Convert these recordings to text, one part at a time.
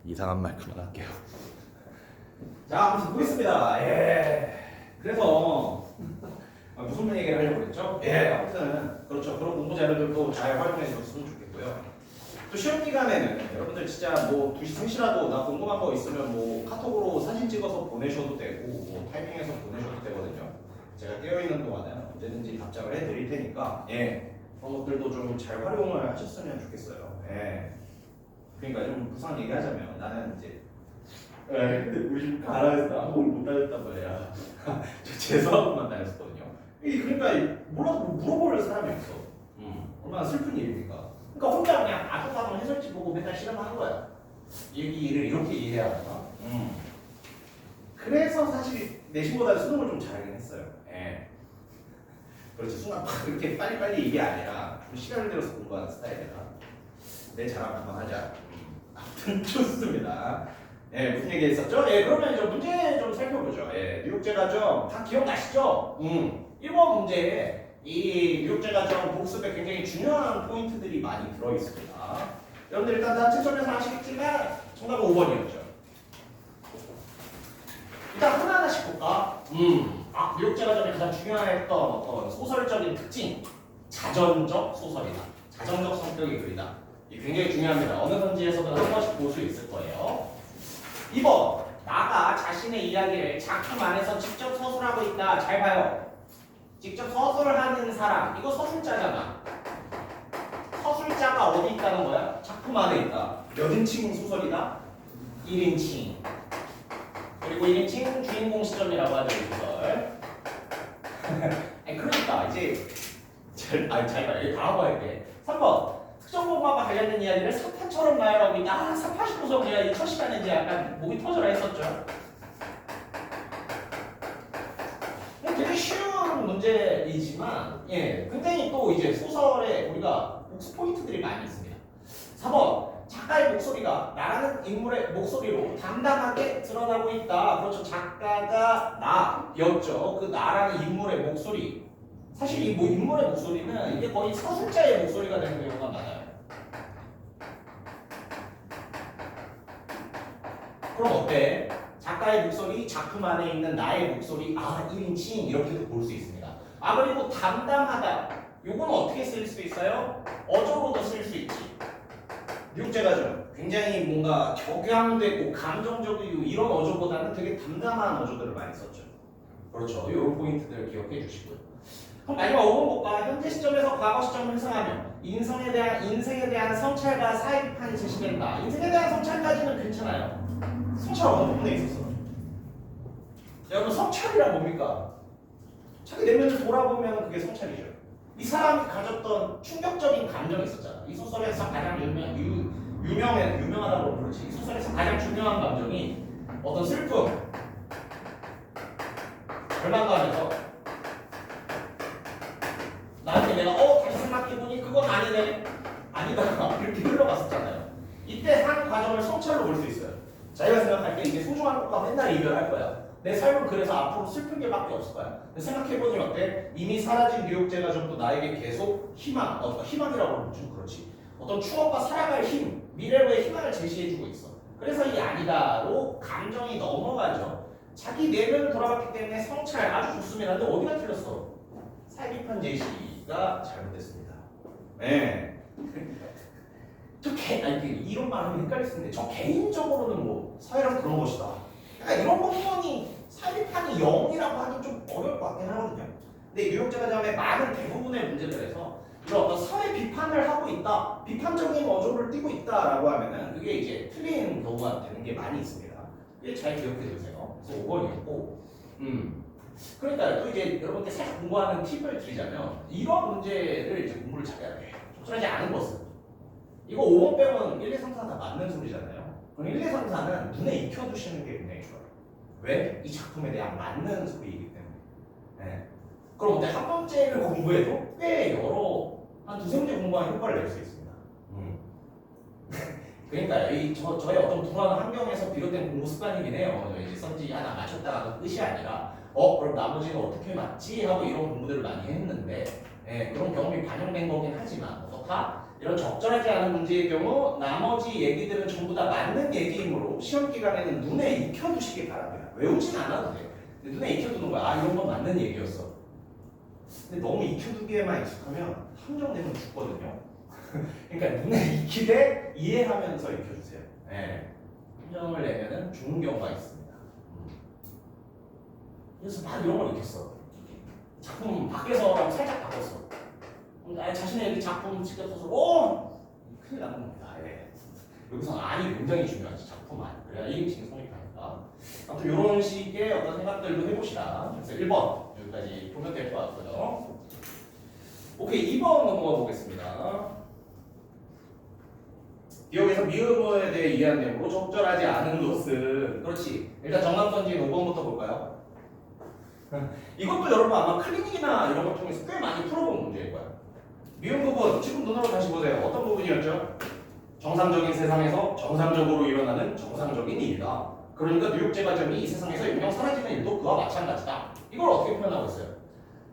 이상한 말 그만할게요. 자, 아무튼 보겠습니다. 예. 그래서 무슨 얘기를 하려고 그랬죠? 예, 아무튼 그렇죠. 그런 공부 자료들도 잘 활용해 줬으면 좋겠고요. 또 시험 기간에는 여러분들 진짜 뭐 2시 3시라도 나 궁금한 거 있으면 뭐 카톡으로 사진 찍어서 보내셔도 되고 뭐 타이밍해서 보내셔도 되거든요. 제가 깨어있는 동안은 언제든지 답장을 해드릴 테니까 그런 것들도 좀 잘 활용을 하셨으면 좋겠어요. 그러니까 좀 부상 얘기하자면 나는 이제 우리 집 가라에서 아무것도 못 다녔단 말이야. 저 재수학원만 다녔었거든요. 그러니까 몰라도 뭐 물어볼 사람이 없어. 얼마나 슬픈 일입니까? 그러니까 혼자 그냥 아토파동 해설지 보고 맨날 실험하는 거야. 얘기를 이렇게 이해해야 하나? 그래서 사실 내신보다 수능을 좀 잘하긴 했어요. 그렇지, 순간 막 이렇게 빨리빨리 이게 아니라 좀 시간을 들여서 공부하는 스타일이라 내 자랑 한번 하자. 아무튼 좋습니다. 무슨 얘기 했었죠? 그러면 이제 문제 좀 살펴보죠. 뉴욕제과정 다 기억나시죠? 1번 문제에 이 뉴욕제과정 복습에 굉장히 중요한 포인트들이 많이 들어있습니다. 여러분들 일단 다 채점해서 아시겠지만 정답은 5번이었죠. 일단 하나하나씩 볼까? 뉴욕제과정이 가장 중요했던 어떤 소설적인 특징, 자전적 소설이다. 자전적 성격의 글이다. 이게 굉장히 중요합니다. 어느 선지에서도 한 번씩 볼 수 있을 거예요. 2번, 나가 자신의 이야기를 작품 안에서 직접 서술하고 있다. 잘 봐요. 직접 서술하는 사람, 이거 서술자잖아. 서술자가 어디 있다는 거야? 작품 안에 있다. 몇 인칭 소설이다? 1인칭. 그리고 1인칭 주인공 시점이라고 하죠, 이 소설. 그러니까 이제 잘 봐. 여기 다음 할게. 3번. 특정 공부와 관련된 이야기를 사파처럼 나열하고 있다. 사파 싶어서 우리가 이 첫 시간에 이제 약간 목이 터져라 했었죠. 되게 쉬운 문제이지만, 굉장히 또 이제 소설에 우리가 복수 포인트들이 많이 있습니다. 4번. 작가의 목소리가 나라는 인물의 목소리로 담담하게 드러나고 있다. 그렇죠. 작가가 나였죠. 그 나라는 인물의 목소리. 사실 이 뭐 인물의 목소리는 이게 거의 서술자의 목소리가 되는 경우가 많아요. 그럼 어때? 작가의 목소리, 작품 안에 있는 나의 목소리, 1인칭 이렇게도 볼 수 있습니다. 그리고 담담하다. 요거는 어떻게 쓸 수 있어요? 어조로도 쓸 수 있지. 뉴욕제과정 굉장히 뭔가 격양되고 감정적이고 이런 어조보다는 되게 담담한 어조들을 많이 썼죠. 그렇죠. 이런 포인트들을 기억해 주시고요. 그럼 마지막 5번 볼까? 현재 시점에서 과거 시점을 해석하며 인생에 대한 성찰과 사회 비판이 제시된다. 인생에 대한 성찰까지는 괜찮아요. 성찰 어느 부분에 있었어? 여러분 성찰이란 뭡니까? 자기 내면을 돌아보면 그게 성찰이죠. 이 사람이 가졌던 충격적인 감정이 있었잖아. 이 소설에서 가장 유명하다고 그러지. 이 소설에서 가장 중요한 감정이 어떤 슬픔, 절망감에서 나한테 내가 다시 생각해보니 그건 아니네, 아니다 이렇게 흘러갔었잖아요. 이때 한 과정을 성찰로 볼 수 있어요. 자기가 생각할 때 이게 소중한 것과 맨날 이별할 거야. 내 삶은 그래서 앞으로 슬픈 게 밖에 없을 거야. 생각해보니 어때? 이미 사라진 뉴욕제과정도 나에게 계속 희망이라고 좀 그렇지. 어떤 추억과 살아갈 힘, 미래로의 희망을 제시해주고 있어. 그래서 이 아니다로 감정이 넘어가죠. 자기 내면을 돌아봤기 때문에 성찰 아주 좋습니다. 근데 어디가 틀렸어? 사기판 제시가 잘못됐습니다. 이런 말 하면 헷갈릴 수 있는데 저 개인적으로는 뭐 사회란 그런 것이다. 그러니까 이런 부분이 사기판이 0이라고 하기 좀 어려울 것 같긴 하거든요. 근데 뉴욕제과정의 많은 대부분의 문제들에서 이런 어떤 사회 비판을 하고 있다, 비판적인 어조를 띠고 있다라고 하면은 그게 이제 틀린 경우가 되는 게 많이 있습니다. 이게 잘 기억해 두세요. 그래서 5번이었고, 그러니까 또 이제 여러분께 살짝 공부하는 팁을 드리자면 이런 문제를 이제 공부를 잘해야 돼. 적절하지 않은 것은 이거 5번 빼면 1, 2, 3, 4 다 맞는 소리잖아요. 그럼 1, 2, 3, 4는 눈에 익혀두시는 게 굉장히 좋아요. 왜? 이 작품에 대한 맞는 소리이기 때문에. 그럼 어때? 한 번째를 공부해도 꽤 여러 한 두세 문제 공부하는 효과를 낼 수 있습니다. 그러니까 저의 어떤 불안한 환경에서 비롯된 공부 습관이긴 해요. 이제 선지 하나 맞췄다가 끝이 아니라 그럼 나머지는 어떻게 맞지? 하고 이런 공부들을 많이 했는데 그런 경험이 반영된 거긴 하지만 어떻다? 이런 적절하지 않은 문제의 경우 나머지 얘기들은 전부 다 맞는 얘기이므로 시험 기간에는 눈에 익혀두시기 바랍니다. 외우진 않아도 돼요. 근데 눈에 익혀두는 거야. 아, 이런 건 맞는 얘기였어. 근데 너무 익혀두기에만 익숙하면 함정 내면 죽거든요. 그러니까 눈에 익히되 이해하면서 익혀주세요. 네. 함정을 내면은 죽는 경우가 있습니다. 그래서 막 이런 걸 익혔어. 작품 밖에서 살짝 바꿨어. 자신의 여기 작품 직접 써서 오! 큰일 나는 겁니다. 예. 여기서 안이 굉장히 중요하지. 작품 안. 그래야 1인칭이 성립하니까. 아무튼 이런 식의 어떤 생각들도 해보시라. 그래서 1번 여기까지 보면 될 것 같고요. 오케이, 2번 넘어가 보겠습니다. 기억에서 미음어에 대해 이해한 내용으로 적절하지 않은 것은 그렇지. 일단 정답선지인 5번부터 볼까요? 이것도 여러분 아마 클리닉이나 이런 걸 통해서 꽤 많이 풀어본 문제일 거예요. 미음 부분, 지금 눈으로 다시 보세요. 어떤 부분이었죠? 정상적인 세상에서 정상적으로 일어나는 정상적인 일이다. 그러니까 뉴욕제 관점이 이 세상에서 영영 사라지는 일도 그와 마찬가지다. 이걸 어떻게 표현하고 있어요?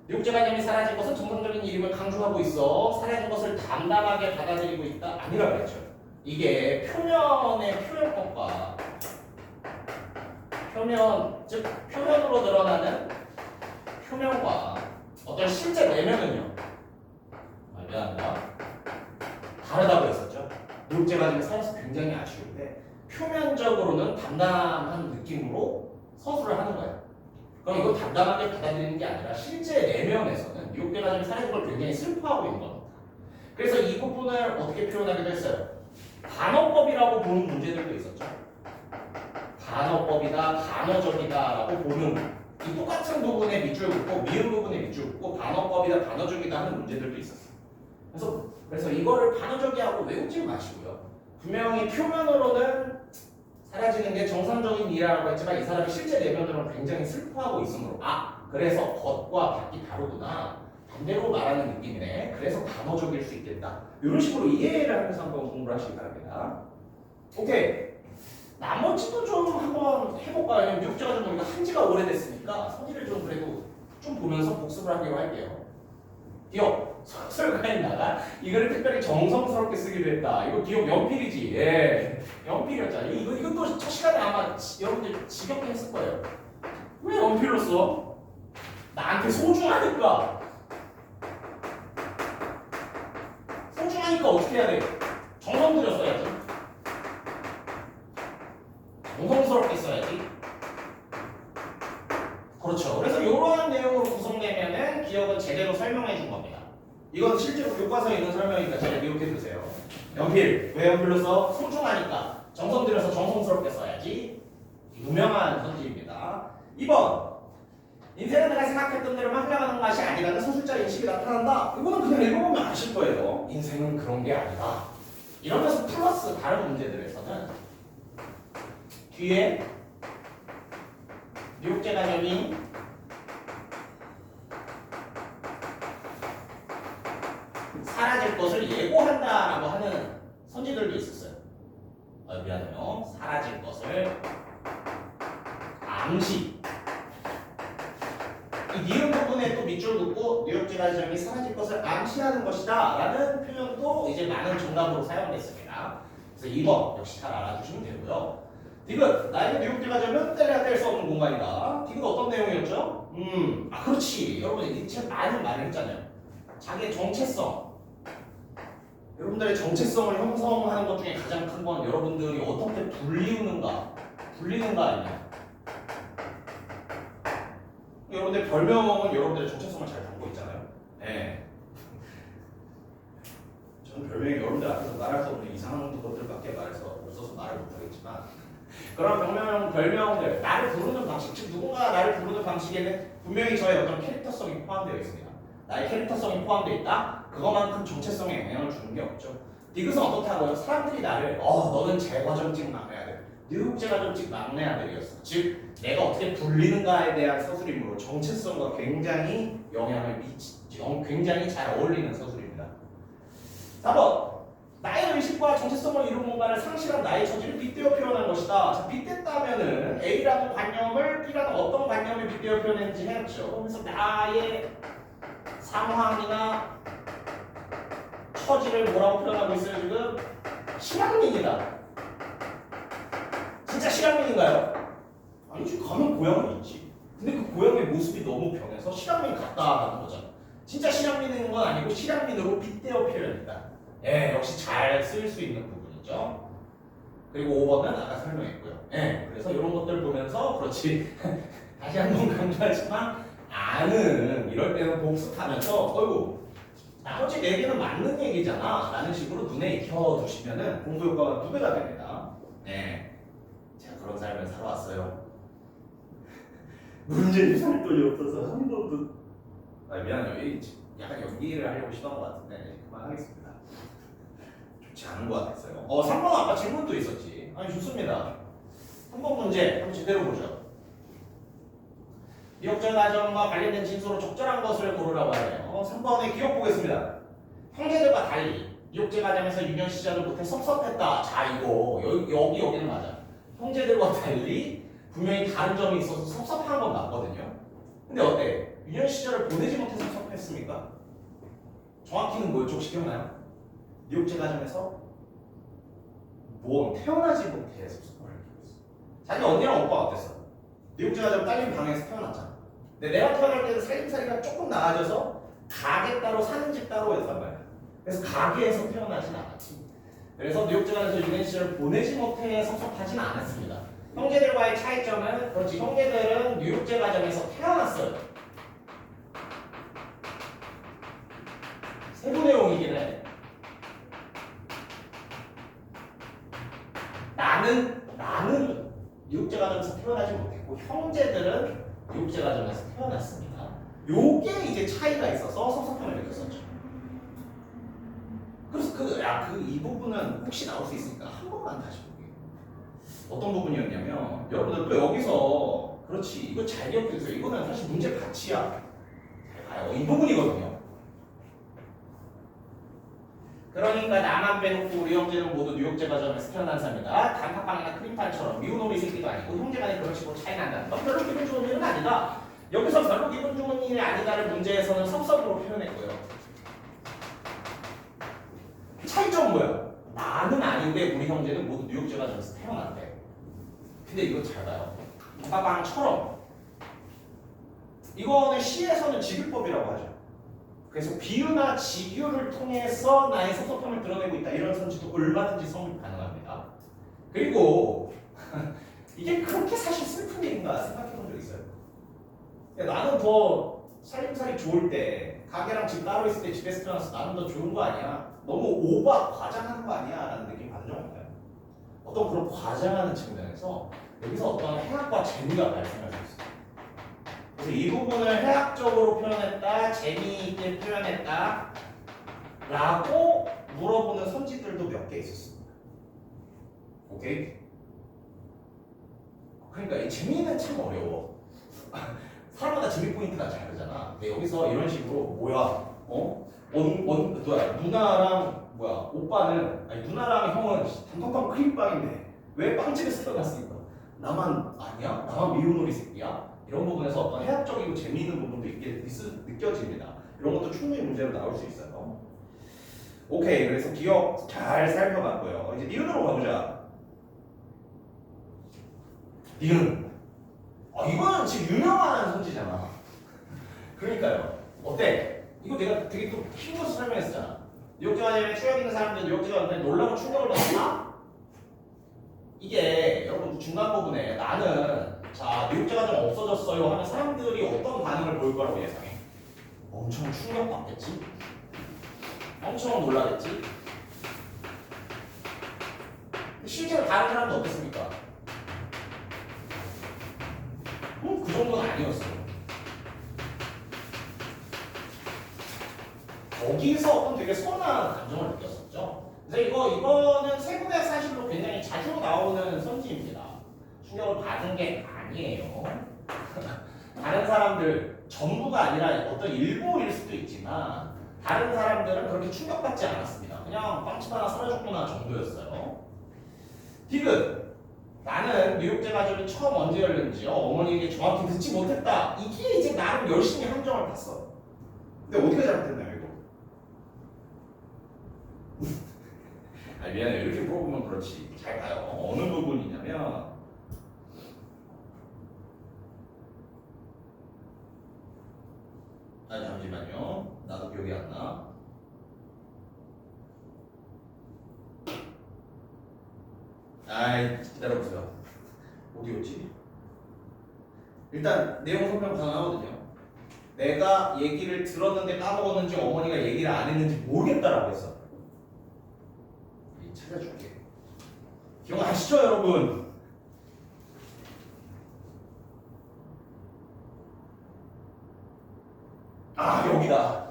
뉴욕제 관점이 사라진 것은 정상적인 일임을 강조하고 있어. 사라진 것을 담담하게 받아들이고 있다. 아니라 그랬죠. 이게 표면의 표현법과 표면, 즉 표현으로 드러나는 표면과 어떤 실제 내면은요. 미안합니다. 다르다고 했었죠. 뉴욕제 관점이 살아서 굉장히 아쉬운데 표면적으로는 담담한 느낌으로 서술을 하는 거예요. 그럼 이거 담담하게 받아들이는 게 아니라 실제 내면에서는 뉴욕제 관점이 사라진 걸 굉장히 슬퍼하고 있는 겁니다. 그래서 이 부분을 어떻게 표현하기도 했어요. 단어법이라고 보는 문제들도 있었죠. 단어법이다, 단어적이다라고 보는 이 똑같은 부분에 밑줄 긋고 미음 부분에 밑줄 긋고 단어법이다, 단어적이다 하는 문제들도 있었어요. 그래서 이거를 단어적이하고 외우지 마시고요. 분명히 표면으로는 사라지는 게 정상적인 일이라고 했지만 이 사람이 실제 내면으로는 굉장히 슬퍼하고 있으므로 그래서 겉과 밖이 다르구나. 반대로 말하는 느낌이네. 그래서 단어적일 수 있겠다. 이런 식으로 이해를 하면서 한번 공부를 하시기 바랍니다. 오케이. 나머지도 좀 한번 해볼까요? 뉴욕제가 좀 우리가 한지가 오래됐으니까 선의를 좀 그래도 좀 보면서 복습을 하기로 할게요. 기억, 서술가에다가 이거를 특별히 정성스럽게 쓰기로 했다. 이거 기억 연필이지. 예, 연필이었잖아. 이것도 첫 시간에 아마 여러분들 지겹게 했을 거예요. 왜 연필로 써? 나한테 소중하니까. 소중하니까 어떻게 해야 돼? 정성 들여 써야지. 정성스럽게 써야지. 그렇죠. 그래서 이러한 내용으로 구성되면은 기억은 제대로 설명해 준 겁니다. 이건 실제로 교과서에 있는 설명이니까 잘 기억해 두세요. 연필. 왜 연필로 써? 소중하니까. 정성 들여서 정성스럽게 써야지. 유명한 선지입니다. 2번. 인생은 내가 생각했던 대로만 흘러가는 것이 아니라는 서술자 인식이 나타난다. 이거는 그냥 읽어보면 아실 거예요. 인생은 그런 게 아니다. 이러면서 플러스 다른 문제들에서는 뒤에 뉴욕제 관점이 사라질 것을 예고한다라고 하는 선지들도 있었어요. 미안해요. 사라질 것을 암시. 이 니은 부분에 또 밑줄 긋고 뉴욕제 관점이 사라질 것을 암시하는 것이다 라는 표현도 이제 많은 정답으로 사용됐습니다. 그래서 2번 역시 잘 알아주시면 되고요. 디귿, 나에게 뉴욕제 관점은 뗄래야 뗄 수 없는 공간이다. 디귿 어떤 내용이었죠? 그렇지. 여러분이 참 많은 말을 했잖아요. 자기의 정체성. 여러분들의 정체성을 형성하는 것 중에 가장 큰 건 여러분들이 어떻게 불리는가 아니냐. 여러분들 별명은 여러분들의 정체성을 잘 담고 있잖아요. 네. 저는 별명이 여러분들 앞에서 말할 수 없는 이상한 것들밖에 말해서 없어서 말을 못하겠지만 그런 별명들, 나를 부르는 방식, 즉 누군가 나를 부르는 방식에는 분명히 저의 어떤 캐릭터성이 포함되어 있습니다. 나의 캐릭터성이 포함되어 있다? 그것만큼 정체성에 영향을 주는 게 없죠. 디귿은 어떻다고요? 사람들이 나를 너는 제과점직 막내 아들, 뉴욕제과점직 막내 아들이었어. 즉 내가 어떻게 불리는가에 대한 서술이므로 정체성과 굉장히 영향을 굉장히 잘 어울리는 서술입니다. 4번. 나의 의식과 정체성을 이룬 뭔가를 상실한 나의 처지를 빗대어 표현한 것이다. 자, 빗댔다면은 A라는 관념을 B라는 어떤 관념에 빗대어 표현했는지 해야죠. 그래서 나의 상황이나 처지를 뭐라고 표현하고 있어요 지금? 실향민이다. 진짜 실향민인가요? 아니 지금 가면 고향은 있지. 근데 그 고향의 모습이 너무 변해서 실향민 같다 하는 거잖아. 진짜 실향민인 건 아니고 실향민으로 빗대어 표현했다. 예, 역시 잘 쓸 수 있는 부분이죠. 그리고 5번은 아까 설명했고요. 예, 그래서 이런 것들 보면서 그렇지. 다시 한번 강조하지만 아는 이럴 때는 복습하면서 어이구 나머지 4개는 맞는 얘기잖아 라는 식으로 눈에 익혀두시면은 공부 효과가 2배가 됩니다. 네, 제가 그런 삶을 살아왔어요. 문제 살돈이 없어서 한 번도 미안해요. 약간 연기를 하려고 시도한 것 같은데 그만하겠습니다. 좋지 않은 것 같았어요. 3번 아까 질문도 있었지. 아니 좋습니다. 3번 문제 한번 제대로 보죠. 미역절 과정과 관련된 진수로 적절한 것을 고르라고 하네요. 3번의 기억 보겠습니다. 형제들과 달리 미역절 과정에서 유년 시절을 못해 섭섭했다. 자 이거 여기는 맞아. 형제들과 달리 분명히 다른 점이 있어서 섭섭한 건 맞거든요. 근데 어때? 유년 시절을 보내지 못해서 섭섭했습니까? 정확히는 뭐 쪽 시켰나요? 미역절 과정에서 태어나지 못해 섭섭함을 느꼈어. 자기 언니랑 오빠가 어땠어? 미역절 과정 딸린 방에서 태어났잖아. 근데 내가 태어날 때는 살림살이가 조금 나아져서 가게 따로 사는 집 따로 했단 말이야. 그래서 가게에서 태어나진 않았지. 그래서 뉴욕지간에서 유년 시절을 보내지 못해 섭섭하진 않았습니다. 형제들과의 차이점은 그렇지. 형제들은 뉴욕제 과정에서 태어났어요. 세부 내용이긴 해. 나는 뉴욕제 과정에서 태어나지 못했고 형제들은 뉴욕제 과정에서 태어났습니다. 요게 이제 차이가 있어서 섭섭함을 느꼈었죠. 그래서 이 부분은 혹시 나올 수 있으니까 한 번만 다시 볼게요. 어떤 부분이었냐면 여러분들 또 여기서 그렇지 이거 잘 기억해주세요. 이거는 사실 문제 가치야. 잘 봐요. 이 부분이거든요. 그러니까 나만 빼놓고 우리 형제는 모두 뉴욕제 과정에서 태어난 사람이다. 단팥빵이나 크림빵처럼 미운 오리 새끼도 아니고 형제간에 그런 식으로 차이 난다. 너 별로 기분 좋은 일은 아니다. 여기서 별로 기분 좋은 일이 아니다를 문제에서는 섭섭으로 표현했고요. 차이점은 뭐야? 나는 아닌데 우리 형제는 모두 뉴욕제 과정에서 태어났대. 근데 이거 잘 봐요. 단팥빵처럼 이거는 시에서는 직유법이라고 하죠. 그래서 비유나 직유를 통해서 나의 섭섭함을 드러내고 있다. 이런 선지도 얼마든지 성립 가능합니다. 그리고 이게 그렇게 사실 슬픈 일인가 생각해본 적 있어요. 나는 더 살림살이 좋을 때 가게랑 집 따로 있을 때 집에서 태어나서 나는 더 좋은 거 아니야? 너무 오바 과장하는 거 아니야? 라는 느낌 받은 적 없나요? 어떤 그런 과장하는 측면에서 여기서 어떤 해학과 재미가 발생할 수 있어요. 그래서 이 부분을 해학적으로 표현했다, 재미있게 표현했다 라고 물어보는 선지들도 몇 개 있었습니다. 오케이? 그러니까 이 재미는 참 어려워. 사람마다 재미 포인트가 다르잖아. 근데 여기서 이런 식으로 누나랑 오빠는 누나랑 형은 단팥빵 크림빵인데 왜 빵집에서 태어났으니까 나만 아니야? 나만 미운 오리 새끼야? 이런 부분에서 어떤 해학적이고 재미있는 부분도 느껴집니다. 이런 것도 충분히 문제로 나올 수 있어요. 오케이, 그래서 기억 잘 살펴봤고요. 이제 니은으로 가보자. 니은. 이거는 지금 유명한 선지잖아. 그러니까요. 어때? 이거 내가 되게 또 힘줘서 설명했었잖아. 뉴욕제과정에 추억 있는 사람들 뉴욕제과정에 놀라운 충격을 받았나? 이게 여러분 중간 부분에 나는 뉴욕제과정 없어졌어요 하면 사람들이 어떤 반응을 보일 거라고 예상해? 엄청 충격받겠지? 엄청 놀라겠지? 실제로 다른 사람도 어땠습니까? 그 정도는 아니었어요. 거기서 어떤 되게 선한 감정을 느꼈었죠. 그래서 이거는 세분의 사실로 굉장히 자주 나오는 선지입니다. 충격을 받은 게 아니에요. 다른 사람들 전부가 아니라 어떤 일부일 수도 있지만 다른 사람들은 그렇게 충격받지 않았습니다. 그냥 빵집 하나 사라졌구나 정도였어요. 디귿. 나는 뉴욕제 과정이 처음 언제 열렸는지요? 어머니에게 정확히 듣지 못했다. 이게 이제 나름 열심히 함정을 탔어. 근데 어디가 잘못됐나요, 이거? 미안해. 이렇게 물어보면 그렇지. 잘 봐요. 어느 부분이냐면 잠시만요. 나도 기억이 안 나. 기다려보세요. 어디였지? 일단 내용 설명 가능하거든요. 내가 얘기를 들었는데 까먹었는지 어머니가 얘기를 안 했는지 모르겠다라고 했어. 찾아줄게. 기억나시죠, 여러분? 여기다.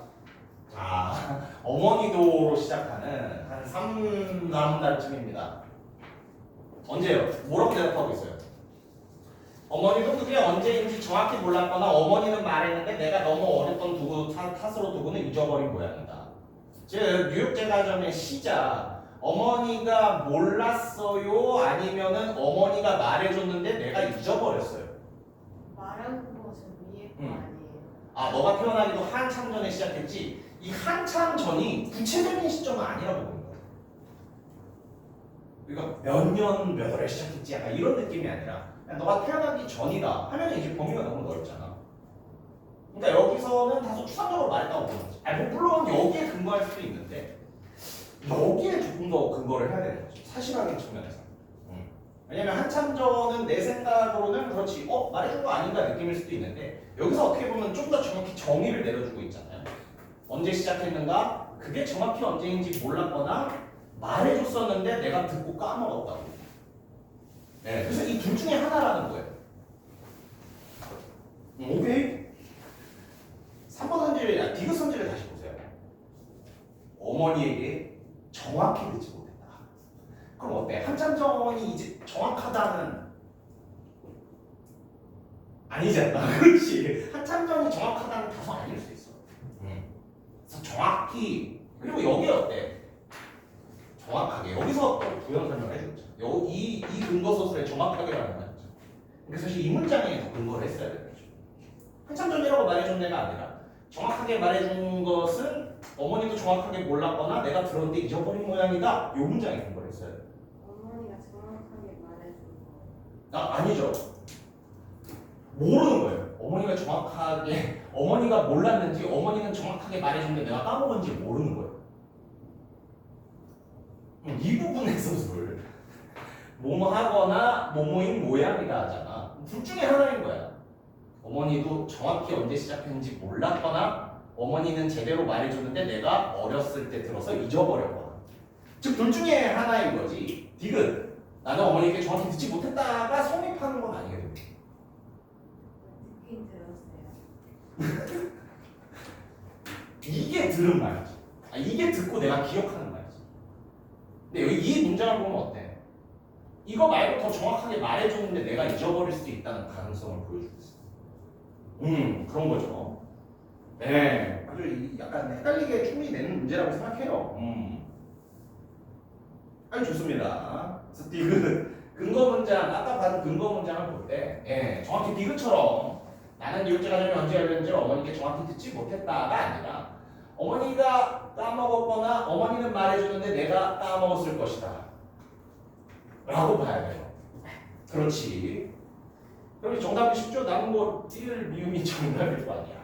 어머니도로 시작하는 한 3, 4달쯤입니다. 언제요? 뭐라고 대답하고 있어요? 어머니도 그게 언제인지 정확히 몰랐거나 어머니는 말했는데 내가 너무 어렸던 탓으로 두고는 잊어버린 모양이다. 즉 뉴욕제과점의 시작. 어머니가 몰랐어요? 아니면은 어머니가 말해줬는데 내가 잊어버렸어요? 말한 것은 위에 거 아니에요. 너가 태어나기도 한참 전에 시작했지. 이 한참 전이 구체적인 시점은 아니라고 보는 거야. 그러니까 몇 년 몇 월에 시작했지 약간 이런 느낌이 아니라 그냥 너가 태어나기 전이다 하면 이제 범위가 너무 넓잖아. 그러니까 여기서는 다소 추상적으로 말했다고 보는 거지. 물론 여기에 근거할 수도 있는데 여기에 조금 더 근거를 해야 되는 거지. 사실적인 측면에서. 왜냐면 한참 전은 내 생각으로는 그렇지 말해준 거 아닌가 느낌일 수도 있는데 여기서 어떻게 보면 좀 더 정확히 정의를 내려주고 있잖아요. 언제 시작했는가? 그게 정확히 언제인지 몰랐거나 말해줬었는데 내가 듣고 까먹었다고. 그래서 이 둘 중에 하나라는 거예요. 오케이? 3번 선지를, 디귿 선지를 다시 보세요. 어머니에게 정확히 듣지 못했다. 그럼 어때? 한참 전이 이제 정확하다는 아니잖아. 그렇지. 한참 전이 정확하다는 다소 아닐 수 있어. 그래서 정확히, 그리고 여기 어때? 정확하게. 여기서 또 부연 설명을 해줬죠. 이 근거 소설에 정확하게라는 말이죠. 그래서 사실 이 문장에 더 근거를 했어야 되는 거죠. 한참 전이라고 말해준 애가 아니라 정확하게 말해준 것은 어머니도 정확하게 몰랐거나 내가 들었는데 잊어버린 모양이다. 이 문장에 근거를 했어야 돼요. 어머니가 정확하게 말해준 거. 아니죠. 모르는 거예요. 어머니가 정확하게, 어머니가 몰랐는지 어머니는 정확하게 말해줬는데 내가 까먹은지 모르는 거예요. 이 부분에서를 뭐뭐 하거나 뭐뭐인 모양이다 하잖아. 둘 중에 하나인 거야. 어머니도 정확히 언제 시작했는지 몰랐거나 어머니는 제대로 말해줬는데 내가 어렸을 때 들어서 잊어버렸거나. 즉 둘 중에 하나인 거지. 디귿. 나는 어머니에게 정확히 듣지 못했다가 성립하는 건 아니거든요. 듣긴 들었어요. 이게 들은 말이지. 이게 듣고 내가 기억하는 말이지. 근데 여기 이 문장을 보면 어때? 이거 말고 더 정확하게 말해줬는데 내가 잊어버릴 수도 있다는 가능성을 보여주고 있어. 그런 거죠. 네, 아주 약간 헷갈리게 충분히 되는 문제라고 생각해요. 아주 좋습니다. 그래서 디귿 근거 문장, 아까 받은 근거 문장을 볼 때, 정확히 디귿처럼 나는 뉴욕제과점이 언제 열렸는지 어머니께 정확히 듣지 못했다가 아니라 어머니가 까먹었거나 어머니는 말해주는데 내가 까먹었을 것이다 라고 봐야 돼요. 그렇지. 그럼 정답이 쉽죠? 남은 거 띠을 미음이 정답일 거 아니야.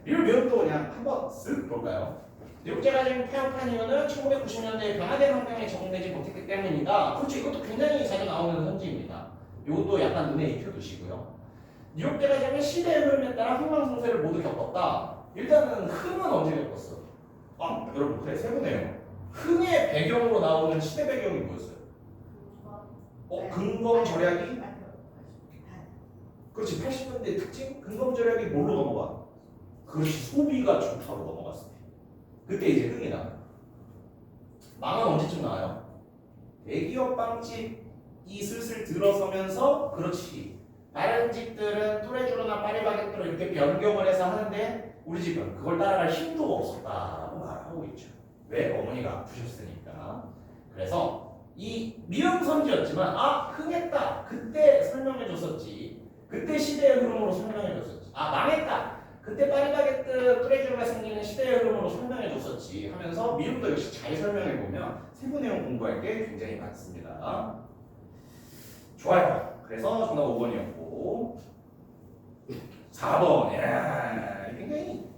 리을 미음도 그냥 한번 쓱 볼까요? 뉴욕제과점 폐업한 이유는 1990년대에 변화된 환경에 적응되지 못했기 때문이다. 그렇죠. 이것도 굉장히 자주 나오는 선지입니다. 이것도 약간 눈에 익혀두시고요. 뉴욕제과점은 시대의 흐름에 따라 흥망성쇠를 모두 겪었다. 일단은 흥은 언제 겪었어? 여러분 그래 세보네요. 흥의 배경으로 나오는 시대 배경이 뭐였어요? 근검 절약이? 그렇지. 80년대 특징? 근검 절약이 뭘로 넘어가? 그렇지. 소비가 좋다로 넘어갔을 때. 그때 이제 흥이 나요. 망은 언제쯤 나와요? 대기업 빵집이 슬슬 들어서면서 그렇지. 다른 집들은 뚜레쥬르나 파리바게뜨로 이렇게 변경을 해서 하는데 우리 집은 그걸 따라갈 힘도 없었다고 말하고 있죠. 왜? 어머니가 아프셨으니까. 그래서 이 미음선지였지만 흥했다. 그때 설명해줬었지. 그때 시대의 흐름으로 설명해줬었지. 망했다. 그때 파리바게뜨 끓여주가 생기는 시대의 흐름으로 설명해 줬었지 하면서 미국도 역시 잘 설명해 보면 세부 내용 공부할 게 굉장히 많습니다. 좋아요. 그래서 정답 5번이었고 4번. 야, 굉장히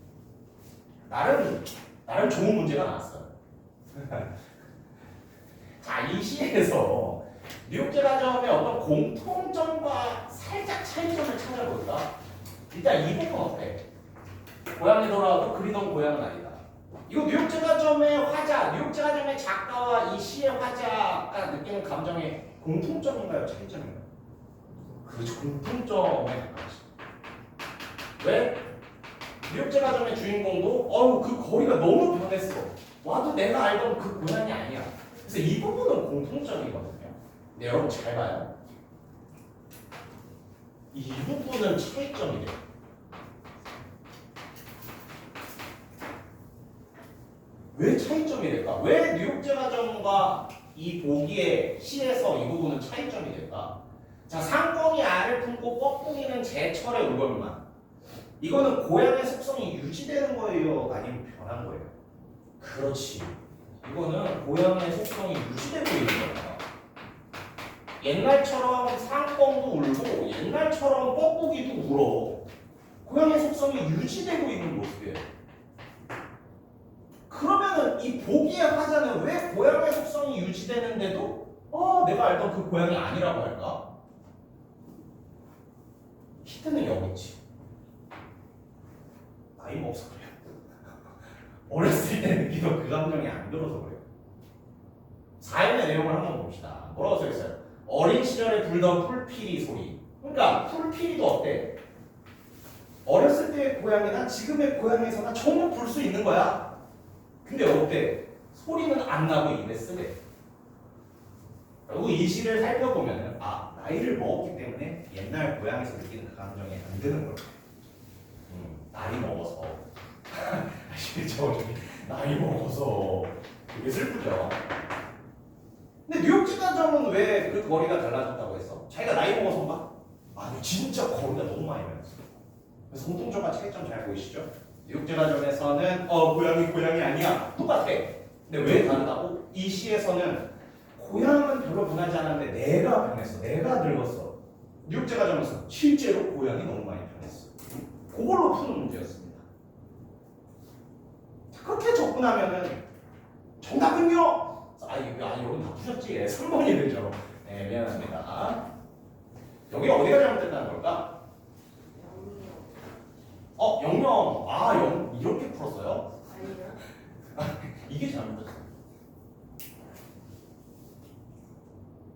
나름 좋은 문제가 나왔어요. 자, 이 시에서 뉴욕제과점의 어떤 공통점과 살짝 차이점을 찾아볼까? 일단 이 부분 어때? 고향에 돌아와도 그리던 고향은 아니다. 이거 뉴욕제과점의 화자, 뉴욕제과점의 작가와 이 시의 화자가 느끼는 감정의 공통점인가요? 차이점인가요? 그렇죠. 공통점에 가까워지. 왜? 뉴욕제과점의 주인공도 그 거리가 너무 변했어. 와도 내가 알던 그 고향이 아니야. 그래서 이 부분은 공통점이거든요. 근데 여러분 잘 봐요. 이 부분은 차이점이래요. 왜 차이점이 될까? 왜 뉴욕제과점과 이 보기의 시에서 이 부분은 차이점이 될까? 자, 상공이 알을 품고 뻐꾸기는 제철의 울걸만. 이거는 고향의 속성이 유지되는 거예요? 아니면 변한 거예요? 그렇지. 이거는 고향의 속성이 유지되고 있는 거야. 옛날처럼 상공도 울고 옛날처럼 뻐꾸기도 울어. 고향의 속성이 유지되고 있는 모습이에요. 그러면은 이 보기의 화자는 왜 고향의 속성이 유지되는데도 내가 알던 그 고향이 아니라고 할까? 히트는 여기 있지. 나이 먹어서 그래요. 어렸을 때 느끼던 그 감정이 안 들어서 그래요. 사연의 내용을 한번 봅시다. 뭐라고 써있어요? 어린 시절에 불던 풀피리 소리. 그러니까 풀피리도 어때? 어렸을 때의 고향이나 지금의 고향에서나 전부 불 수 있는 거야. 근데 어때? 소리는 안 나고 입에 쓰래. 그리고 이 시를 살펴보면 나이를 먹었기 때문에 옛날 고향에서 느끼는 그 감정이 안 드는 거야. 나이 먹어서 아시겠죠? 나이 먹어서 되게 슬프죠. 근데 뉴욕제과점은 왜 그 거리가 달라졌다고 했어? 자기가 나이 먹어서인가? 아니 진짜 거리가 너무 많이 변했어. 그래서 공통점과 차이점 잘 보이시죠? 뉴욕제과점에서는 고향이 아니야. 똑같아. 근데 왜 다르다고? 이 시에서는 고향은 별로 변하지 않았는데 내가 변했어. 내가 늙었어. 뉴욕제과점에서 실제로 고향이 너무 많이 변했어. 그걸로 푸는 문제였습니다. 그렇게 접근하면은 정답은요? 여러분 다 푸셨지? 3번이 되죠. 네, 미안합니다. 여기 어디가 잘못됐다는 걸까? 영영. 이렇게 풀었어요? 아니요. 이게 잘못됐어.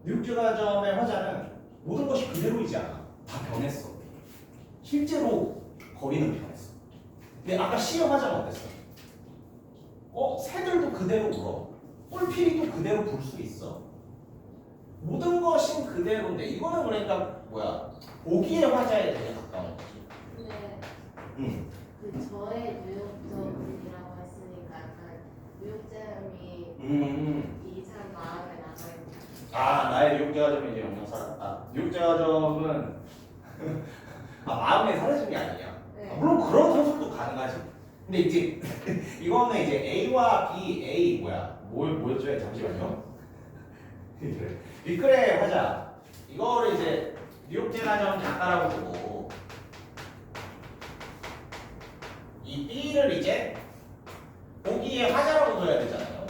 뉴욕제과점의 화자는 모든 것이 그대로이지 않아. 다 변했어. 실제로 거리는 변했어. 근데 아까 시의 화자는 어땠어? 새들도 그대로 울어. 꿀피리도 그대로 불 수 있어. 모든 것은 그대로인데 이거는 그러니까 보기의 화자에 되게 가까운 거지. 근데 그 저의 뉴욕점이라고 했으니까 약간 뉴욕점이 이 사람 마음에 남아있는. 나의 뉴욕제과점이 이제 영영사다. 뉴욕제과점은 마음에 사라진 게 아니냐. 네. 물론 그런 상식도 가능하지. 근데 이제 이거는 이제 A와 B, A 뭐였죠? 잠시만요. 리클의 화자 이거를 이제 뉴욕제과점 작가라고 보고 이 B를 이제 보기의 화자라고 둬야 되잖아요.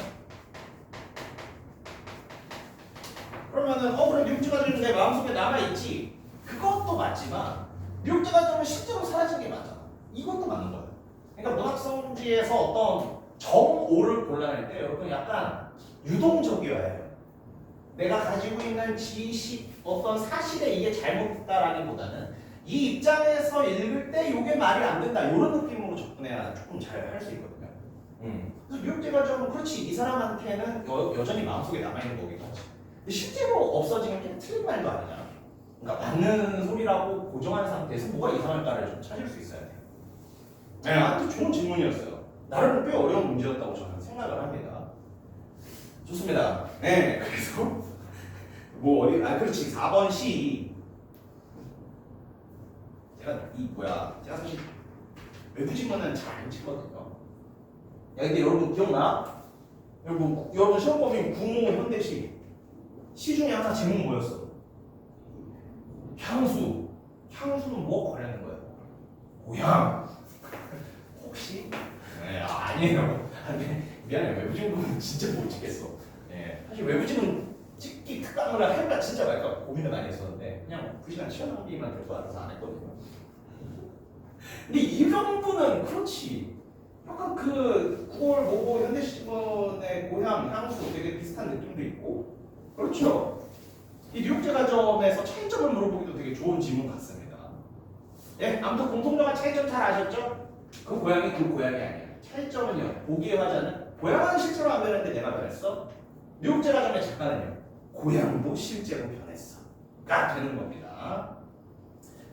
그러면은 그래 뉴욕제과점이 내 마음속에 남아있지. 그것도 맞지만 뉴욕제과점은 실제로 사라진 게 맞아. 이것도 맞는 거야. 그러니까 문학성지에서 어떤 정오를 골라낼 때 여러분 약간 유동적이어야 해요. 내가 가지고 있는 지식, 어떤 사실에 이게 잘못됐다라기보다는 이 입장에서 읽을 때 이게 말이 안 된다 이런 느낌으로 접근해야 조금 잘 할 수 있거든요. 그래서 뉴욕제과점은 그렇지 이 사람한테는 여전히 마음속에 남아있는 거기도 하지. 근데 실제로 없어지는 게 틀린 말도 아니잖아. 그러니까 맞는 소리라고 고정한 상태에서 뭐가 이상할까를 좀 찾을 수 있어야 돼요. 네, 아주 좋은 질문이었어요. 나름 꽤 어려운 문제였다고 저는 생각을 합니다. 좋습니다. 네, 그래서 그렇지 4번 C 제가 사실 외부 지문은 잘 안 치거든요. 야, 근데 여러분 기억나? 여러분 시험 범위 구모 현대시 시 중에 하나 제목 뭐였어? 향수. 향수는 뭐 관련된 거예요? 고향. 혹시? 네, 아니에요. 아니, 미안해요. 외부 지문은 진짜 못 찍겠어. 네, 사실 외부 지문 찍기 특강을 할까 진짜 말까 고민을 많이 했었는데 그냥 그 시간 시간 낭비만 될 거 같아서 안 했거든요. 근데 이런 분은 그렇지. 약간 그 9월 모고 현대시민의 고향 향수 되게 비슷한 느낌도 있고 그렇죠. 이 뉴욕제과점에서 차이점을 물어보기도 되게 좋은 질문 같습니다. 예, 아무튼 공통점과 차이점 잘 아셨죠? 그 고향이 그 고향이 아니야. 차이점은요. 보기의 화자는 고향은 실제로 안 변했는데 내가 변했어. 뉴욕제과점의 작가는요. 고향도 실제로 변했어.가 되는 겁니다.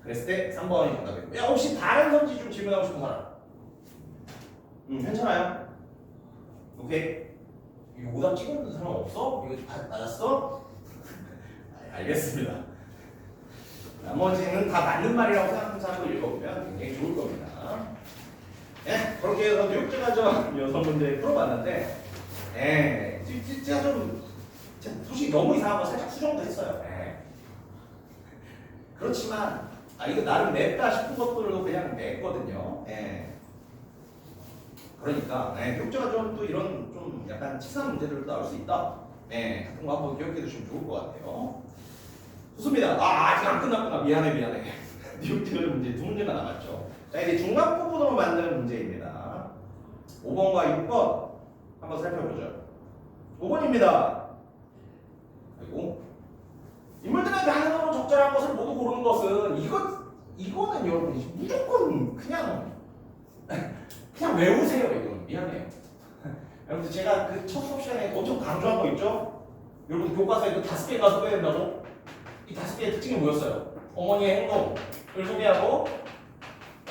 그랬을 때 3번이 정답이고. 야, 혹시 다른 선지 좀 질문하고 싶은 사람? 괜찮아요? 오케이. 이거 오답 찍어놓는 사람 없어? 이거 맞았어? 알겠습니다. 나머지는 다 맞는 말이라고 생각하는 사람을 읽어보면 굉장히 좋을 겁니다. 예, 그렇게 해서 뉴욕제과점 6문제 풀어봤는데, 예, 제가 좀 솔직히 너무 이상한 거 살짝 수정도 했어요. 예. 그렇지만, 이거 나름 냈다 싶은 것들도 그냥 냈거든요. 예. 그러니까 교육제과점 또 이런 좀 약간 치사한 문제들도 나올 수 있다. 네, 같은 거 한번 기억해 두시면 좋을 것 같아요. 좋습니다. 아직 안 끝났구나. 미안해. 교육제과점 문제 2문제가 남았죠. 자, 이제 중간 부분으로 만드는 문제입니다. 5번과 6번 한번 살펴보죠. 5번입니다. 그리고 인물들의 반응으로 적절한 것을 모두 고르는 것은 이거는 여러분 무조건 그냥 외우세요. 이건 미안해요. 여러분들 제가 그 첫 수업 시간에 엄청 강조한 거 있죠? 여러분 교과서에 그 5개 가서 빼야 된다고? 이 5개의 특징이 뭐였어요? 어머니의 행동을 소개하고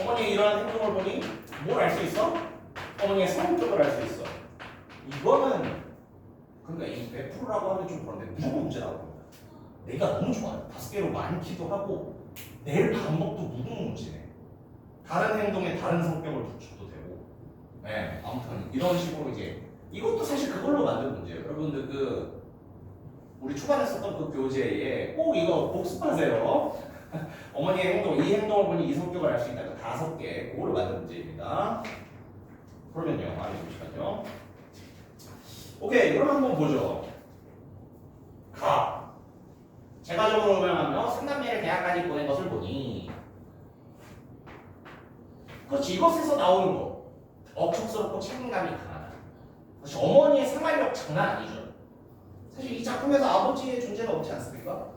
어머니의 이러한 행동을 보니 뭘 알 수 있어? 어머니의 성격을 알 수 있어. 이거는 그러니까 이 100%라고 하면 좀 그런데 무조건 문제라고 합니다. 내가 너무 좋아요. 5개로 많기도 하고 내일 밥 먹도 무조건 문제네. 다른 행동에 다른 성격을 붙여도 되고, 네, 아무튼 이런 식으로 이제 이것도 사실 그걸로 만든 문제예요. 여러분들 우리 초반에 썼던 그 교재에 꼭 이거 복습하세요. 어머니의 행동, 이 행동을 보니 이 성격을 알 수 있다. 5개 그걸로 만든 문제입니다. 그러면요, 잠시만요. 오케이, 그럼 한번 보죠. 제과점으로 명하며 3남매를 대학까지 보낸 것을 보니. 그렇지, 이것에서 나오는 거 억척스럽고 책임감이 강하다. 사실 어머니의 생활력 장난 아니죠. 사실 이 작품에서 아버지의 존재가 없지 않습니까?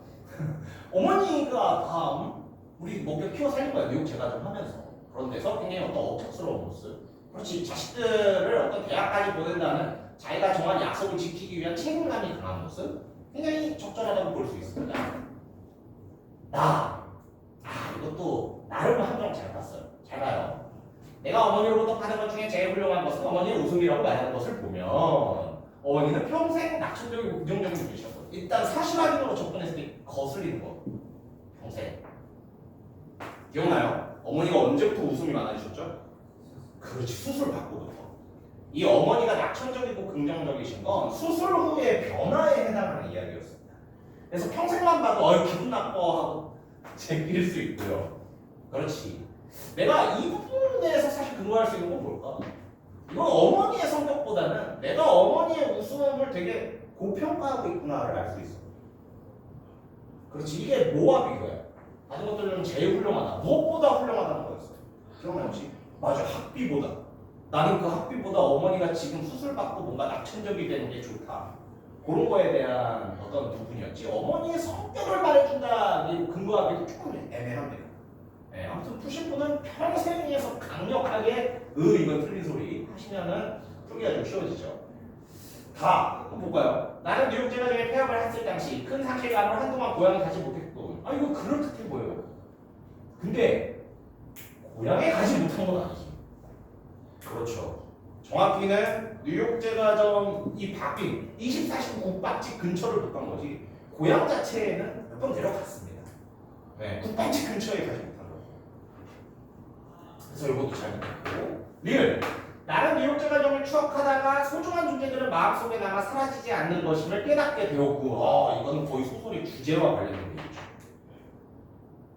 어머니가 다 우리 먹여 키워 살린 거야. 뉴욕 제과점 하면서. 그런 데서 굉장히 어떤 억척스러운 모습. 그렇지, 자식들을 어떤 대학까지 보낸다는 자기가 정한 약속을 지키기 위한 책임감이 강한 모습. 굉장히 적절하다고 볼 수 있습니다. 이것도 나름 함정 잘 봤어요. 잘 봐요. 내가 어머니로부터 받은 것 중에 제일 훌륭한 것은 어머니의 웃음이라고 말하는 것을 보면 어머니는 평생 낙천적이고 긍정적인 분이셨고 일단 사실 확인으로 접근했을 때 거슬리는 거 평생 기억나요? 어머니가 언제부터 웃음이 많아지셨죠? 그렇지, 수술 받고부터. 이 어머니가 낙천적이고 긍정적이신 건 수술 후의 변화에 해당하는 이야기였습니다. 그래서 평생만 봐도 기분 나빠 하고 제낄 수 있고요. 그렇지. 내가 이 부분에서 사실 근거할 수 있는 건 뭘까? 이건 어머니의 성격보다는 내가 어머니의 웃음을 되게 고평가하고 있구나를 알 수 있어. 그렇지, 이게 뭐와 비교해? 다른 것들은 제일 훌륭하다. 무엇보다 훌륭하다는 거였어. 기억나요 혹시? 맞아, 학비보다. 나는 그 학비보다 어머니가 지금 수술받고 뭔가 낙천적이 되는 게 좋다. 그런 거에 대한 어떤 부분이었지. 어머니의 성격을 말해준다. 이 근거하기도 조금 애매합니다. 네, 아무튼 푸실 분은 평생에서 강력하게 이건 틀린 소리 하시면은 풀기가 좀 쉬워지죠. 한번 볼까요? 나는 뉴욕 제과점에 폐업을 했을 당시 큰 상실감으로 한동안 고향에 가지 못했고 이거 그럴듯해 보여요. 근데 고향에 가지 못한 건 아니지. 그렇죠. 정확히는 뉴욕 제과점 이 바뀐 24시 국밥집 근처를 못 간 거지 고향 자체에는 몇 번 데려갔습니다. 네, 국밥집 근처에 가지 못한 거죠. 그래서 이것도 잘 리을. 나는 뉴욕제 과정을 추억하다가 소중한 존재들은 마음속에 남아 사라지지 않는 것임을 깨닫게 되었고, 이거는 거의 소설의 주제와 관련된 얘기죠.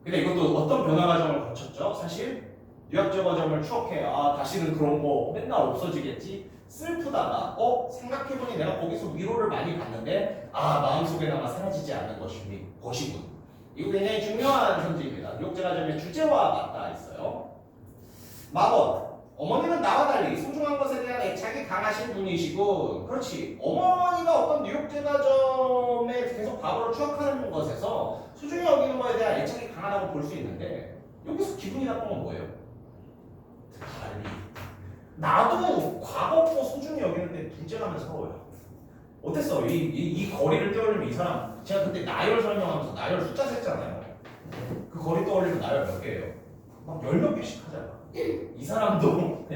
근데 이것도 어떤 변화 과정을 거쳤죠? 사실 뉴욕제 과정을 추억해. 다시는 그런 거 맨날 없어지겠지. 슬프다가 생각해보니 내가 거기서 위로를 많이 받는데 마음속에 남아 사라지지 않는 것이군. 이거 굉장히 중요한 선지입니다. 뉴욕제 과정의 주제와 맞닿아 있어요. 마법. 어머니는 나와 달리 소중한 것에 대한 애착이 강하신 분이시고, 그렇지. 어머니가 어떤 뉴욕제 과정에 계속 과거를 추억하는 것에서 소중히 여기는 것에 대한 애착이 강하다고 볼 수 있는데, 여기서 기분이 나쁜 건 뭐예요? 달리. 나도 과거 거 소중히 여기는데 둘째 가면 서러워요. 어땠어? 이 거리를 떠올리면 이 사람, 제가 그때 나열 설명하면서 나열 숫자 셌잖아요. 그 거리 떠올리면 나열 몇 개예요? 막 열 몇 개씩 하잖아. 이 사람도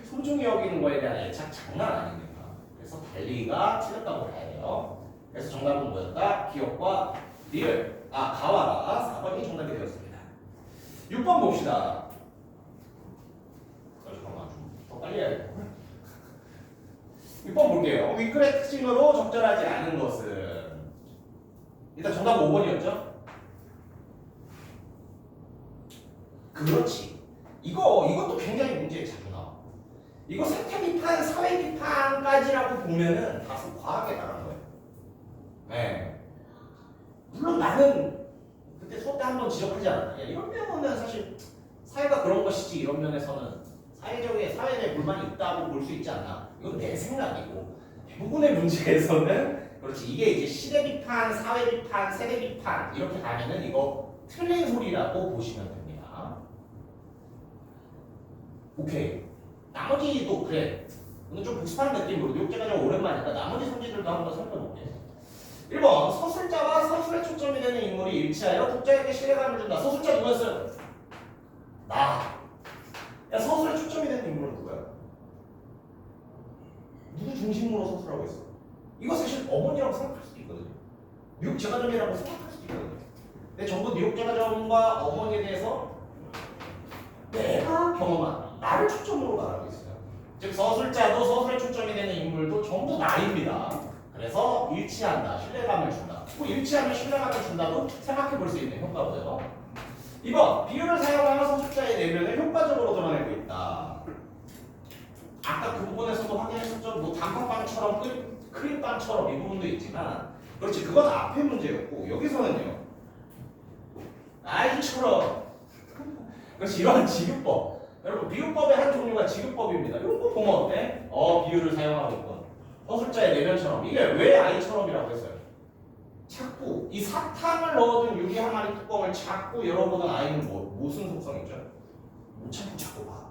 소중히 여기는 거에 대한 애착 장난 아닙니다. 그래서 달리가 틀렸다고 봐야 돼요. 그래서 정답은 뭐였다? 기억과 리을. 가와라. 4번이 정답이 되었습니다. 6번 봅시다. 잠깐만 좀 더 빨리 해야겠다. 6번 볼게요. 위클의 특징으로 적절하지 않은 것은, 일단 정답 5번이었죠? 그렇지. 이것도 굉장히 문제에 자주 나와. 이거 생태 비판, 사회 비판까지라고 보면은 다소 과하게 나간 거예요. 네. 물론 나는 그때 수업 때 한번 지적하지 않았냐. 이런 면은 사실 사회가 그런 것이지, 이런 면에서는 사회 내 불만이 있다고 볼 수 있지 않나. 이건 내 생각이고, 대부분의 문제에서는 그렇지. 이게 이제 시대 비판, 사회 비판, 세대 비판 이렇게 가면은 이거 틀린 소리라고 보시면 됩니다. 오케이. 나머지도 그래. 오늘 좀 복습하는 느낌으로 뉴욕제가 좀 오랜만이니까 나머지 선지들도 한번 살펴볼게. 1번. 서술자와 서술에 초점이 되는 인물이 일치하여 독자에게 신뢰감을 준다. 서술자 누구였어요? 나. 야, 서술에 초점이 되는 인물은 누구야? 누구 중심으로 서술하고 있어? 이거 사실 어머니라고 생각할 수도 있거든요. 뉴욕제가점이라고 생각할 수도 있거든요. 근데 전부 뉴욕제가점과 어머니에 대해서 내가 경험한 나를 초점으로 말하고 있어요. 즉 서술자도 서술에 초점이 되는 인물도 전부 나입니다. 그래서 일치한다, 신뢰감을 준다. 일치하면 신뢰감을 준다도 생각해 볼 수 있는 효과고요. 2번, 비유를 사용하여 서술자의 내면을 효과적으로 드러내고 있다. 아까 그 부분에서도 확인했었죠. 단팥빵처럼 크림빵처럼 이 부분도 있지만, 그렇지, 그건 앞의 문제였고, 여기서는요, 아이처럼, 그렇지, 이런 지유법. 여러분, 비유법의 한 종류가 지유법입니다. 이런 거 보면 어때? 비유를 사용하고 있건. 서술자의 내면처럼. 이게 왜 아이처럼이라고 했어요? 자꾸 이 사탕을 넣어둔 유리 항아리 뚜껑을 자꾸 열어보던 아이는 무슨 속성이죠? 못 참고 자꾸 봐.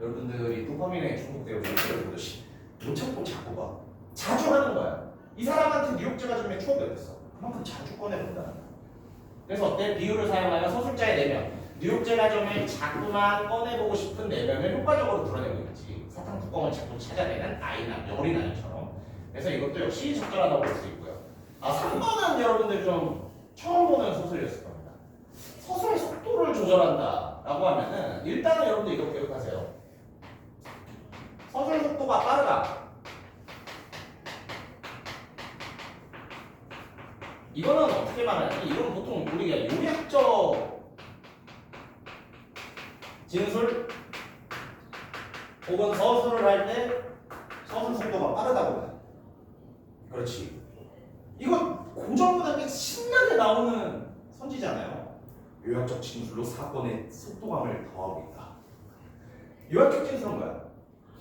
여러분들이 도파민에 중독되어 일주를 보듯이 못 참고 자꾸 봐. 자주 하는 거야. 이 사람한테 뉴욕제가점의 추억이 어딨어? 그만큼 자주 꺼내본다는 거야. 그래서 어때? 비유를 사용하여 서술자의 내면, 뉴욕제가점을 자꾸만 꺼내보고 싶은 내면을 효과적으로 드러내고 있지. 사탕 뚜껑을 자꾸 찾아내는 어린 아이처럼. 그래서 이것도 역시 적절하다고 볼 수 있고요. 3번은 여러분들 좀 처음 보는 소설이었을 겁니다. 서술의 속도를 조절한다 라고 하면은 일단은 여러분들 이거 기억하세요. 서술 속도가 빠르다. 이거는 어떻게 말하냐면, 이건 보통 우리가 요약적 진술 혹은 서술을 할 때 서술 속도가 빠르다고 해요. 그렇지. 이거 고정보다 신나게 나오는 선지잖아요. 요약적 진술로 사건의 속도감을 더하고 있다. 요약적 진술은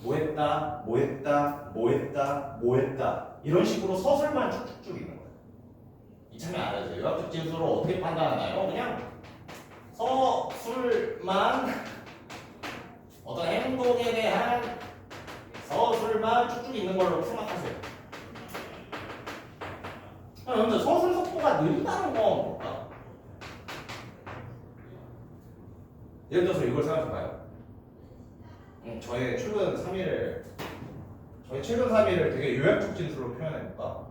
뭐야? 뭐했다 이런 식으로 서술만 쭉쭉쭉 있는 거예요. 이참에 알아야죠. 요약적 진술을 어떻게 판단하나요? 그냥 서술만, 어떤 행동에 대한 서술만 쭉쭉 있는 걸로 생각하세요. 그런데 서술 속도가 느리다는 건 뭘까? 예를 들어서 이걸 생각해봐요. 저의 최근 3일을 되게 요약적 진술로 표현해볼까?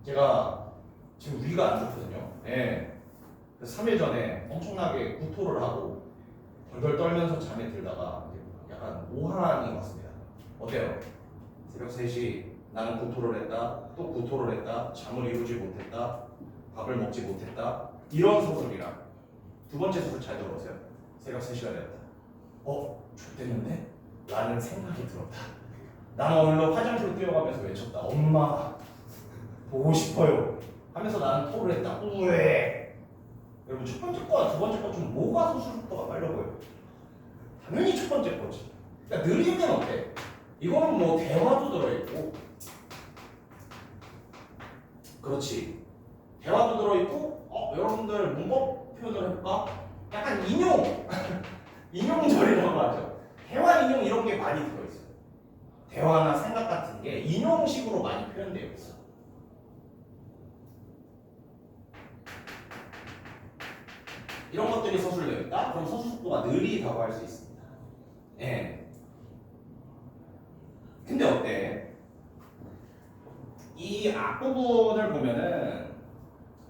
제가 지금 위가 안 좋거든요. 네. 그래서 3일 전에 엄청나게 구토를 하고 덜덜 떨면서 잠에 들다가 약간 약간 오한이 왔습니다. 어때요? 새벽 3시 나는 구토를 했다. 또 구토를 했다. 잠을 이루지 못했다. 밥을 먹지 못했다. 이런 소설이랑 두 번째 소설 잘 들어보세요. 새벽 3시가 되었다. 좋겠는데? 라는 생각이 들었다. 나는 얼른 화장실로 뛰어가면서 외쳤다. 엄마 보고 싶어요. 하면서 나는 토를 했다. 우에. 여러분 첫 번째 거와 두 번째 거 중 뭐가 소설 속도가 빨라 보여요? 당연히 첫 번째 거지. 그러니까 느리면 어때? 이거는 뭐 대화도 들어있고, 그렇지. 대화도 들어있고, 여러분들 문법 표현을 해볼까? 약간 인용, 인용절이라고 하죠. 대화 인용 이런 게 많이 들어있어요. 대화나 생각 같은 게 인용식으로 많이 표현되어 있어. 이런 것들이 서술되어 있다? 그럼 서술 속도가 느리다고 할 수 있습니다. 예. 근데 어때? 이 앞부분을 보면은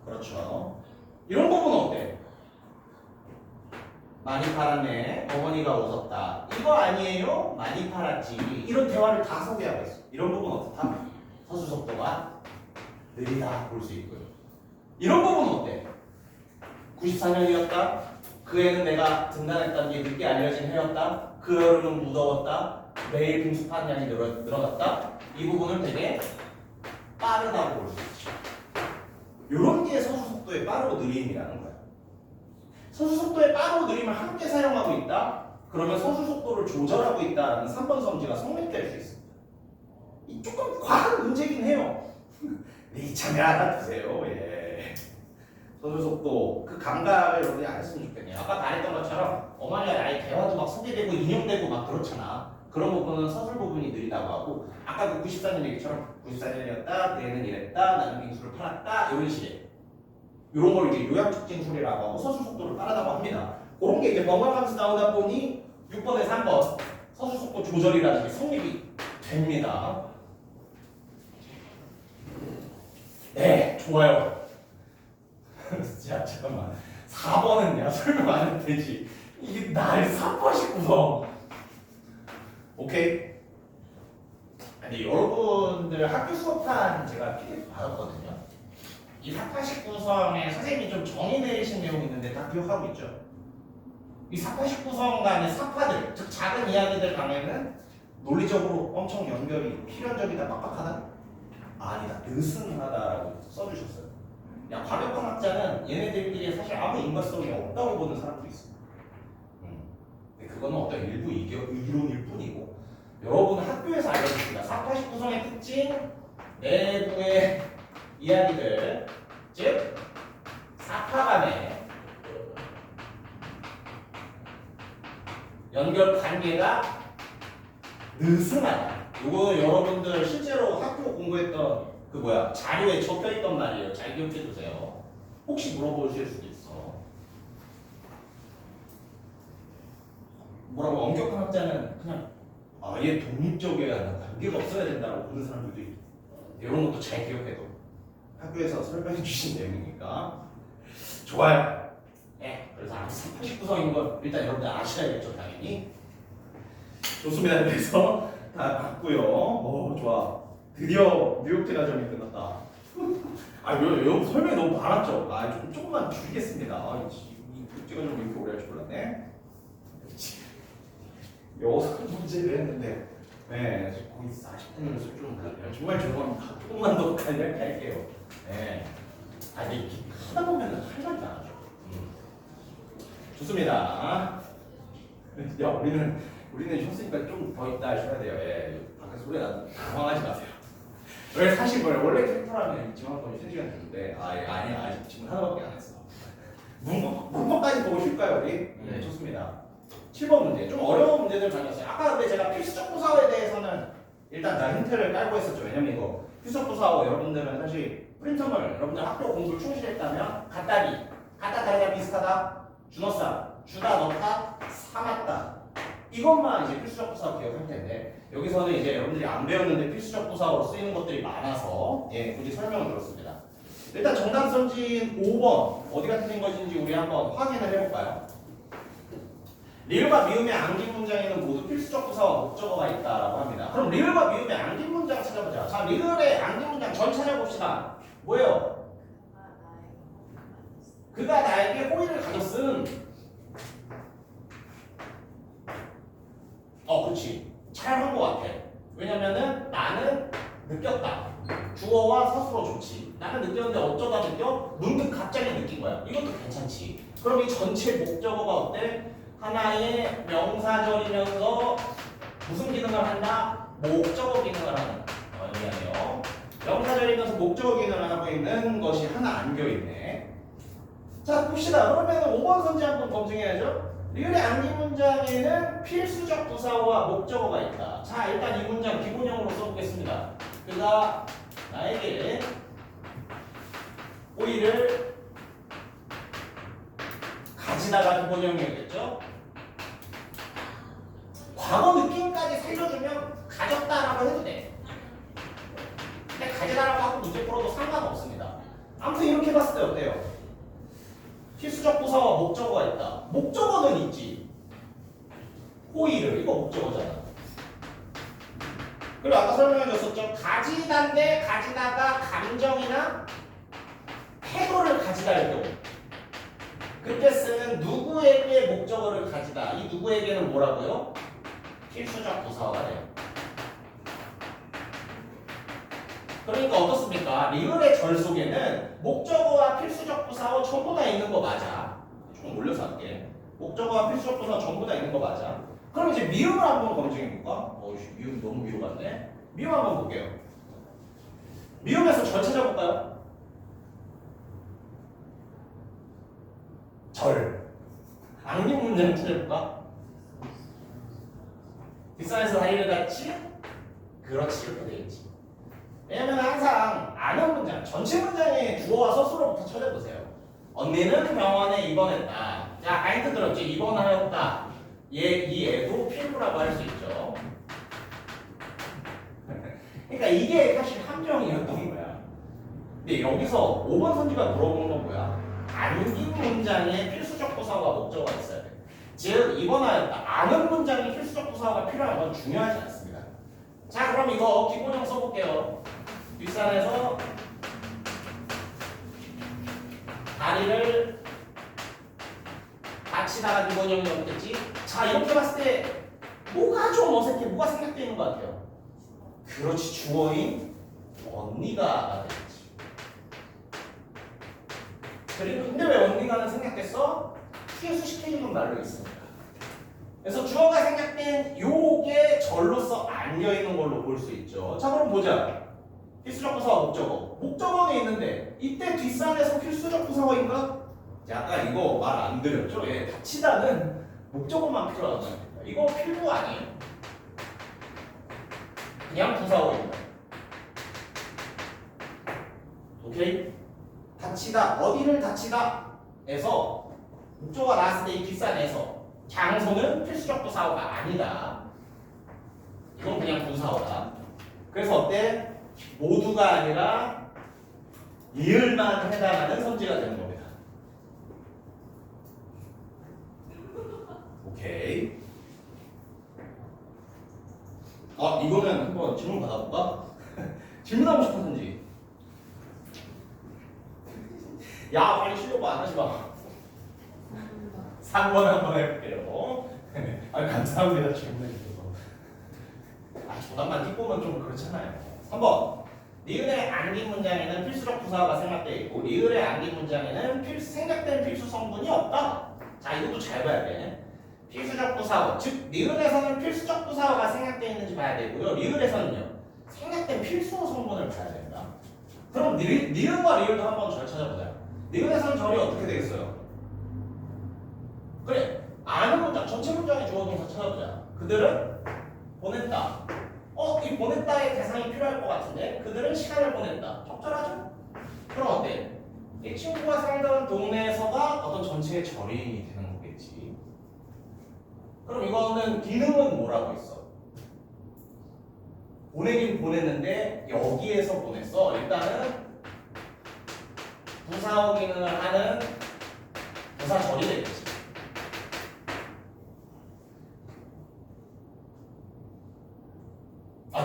그렇죠. 이런 부분은 어때? 많이 팔았네. 어머니가 웃었다. 이거 아니에요? 많이 팔았지. 이런 대화를 다 소개하고 있어. 이런 부분은 어떻다? 서술 속도가 느리다 볼 수 있고요. 이런 부분은 어때? 94년이었다. 그 해는 내가 등단했다는 게 늦게 알려진 해였다. 그 여름은 무더웠다. 매일 빙수판 양이 늘어났다. 이 부분을 되게 빠르다고 볼 수 있죠. 이런 게 서술 속도의 빠르고 느림이라는 거야. 서술 속도의 빠르고 느림을 함께 사용하고 있다. 그러면 서술 속도를 조절하고 있다라는 3번 성질가 성립될 수 있습니다. 이 조금 과한 문제긴 해요. 근데 이참에 알아두세요. 예. 서술 속도 그 감각을 여러분이 안 했으면 좋겠네요. 아까 말했던 것처럼 어머니가 아예 대화도 막 소개되고 인용되고 막 그렇잖아. 그런 부분은 서술 부분이 느리다고 하고, 아까 그 94년 얘기처럼 94년이었다, 내는 이랬다, 나는 빙수를 팔았다, 이런 식의 이런 걸 이제 요약적진 소리라고 하고 서술 속도를 빠르다고 합니다. 그런 게 이제 번갈아가면서 나오다 보니 6번에서 3번 서술 속도 조절이라는 게 성립이 됩니다. 네, 좋아요. 자, 잠깐만. 4번은 내가 설명 안 해도 되지. 이게 날 3번씩 구성. 오케이. 근데 여러분들 학교 수업한 제가 PDF 받았거든요. 이 489성에 선생님이 좀 정의 내리신 내용이 있는데 다 기억하고 있죠? 이 489성 간의 사파들, 즉 작은 이야기들 간에는 논리적으로 엄청 연결이 필연적이다, 빡빡하다? 아니다, 느슨하다라고 써주셨어요. 야, 과격한 학자는 얘네들끼리 사실 아무 인과성이 없다고 보는 사람도 있어요. 근데 그거는 어떤 일부 이론일 뿐이고, 여러분은 학교에서 알려줬습니다. 489성의 특징, 내부의 이야기들, 즉 사파 간의 연결 관계가 느슨하다. 이거 여러분들 실제로 학교 공부했던 그 자료에 적혀있던 말이에요. 잘 기억해두세요. 혹시 물어보실 수도 있어. 뭐라고? 엄격한 학자는 그냥 아예 독립적이어야 한다, 관계가 없어야 된다고 보는 사람들도 있고, 이런 것도 잘 기억해도 학교에서 설명해 주신 내용이니까. 좋아요. 네, 그래서 아주 89성인 건 일단 여러분들 아셔야겠죠, 당연히. 좋습니다. 그래서 다 봤고요. 오, 좋아. 드디어 뉴욕 제과점이 끝났다. 여러분 설명이 너무 많았죠? 조금만 줄이겠습니다. 이 뉴욕 제과점이 이렇게 오래 할 줄 몰랐네. 여섯 문제를 했는데, 네, 거의 40분을 쓸 줄은 몰랐네요. 정말 죄송합니다. 조금만 더 간략히 할게요. 네. 이게 하다 보면은 할 말이 많아져. 좋습니다. 야, 우리는 쉬었으니까 좀 더 있다 하셔야 돼요. 예. 밖에 소리 나도 당황하지 마세요. 왜 사실 원래 캐릭터라면 지금 한 번에 3시간 됐는데, 아니, 아직 지금 하나밖에 안 했어. 문법까지 보고 쉴까요, 우리? 네, 좋습니다. 7번 문제. 좀 어려운 문제들 다녔어요. 아까 근데 제가 필수적 부사어에 대해서는 일단 다 힌트를 깔고 했었죠. 왜냐면 이거 필수적 부사어 여러분들은 사실 프린터물 여러분들 학교 공부를 충실했다면 갖다리, 갖다 다리가 비슷하다, 주넣사, 주다 넣다, 삼았다. 이것만 이제 필수적 부사어 기억할 텐데, 여기서는 이제 여러분들이 안 배웠는데 필수적 부사어로 쓰이는 것들이 많아서 굳이 설명을 들었습니다. 일단 정답 선진 5번 어디가 틀린 것인지 우리 한번 확인을 해볼까요? 리을과 미음의 암기 문장에는 모두 필수적 부사와 목적어가 있다라고 합니다. 그럼 리을과 미음의 암기 문장 찾아보자. 자, 리을의 암기 문장 전 찾아봅시다. 뭐예요? 그가 나에게 호의를 가졌음. 그렇지. 잘 한 것 같아. 왜냐면은 나는 느꼈다. 주어와 서술어 좋지. 나는 느꼈는데 어쩌다 느껴? 문득 갑자기 느낀 거야. 이것도 괜찮지. 그럼 이 전체 목적어가 어때? 하나의 명사절이면서 무슨 기능을 한다? 목적어 기능을 하는. 미안해요. 명사절이면서 목적어 기능을 하고 있는 것이 하나 안겨있네. 자, 봅시다. 그러면 5번 선지 한번 검증해야죠. 리을의 암기 문장에는 필수적 부사와 목적어가 있다. 자, 일단 이 문장 기본형으로 써보겠습니다. 그가 나에게 호의를 가지다가 기본형이었겠죠? 과거 느낌까지 살려주면 가졌다라고 해도 돼. 근데 가지다라고 하고 문제 풀어도 상관없습니다. 아무튼 이렇게 봤을 때 어때요? 필수적 부사와 목적어가 있다. 목적어는 있지. 호의를, 이거 목적어잖아. 그리고 아까 설명해줬었죠. 가지다인데 가지다가 감정이나 태도를 가지다 할 경우, 그때 쓰는 누구에게 목적어를 가지다. 이 누구에게는 뭐라고요? 필수적 부사가 돼요. 그러니까 어떻습니까? 리을의 절 속에는 목적어와 필수적 부사와 전부 다 있는 거 맞아. 좀 올려서 할게. 목적어와 필수적 부사 전부 다 있는 거 맞아. 그럼 이제 미음을 한번 검증해볼까? 미음 너무 위로 갔네. 미음 한번 볼게요. 미음에서 절 찾아볼까요? 절. 악립 문장 찾아볼까? 뒷산에서 다리를 같이? 그렇지, 이렇게 되겠지. 왜냐면 항상 아는 문장, 전체 문장의 주어와 서술어부터 찾아보세요. 언니는 병원에 입원했다. 자, 힌트 들었지? 입원하였다. 이 애도 필부라고 할 수 있죠. 그러니까 이게 사실 함정이었던 거야. 근데 여기서 5번 선지가 물어보는 건 뭐야? 암기 문장에 필수적 부사와 목적어가 있어야 돼. 즉, 입원하였다. 아는 문장에 필수적 부사가 필요한 건 중요하지 않습니다. 자, 그럼 이거 기본형 써볼게요. 뒷산에서 다리를 다치다가 기본형이었겠지? 자, 이렇게 봤을 때 뭐가 좀 어색해? 뭐가 생각되는 것 같아요? 그렇지, 주어인 언니가 되겠지. 그리고 근데 왜 언니가는 생각됐어? 수시켜주는 말로 있습니다. 그래서 주어가 생략된 요게 절로서 안겨있는 걸로 볼 수 있죠. 자, 그럼 보자. 필수적 부사와 목적어. 목적어는 있는데 이때 뒷산에서 필수적 부사어인가? 약간 이거 말 안 드렸죠? 예, 다치다는 목적어만 필요하다고 합니다. 이거 필요 아니에요. 그냥 부사어입니다. 오케이? 다치다, 어디를 다치다 에서 목적어가 나왔을 때 이 뒷산에서 장소는 필수적 부사어가 아니다. 이건 그냥 부사어다. 그래서 어때? 모두가 아니라 리을만 해당하는 선지가 되는 겁니다. 오케이. 이거는 한번 질문 받아볼까? 질문하고 싶은 선지. 야, 빨리 쉬려고 안 하지 마. 3번 한번 해볼게요. 감사합니다. 질문해 주셔서. 조단만 띄보면 좀 그렇잖아요. 3번. 리을의 암기 문장에는 필수적 부사가 생략되어 있고 리을의 암기 문장에는 생략된 필수 성분이 없다. 자, 이것도 잘 봐야 돼. 필수적 부사어, 즉 리을에서는 필수적 부사어가 생략되어 있는지 봐야 되고요. 리을에서는요, 생략된 필수 성분을 봐야 됩니다. 그럼 리을과 리을도 한번 절 찾아보자. 리을에서는 절이 어떻게 되겠어요? 그래, 아는 문장, 전체 문장의 주어 동사 찾아보자. 그들은 보냈다. 이 보냈다의 대상이 필요할 것 같은데 그들은 시간을 보냈다. 적절하죠? 그럼 어때? 이 친구가 살던 동네에서가 어떤 전체의 절이 되는 거겠지. 그럼 이거는 기능은 뭐라고 했어? 보내긴 보냈는데 여기에서 보냈어. 일단은 부사어 기능을 하는 부사절이 되겠지.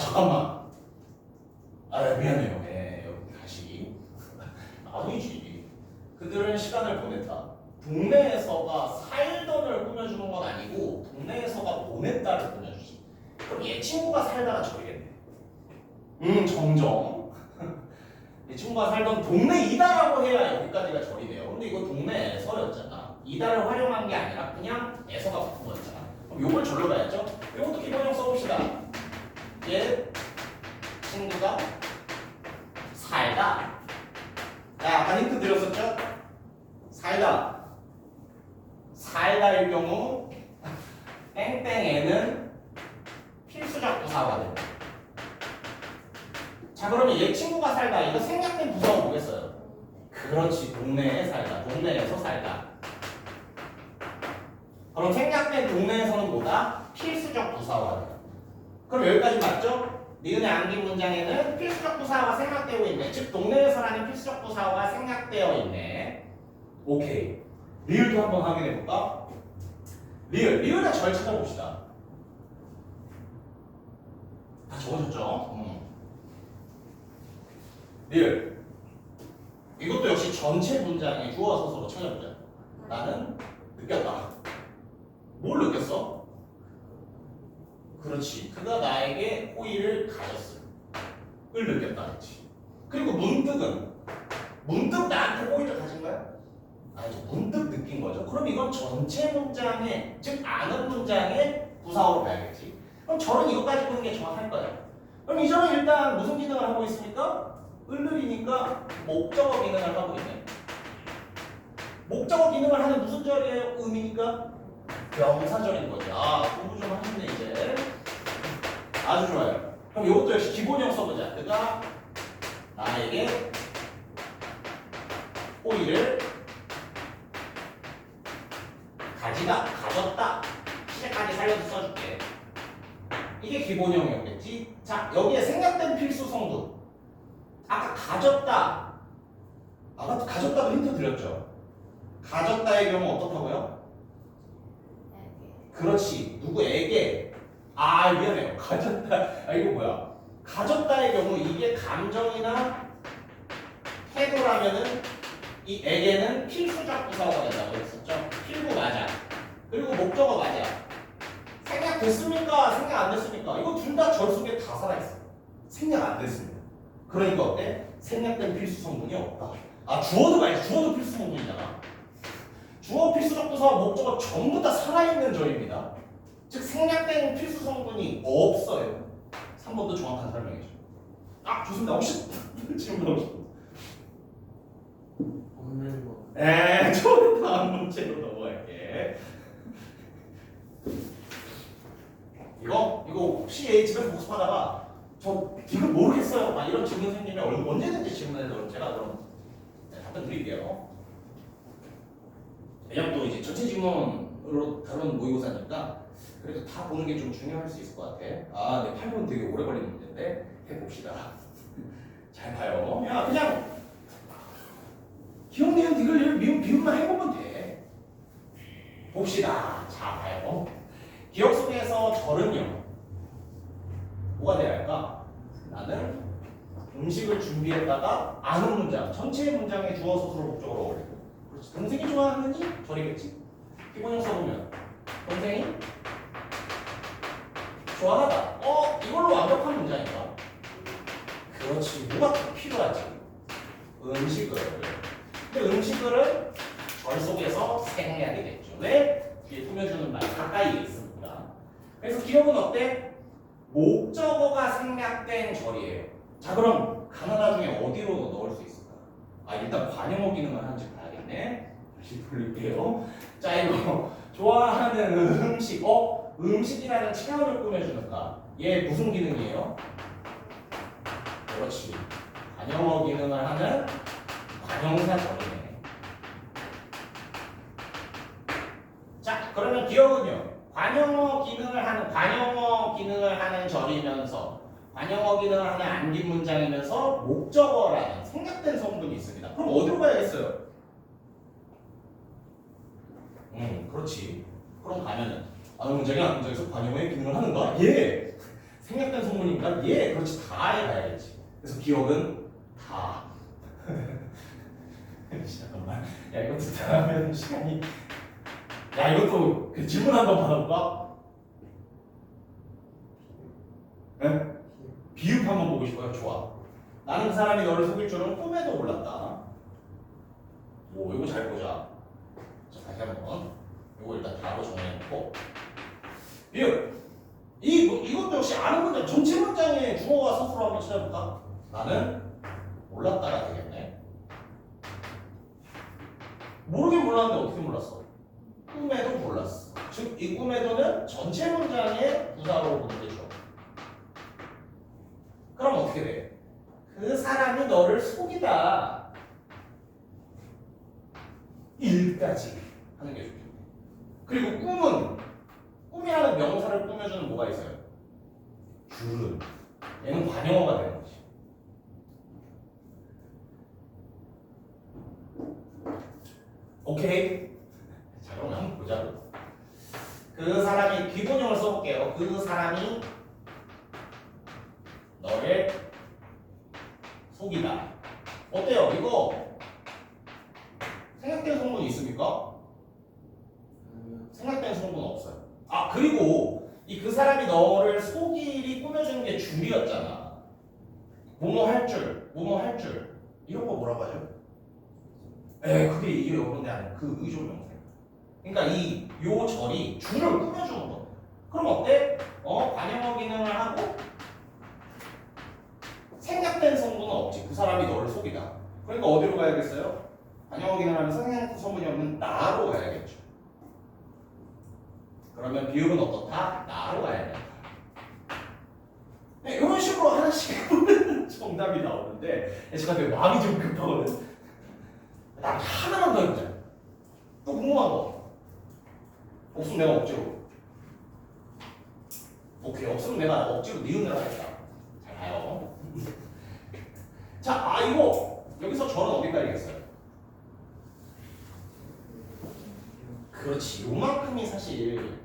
잠깐만. 미안해요. 여기 다시. 아니지. 그들은 시간을 보냈다. 동네에서가 살던을 꾸며주는 건 아니고 동네에서가 보냈다를 꾸며주지. 그럼 얘 친구가 살다가 저리겠네. 정정. 얘 친구가 살던 동네이다라고 해야 여기까지가 절이네요. 근데 이거 동네에서였잖아. 이다를 활용한 게 아니라 그냥 에서가 붙은 거였잖아. 그럼 요걸 절로 가야죠. 요것도 기본형 써봅시다. 얘 친구가 살다. 아까 힌트 드렸었죠? 살다일 경우 땡땡에는 필수적 부사가 됩니다. 자, 그러면 얘 친구가 살다. 이거 생략된 부사가 뭐겠어요? 그렇지, 동네에 살다. 동네에서 살다. 그럼 생략된 동네에서는 뭐다? 필수적 부사가 돼요. 그럼 여기까지 맞죠? 니은의 암기 문장에는 필수적 부사가 생략되고 있네. 즉 동네에서라는 필수적 부사가 생략되어 있네. 오케이. 리을도 한번 확인해 볼까? 리을의 절 찾아봅시다. 다 적어줬죠? 리을. 이것도 역시 전체 문장의 주어 서술로 찾아보자. 나는 느꼈다. 뭘 느꼈어? 그렇지. 그가 나에게 호의를 가졌을 을 느꼈다 그렇지. 그리고 문득 나한테 호의를 가진 거야? 아니죠. 문득 느낀 거죠. 그럼 이건 전체 문장의, 즉 아는 문장의 부사어로 봐야겠지. 그럼 절은 이것까지 보는 게 정확할 거야. 그럼 이 절은 일단 무슨 기능을 하고 있습니까? 을을이니까 목적어 기능을 하고 있네. 목적어 기능을 하는 무슨 절이에요? 음이니까 명사절인 거죠. 공부 좀 하셨네 이제. 아주 좋아요. 그럼 이것도 역시 기본형 써보자. 그가 나에게 호의를 가졌다. 시제까지 살려서 써줄게. 이게 기본형이었겠지. 자, 여기에 생략된 필수 성분. 아까 가졌다도 힌트 드렸죠. 가졌다의 경우 어떻다고요? 그렇지. 누구에게? 미안해요. 가졌다. 이거 뭐야? 가졌다의 경우 이게 감정이나 태도라면은 이 에게는 필수적 부사가 된다고 했었죠. 필구 맞아. 그리고 목적어 맞아. 생략 됐습니까? 생략 안 됐습니까? 이거 둘 다 절 속에 다 살아있어. 생략 안 됐습니다. 그러니까 어때? 생략된 필수 성분이 없다. 주어도 말이야. 주어도 필수 성분이잖아. 주어, 필수적 부사와 목적어 전부 다 살아있는 절입니다. 즉 생략된 필수 성분이 없어요. 3번도 정확한 설명이죠. 좋습니다. 혹시 질문 없어? 없는 거. 저 다음 문제로 넘어갈게. 이거 혹시 집에서 복습하다가 저 이거 모르겠어요. 이런 질문 생기면 언제든지 질문해도 제가 그럼 답변 드릴게요. 왜냐면 또 이제 전체 질문으로 다루는 모의고사니까 그래도 다 보는 게 좀 중요할 수 있을 것 같아. 네, 8분 되게 오래 걸리는 문제인데 해봅시다. 잘 봐요. 그냥 기억, 니은, 디귿, 미음, 비음만 해보면 돼. 봅시다. 자, 봐요. 기억 속에서 절은요. 뭐가 돼야 할까? 나는 음식을 준비했다가 아는 문장, 전체 문장의 주어, 서술어, 목적으로 어울리고. 그렇지. 동생이 좋아하느니 절이겠지. 기본형 써보면 동생이 좋아하다. 이걸로 완벽한 문장인가? 그렇지. 뭐가 더 필요하지? 음식을. 근데 음식을 절 속에서 생략이겠죠. 왜? 뒤에 꾸며주는 말 가까이에 있습니다. 그래서 기억은 어때? 목적어가 생략된 절이에요. 자, 그럼 가나다 중에 어디로 넣을 수 있을까? 일단 관용어 기능을 하는지 봐야겠네. 다시 돌릴게요. 자, 이거 좋아하는 음식. 음식이라는 체험을 꾸며주는가? 얘 무슨 기능이에요? 그렇지. 관용어 기능을 하는 관용사절이네. 자, 그러면 기억은요. 관용어 기능을 하는 절이면서 관용어 기능을 하는 암기 문장이면서 목적어라는 생략된 성분이 있습니다. 그럼 어디로 가야겠어요? 그렇지. 그럼 가면은 문장이 암기 문장에서 관용어의 기능을 하는가? 예. 생략된 성분이니까 예, 그렇지 다에 가야겠지. 그래서 기억은 다. 잠깐만. 야 이거 듣다 하면 시간이. 야 이것도 그 질문 한번 받아볼까? 네? 비읍 한번 보고 싶어요. 좋아. 나는 그 사람이 너를 속일 줄은 꿈에도 몰랐다. 오 이거 잘 보자. 자 다시 한번. 이거 일단 바로 정해놓고. 비읍. 이것도 역시 아는 문장. 전체 문장의 주어와 서술어 한번 찾아볼까? 나는 몰랐다가 되겠네. 모르긴 몰랐는데 어떻게 몰랐어? 꿈에도 몰랐어. 즉 이 꿈에도는 전체 문장의 부사로 보는 거죠. 그럼 어떻게 돼? 그 사람이 너를 속이다. 일까지 하는 게 좋겠네. 그리고 꿈이라는 명사를 꾸며주는 뭐가 있어요? 줄은. 얘는 관용어가 되는 거지. 오케이. 자 그럼 한번 보자고. 그 사람이 기본형을 써볼게요. 그 사람이 너를 속이다. 어때요? 이거 생략된 성분이 있습니까? 생략된 성분은 없어요. 아 그리고 이 그 사람이 너를 속일이 꾸며주는 게 줄이었잖아. 뭐뭐 할 줄, 뭐뭐 할 줄. 이런 거 뭐라고 하죠? 그게 이게 여러분들 아니에요. 그 의존 명사. 그러니까 요 절이 줄을 꾸며주는 거. 그럼 어때? 관용어 기능을 하고 생략된 성분은 없지. 그 사람이 너를 속이다. 그러니까 어디로 가야겠어요? 관용어 기능을 하면서 생략된 성분이 없는 나로 가야겠죠. 그러면 비율은 어떻다? 나로 가야 된다. 네, 이런 식으로 하나씩 하면 정답이 나오는데 제가 되게 마음이 좀 급하거든. 나 하나만 더 해보자. 또 궁금한 거. 없으면 내가 억지로. 오케이, 없으면 내가 억지로 니은을 하겠다. 잘 가요. 자, 이거 여기서 저는 어디 가야겠어요? 그렇지, 요만큼이 사실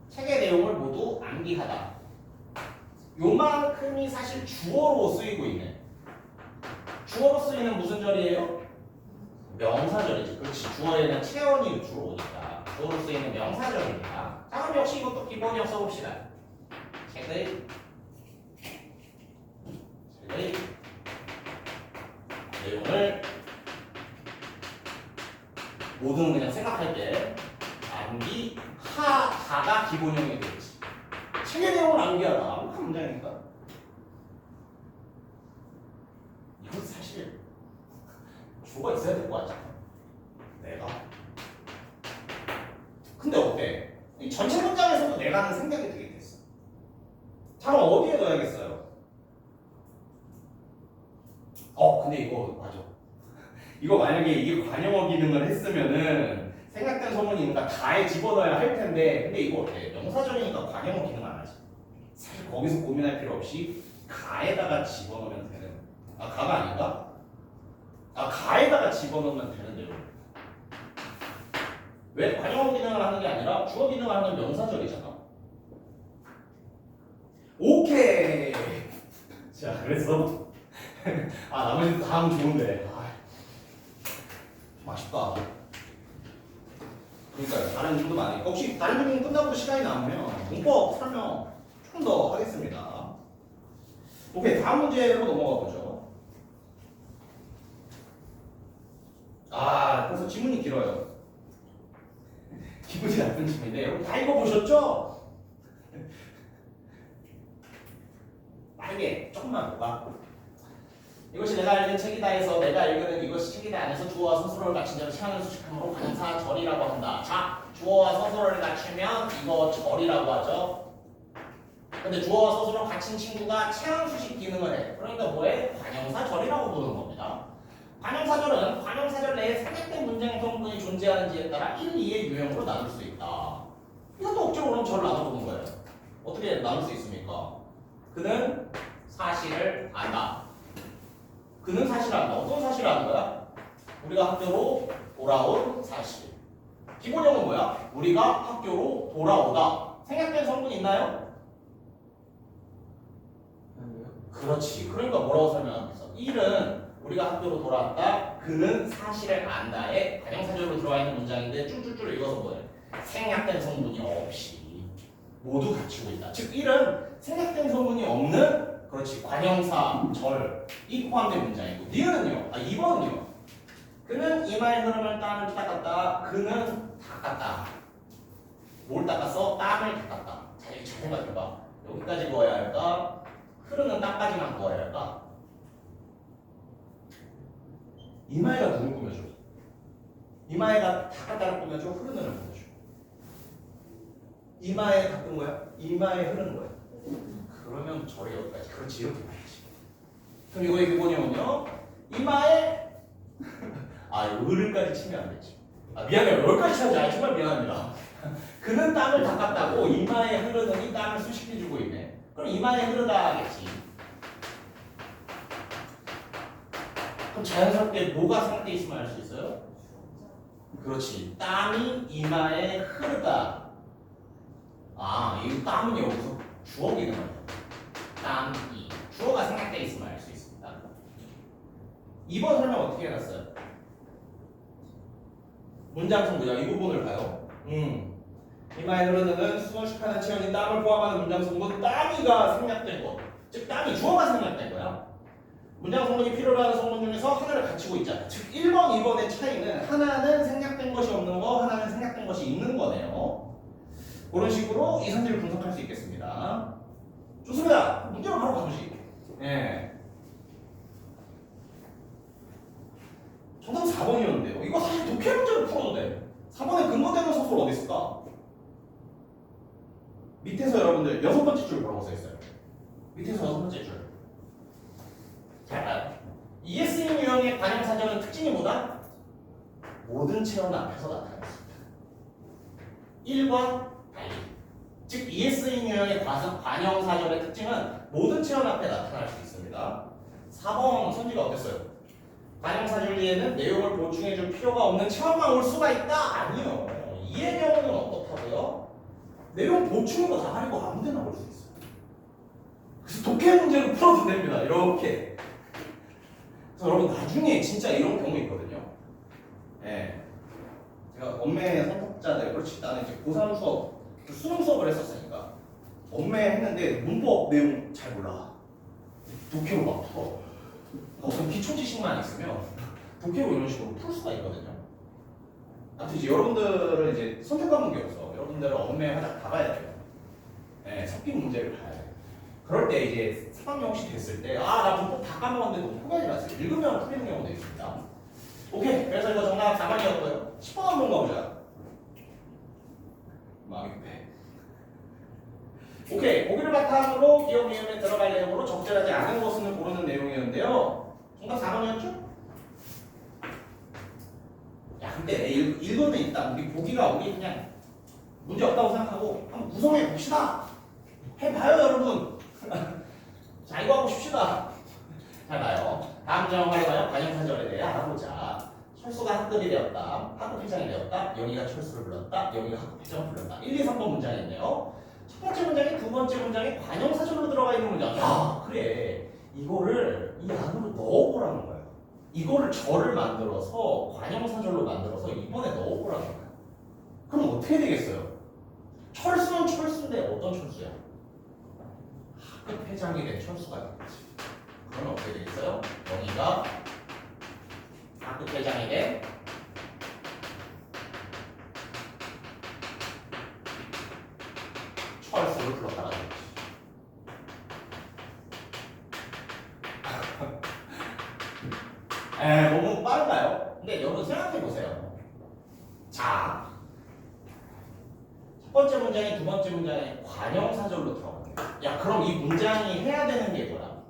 책의 내용을 모두 암기하다. 요만큼이 사실 주어로 쓰이고 있네. 주어로 쓰이는 무슨 절이에요? 명사절이지. 그렇지. 주어에는 체온이 주로 오니까 주어로 쓰이는 명사절입니다. 자 그럼 역시 이것도 기본형 써봅시다. 책의 내용을 모든 그냥 생각할 때 암기하다가 기본형이 되겠지. 책의 내용을 암기하다. 아무튼 문장이니까. 이건 사실 주어가 있어야 될 것 같잖아. 내가. 근데 어때? 이 전체 문장에서도 내가 하는 생각이 되게 됐어. 자 그럼 어디에 넣어야겠어요? 근데 이거 맞아. 이거 만약에 이게 관용어 기능을 했으면은 생략된 소문이니까 다에 집어넣어야 할 텐데 근데 이거 어때? 명사절이니까 관용어 기능 안 하지. 사실 거기서 고민할 필요 없이 가에다가 집어넣으면 되는. 가가 아닌가? 가에다가 집어넣으면 되는데요. 왜 관용어 기능을 하는 게 아니라 주어 기능을 하는 명사절이잖아. 오케이. 자 그래서 나머지 다음 좋은데. 좀 아쉽다. 그러니까요. 다른 질문도 많으니까 혹시 다른 질문 끝나고 시간이 남으면 문법 설명 좀 더 하겠습니다. 오케이 다음 문제로 넘어가 보죠. 그래서 지문이 길어요. 기분이 나쁜 지문인데 여러분 다 읽어보셨죠? 빠르게 조금만 볼까? 이것이 내가 읽은 책이다 해서 내가 읽은 이것이 책이다 안에서 주어와 서술어를 갖춘 자를 체하는 수식함으로 관사 절이라고 한다. 자, 주어와 서술어를 갖추면 이거 절이라고 하죠. 근데 주어와 서술어 갖춘 친구가 체한 수식 기능을 해. 그러니까 뭐해? 관형사 절이라고 부르는 겁니다. 관형사절은 관형사절 내에 생략된 문장 성분이 존재하는지에 따라 1, 2의 유형으로 나눌 수 있다. 이것도 억지로 그럼 절 나눠보는 거예요. 어떻게 나눌 수 있습니까? 그는 사실을 안다. 그는 사실을 안다. 어떤 사실을 아는 거야? 우리가 학교로 돌아온 사실. 기본형은 뭐야? 우리가 학교로 돌아오다. 생략된 성분이 있나요? 그렇지. 그러니까 뭐라고 설명하겠어? 1은 우리가 학교로 돌아왔다. 그는 사실을 안다에 관형사절로 들어와 있는 문장인데 쭈쭈쭈 읽어서 뭐해? 생략된 성분이 없이 모두 갖추고 있다. 즉 1은 생략된 성분이 없는 그렇지 관형사 절이 포함된 문장이고 니은은요? 2번은요? 그는 이마의 흐름을 땀을 닦았다. 그는 닦았다. 뭘 닦았어? 땀을 닦았다. 자, 이거 잘 생각해봐. 여기까지 그어야 할까? 흐르는 땀까지만 그어야 할까? 이마에가 누굴 꾸며줘? 이마에가 닦았다를 꾸며줘? 흐르는을 꾸며줘? 이마에 닦은 거야? 이마에 흐르는 거야? 그러면 절이 여기까지. 그렇지, 이렇게 봐야지. 그럼 이거의 기본이면요? 이마에 을까지 치면 안 되지. 미안해요. 여기까지 쳐야지. 정말 미안합니다. 그는 땀을 닦았다고 이마에 흐르는 이 땀을 수식해주고 있네. 그럼 이마에 흐르다 하겠지. 그럼 자연스럽게 뭐가 생각돼 있으면 알 수 있어요? 그렇지. 땀이 이마에 흐르다. 이 땀은 여기서 주어기 되는 거예요. 땀이. 주어가 생각돼 있으면 알 수 있습니다. 2번 설명 어떻게 해놨어요? 문장 성분이야. 이 부분을 봐요. 이마에 흐르는 수동식하는 체온이 땀을 포함하는 문장 성분 땀이가 생략된 것. 즉 땀이 주어가 생략된 거야. 문장 성분이 필요로 하는 성분 중에서 하나를 갖추고 있잖아. 즉 1번, 2번의 차이는 하나는 생략된 것이 없는 거, 하나는 생략된 것이 있는 거네요. 그런 식으로 이 선지를 분석할 수 있겠습니다. 좋습니다. 문제로 바로 가보시. 예. 정답 4번이었는데요. 이거 사실 독해 문제로 풀어도 돼. 4번에 근거되는 소설 어디 있을까? 밑에서 여러분들 6번째 줄 뭐라고 써있어요? 밑에서 6번째 줄. 잘 봐요. ES인 유형의 관형사절은 특징이 뭐다? 모든 체온 앞에서 나타났습니다. 1번 달리. 즉 ES인 유형의 관형사절의 특징은 모든 체온 앞에 나타날 수 있습니다. 4번 선지가 어땠어요? 관형사절리에는 내용을 보충해줄 필요가 없는 체험만 올 수가 있다? 아니요. 이의 경우는 어떻다고요? 내용 보충인 거 다 가리고 아무데나 올 수 있어요. 그래서 독해 문제로 풀어도 됩니다. 이렇게. 그래서 여러분 나중에 진짜 이런 경우 있거든요. 예. 제가 엄매 선택자들, 그렇지. 나는 이제 고3 수업, 수능 수업을 했었으니까 엄매 했는데 문법 내용 잘 몰라. 독해로 막 풀어. 어떤 기초 지식만 있으면 독해로 이런 식으로 풀 수가 있거든요. 아무튼 이제 여러분들은 이제 선택 과목이 없어. 여러분들은 엄매 하나 다 봐야 돼요. 네, 섞인 문제를 봐야 돼요. 그럴 때 이제 3학년 혹시 됐을 때 나 문법 다 까먹었는데 너무 포기하지 마세요. 읽으면 풀리는 경우도 있습니다. 오케이. 그래서 이거 정답 4번이었고요. 10번 한번 가보자. 마음이 급해. 오케이. 보기를 바탕으로 기억 내용에 들어갈 내용으로 적절하지 않은 것을 고르는 내용이었는데요. 정답 4번이었죠? 야, 근데 읽으면 일단 우리 보기가 우리 그냥 문제 없다고 생각하고 한번 구성해 봅시다. 해봐요, 여러분. 자, 이거 하고 싶시다. 잘 봐요. 다음 정황을 봐요. 관형사절에 대해 알아보자. 철수가 학급이 되었다. 학급회장이 되었다. 영희가 철수를 불렀다. 영희가 학급회장을 불렀다. 1, 2, 3번 문장인데요. 첫 번째 문장이 두 번째 문장에 관형사절로 들어가 있는 문장. 야, 그래. 이거를 이 안으로 넣어보라는 거야. 이거를 절을 만들어서 관형사절로 만들어서 이번에 넣어보라는 거야. 그럼 어떻게 되겠어요? 철수는 철수인데 어떤 철수야? 학급회장이 된 철수가 되겠지. 그러면 어떻게 되겠어요? 영희가 학급회장이 된 철수를 불렀다가 되겠지. 너무 빠른가요? 근데 여러분 생각해보세요. 자, 첫 번째 문장이 두 번째 문장에 관형사절로 들어가면 야, 그럼 이 문장이 해야 되는 게 뭐야?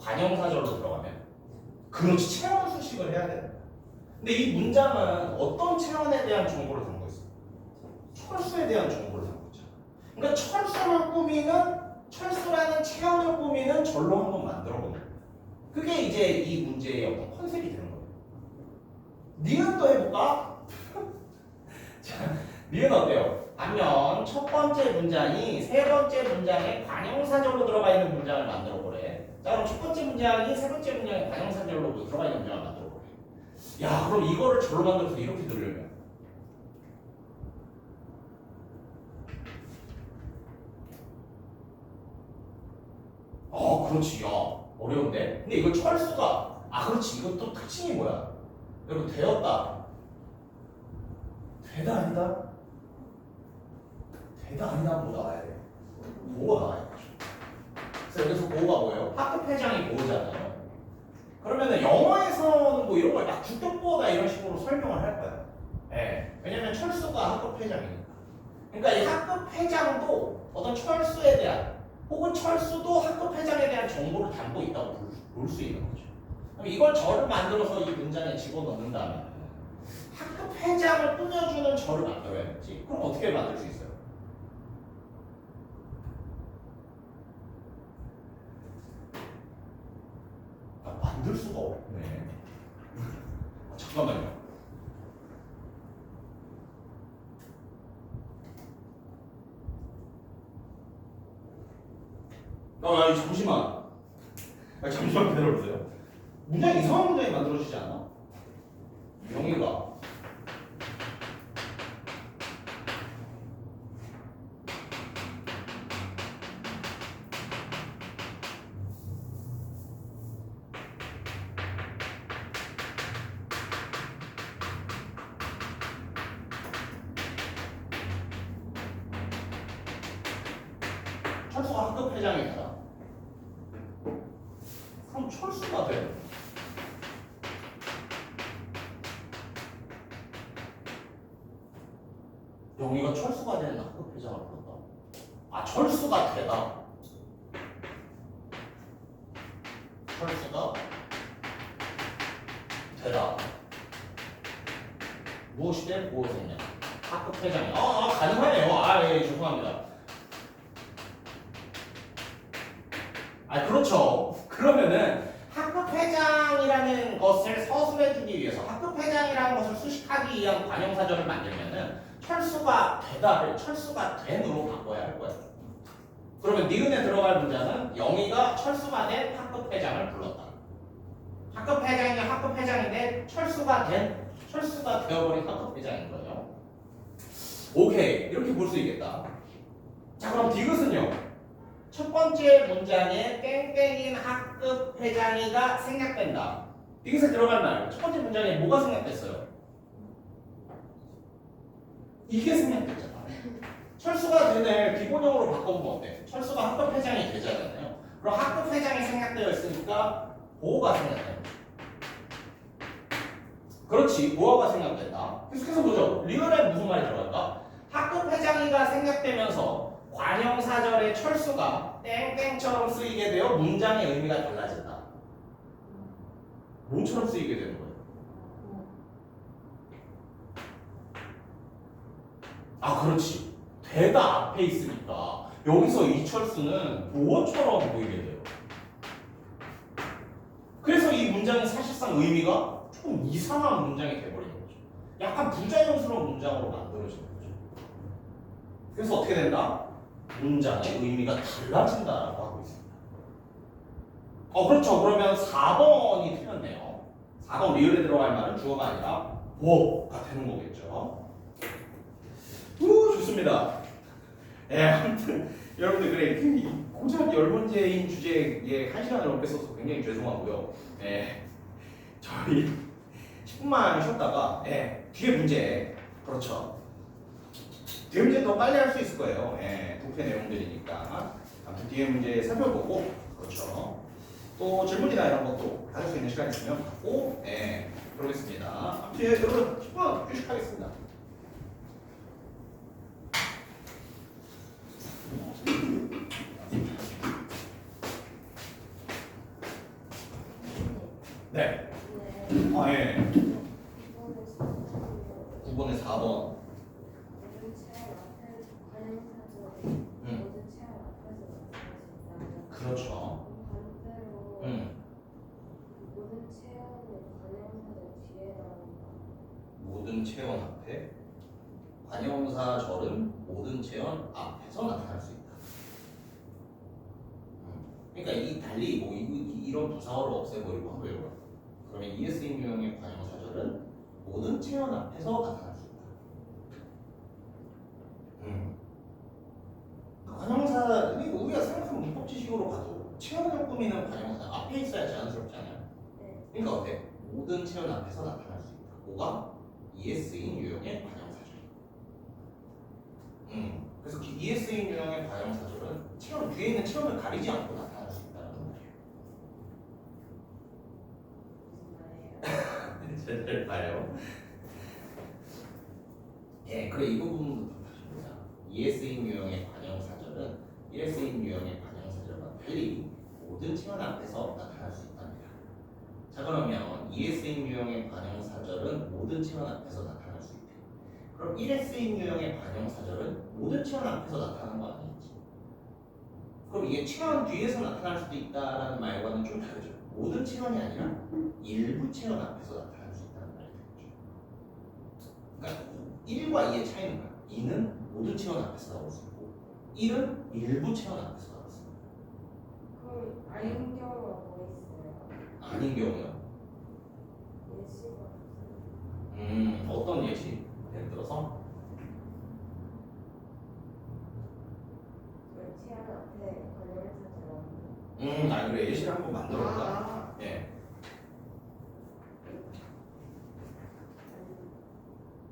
관형사절로 들어가면 그렇지, 체온 수식을 해야 되는 거야. 근데 이 문장은 어떤 체온에 대한 정보를 담고 있어? 철수에 대한 정보를 담고 있잖아. 그러니까 철수를 꾸미는, 철수라는 체온을 꾸미는 절로 한번 만들어 보는 거야. 그게 이제 이 문제의 어떤 컨셉이 되는 거예요. 니은 또 해볼까? 자, 니은 어때요? 반면 첫 번째 문장이 세 번째 문장에 관형사절로 들어가 있는 문장을 만들어 보래. 자, 그럼 첫 번째 문장이 세 번째 문장의 관형사절로 들어가 있는 문장을 만들어 볼게. 야, 그럼 이거를 절로 만들어서 이렇게 늘리면 그렇지. 야, 어려운데? 근데 이거 철수가 그렇지. 이거 또 특징이 뭐야? 여러분, 되었다. 되다 아니다? 되다 아니다 뭐 나와야 돼? 보호가 나와야 돼. 그래서 여기서 보호가 뭐예요? 학급회장이 보호잖아요. 그러면은 영어에서는 뭐 이런 걸 막 주격보호다 이런 식으로 설명을 할 거야. 예. 왜냐면 철수가 학급회장이니까. 그러니까 이 학급회장도 어떤 철수에 대한 혹은 철수도 학급회장에 대한 정보를 담고 있다고 볼 수 있는 거죠. 그럼 이걸 절을 만들어서 이 문장에 집어넣는다면 학급회장을 꾸며주는 절을 만들어야겠지. 그럼 어떻게 만들 수 있어요? 만들 수가 없네. 잠깐만요. 잠시만. 잠시만 기다려보세요. 문장이 이상한 문장이 만들어지지 않아? 영희가 철수가 학급회장이 되다. 그럼 철수가 돼. 영희가 철수가 되는 학급회장을 불렀다. 철수가 되다. 철수가 되다. 무엇이 된 무엇이냐? 학급회장이. 가능하네요. 예, 죄송합니다. 그렇죠. 그러면은 학급회장이라는 것을 서술해주기 위해서 학급회장이라는 것을 수식하기 위한 관형사절을 만들면은 철수가 되다를 철수가 된으로 바꿔야 할 거예요. 그러면 니은에 들어갈 문장은 영희가 철수가 된 학급회장을 불렀다. 학급회장이 학급회장인데 철수가 되어버린 학급회장인 거예요. 오케이, 이렇게 볼 수 있겠다. 자, 그럼 디귿은요? 첫 번째 문장에 땡땡인 학급회장이가 생략된다. 디귿에 들어갈 말. 첫 번째 문장에 뭐가 생략됐어요? 이게 생략됐잖아. 철수가 되네. 기본형으로 바꿔보면 어때? 철수가 학급회장이 되잖아요. 그럼 학급회장이 생략되어 있으니까 보호가 생략돼요. 그렇지. 보호가 생략된다. 계속해서 보죠. 리을에 무슨 말이 들어갈까? 학급회장이가 생략되면서 관형사절의 철수가 땡땡처럼 쓰이게 되어 문장의 의미가 달라진다. 뭐처럼 쓰이게 되는 거예요? 그렇지. 되다 앞에 있으니까 여기서 이 철수는 보어처럼 보이게 돼요. 그래서 이 문장이 사실상 의미가 좀 이상한 문장이 돼버리는 거죠. 약간 부자연스러운 문장으로 만들어지는 거죠. 그래서 어떻게 된다? 문장의 의미가 달라진다라고 하고 있습니다. 그렇죠. 그러면 4번이 틀렸네요. 4번 리을에 들어갈 말은 주어가 아니라 보어가 되는 거겠죠. 좋습니다. 아무튼 여러분들 그래 고작 10문제인 주제에 1시간을 넘게 써서 굉장히 죄송하고요. 저희 10분만 쉬었다가 뒤에 문제 그렇죠. 뒤에 문제 더 빨리 할 수 있을 거예요. 부패 내용들이니까. 아무튼 뒤에 문제 살펴보고 그렇죠. 또 질문이나 이런 것도 받을 수 있는 시간이 있으면 받고 그러겠습니다. 아무튼 여러분 10분 휴식하겠습니다. 네. 9번에 4번. 그렇죠. 모든 체온 앞에 관형사절은 모든 체온 앞에서 나타날 수 있다. 그러니까 이 달리 뭐 이런 부사어를 없애버리고 한번 읽어봐. 그러면 ES인 유형의 관형사절은 모든 체현 앞에서 나타날 수 있다. 관형사 우리가 생각하는 문법 지식으로 가도 체현을 꾸미는 관형사 앞에 있어야 자연스럽지 않아요? 네. 그러니까 어때? 모든 체현 앞에서 나타날 수 있다. 뭐가? ES인 유형의 관형사절. 그래서 ES인 유형의 관형사절은 체현 뒤에 있는 체현을 가리지 않고 나타날 수 있다는 말이에요. 무슨 말이에요? 잘 봐요. 예, 그래 이 부분부터 다시 보자. ES인 유형의 관형사절은 1S인 유형의 관형사절과 달리 모든 체현 앞에서 나타날 수 있답니다. 자 그러면 2S인 유형의 관형사절은 모든 체현 앞에서 나타날 수 있대. 그럼 1S인 유형의 관형사절은 모든 체현 앞에서 나타나는 거 아니겠지? 그럼 이게 체현 뒤에서 나타날 수도 있다라는 말과는 좀 다르죠. 모든 체현이 아니라 일부 체현 앞에서 나타날 수 있다는 말이 되겠죠. 그러니까 1과 2의 차이는 뭐야? 2는 모든 체현 앞에서 나올 수 있고 1은 일부 체현 앞에서 나올 수 있습니다. 그럼 아닌 경우가 뭐 있어요? 아닌 경우요? 예시가 없어요. 어떤 예시? 예를 들어서 체험 앞에 관련해서 아 그래 예시를 한번 만들어볼까? 예.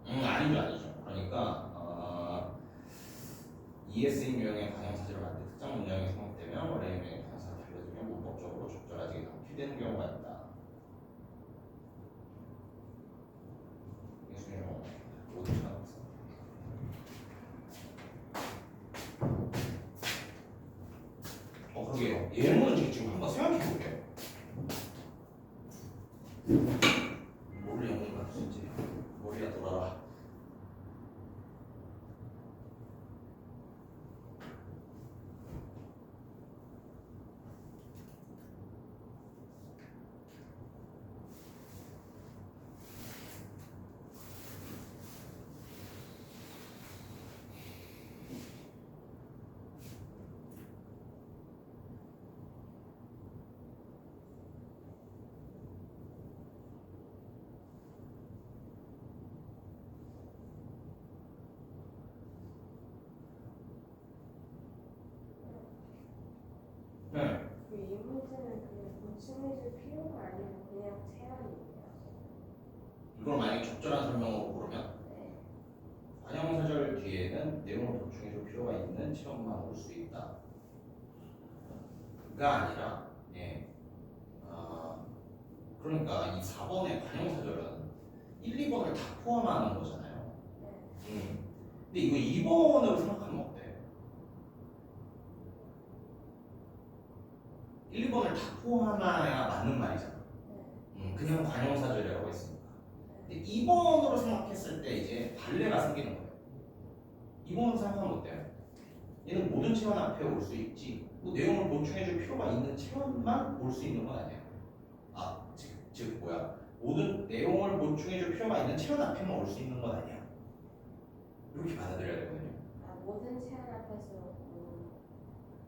아니죠. 그러니까 ES인 유형의 관형사절을 만들 특정 문장이 성립되면 원래 유형의 관형사가 달려주면 문법적으로 적절하게 감피되는 경우가 있다. 예수님 모든 사람에서 그러게요. 예문은 지금 한번 생각해볼게요. 뭘 예문을 만들 수 있지? 머리가 돌아라. 네. 이 문제는 그냥 보충해줄 필요가 아니고 그냥 체험이에요. 이걸 만약에 적절한 설명으로 고르면 네. 관형사절 뒤에는 내용을 보충해줄 필요가 있는 체험만 올 수 있다. 가 아니라 그러니까 이 4번의 관형사절은 1, 2번을 다 포함하는 거잖아요. 네. 근데 이거 2번으로 생각하면 어때? 1, 2번을 다 포함해야 맞는 말이잖아. 그냥 관형사절이라고 했으니까. 근데 2번으로 생각했을 때 이제 발레가 생기는 거예요. 2번으로 생각하면 어때요? 얘는 모든 체험 앞에 올 수 있지. 뭐 내용을 보충해줄 필요가 있는 체험만 올 수 있는 건 아니야. 즉 모든 내용을 보충해줄 필요가 있는 체험 앞에만 올 수 있는 건 아니야. 이렇게 받아들여야 되거든요. 모든 체험 앞에서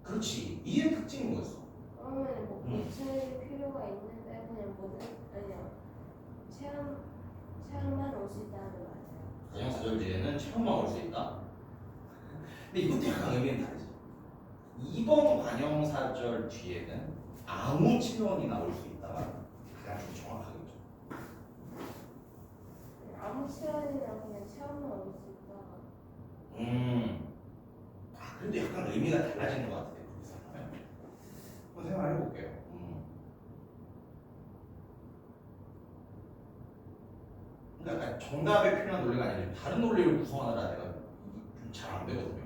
그렇지. 이게 특징인 거였어. 그러면 뭐 보충해줄 필요가 있는데 그냥 체험만 올 수 있다는 말이에요. 관형사절 뒤에는 체험만 올 수 있다. 근데 이것도 약간 의미는 다르지. 2번 관형사절 뒤에는 아무 체험이 나올 수 있다가 가장 좀 정확하겠죠. 아무 체험이나 그냥 체험만 올 수 있다. 그래도 약간 의미가 달라지는 것 같아요. 그렇게 생각하면. 한번 생각을 해볼게요. 그러니까 약간 정답에 필요한 논리가 아니라 다른 논리를 구성하느라 내가 좀 잘 안 되거든요.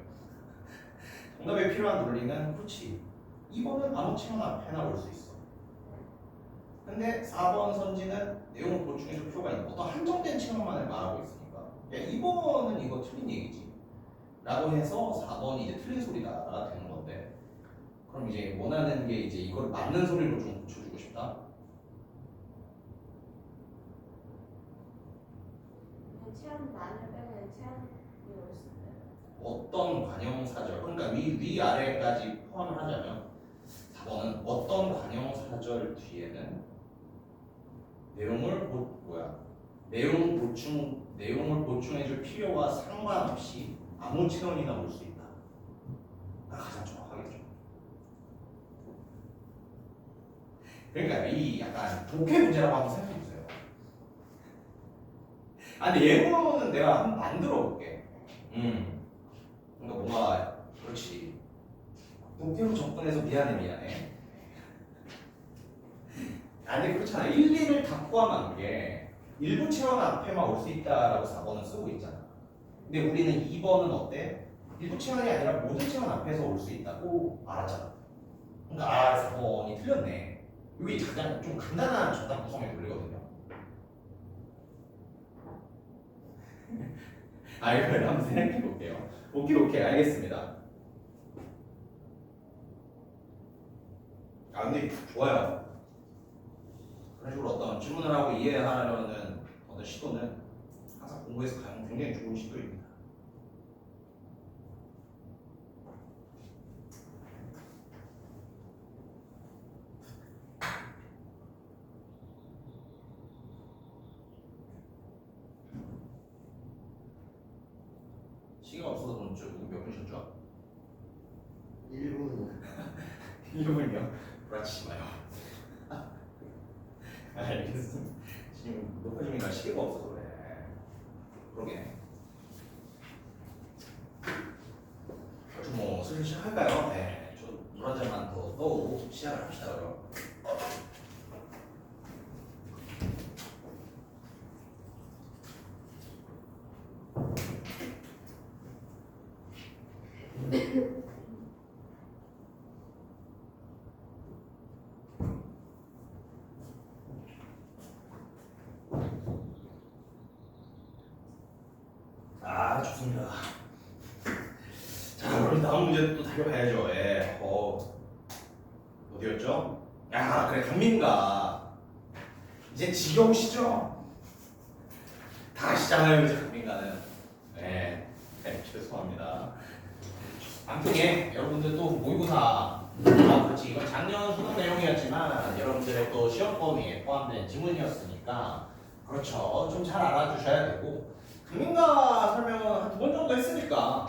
정답에 필요한 논리는 그렇지. 2번은 아무 체험 앞에나 올 수 있어. 근데 4번 선지는 내용을 보충해줄 필요가 있는 어떤 한정된 체험만을 말하고 있으니까 야 2번은 이거 틀린 얘기지 라고 해서 4번이 이제 틀린 소리다가 되는 건데 그럼 이제 원하는 게 이제 이걸 맞는 소리로 좀 고쳐주고 싶다. 체험 많을 때는 체험이 올 수 있어요. 어떤 관형사절 그러니까 위 아래까지 포함을 하자면 4번 4번은 어떤 관형사절 뒤에는 내용을 보충해줄 필요가 상관없이 아무 체온이나 올 수 있다. 가장 정확하겠죠. 그러니까 이 약간 독해 문제라고 한번 생각해 보세요. 근데 예문은 내가 한번 만들어 볼게. 그러니까 뭔가 그렇지. 독해로 접근해서 미안해. 근데 그렇잖아. 1, 2를 다 포함한 게 일부 체온 앞에만 올 수 있다라고 4번은 쓰고 있잖아. 근데 우리는 2번은 어때? 일부 체온이 아니라 모든 체온 앞에서 올 수 있다고 알았잖아. 그러니까 4번이 틀렸네. 여기 가장 좀 간단한 정답 구성에 돌리거든요. 이걸 한번 생각해 볼게요. 오케이, 알겠습니다. 근데 좋아요. 그런 식으로 어떤 질문을 하고 이해하려는 어떤 시도는 항상 공부에서 가장 굉장히 좋은 시도입니다. 시간 없어서 그럼 몇분 쉬었죠? 1분 1분이요? 불안치지 마요. 알겠습니다. 지금 녹화 중이라 시계가 없어서 그래. 그러게. 아주 뭐 슬슬 시작할까요? 네. 저 물 한 잔만 더 떠오고 시작을 합시다 그럼. 좋습니다. 자, 그럼 다음 문제 또 달려봐야죠. 어디였죠? 그래, 강민가. 이제 지겨우시죠? 다 아시잖아요, 이제 강민가는. 죄송합니다. 아무튼 여러분들 또 모의고사. 그렇지. 이건 작년 수능 내용이었지만 여러분들의 또 시험 범위에 포함된 지문이었으니까 그렇죠. 좀 잘 알아주셔야 되고. 강민가 설명은 한 2번 정도 했으니까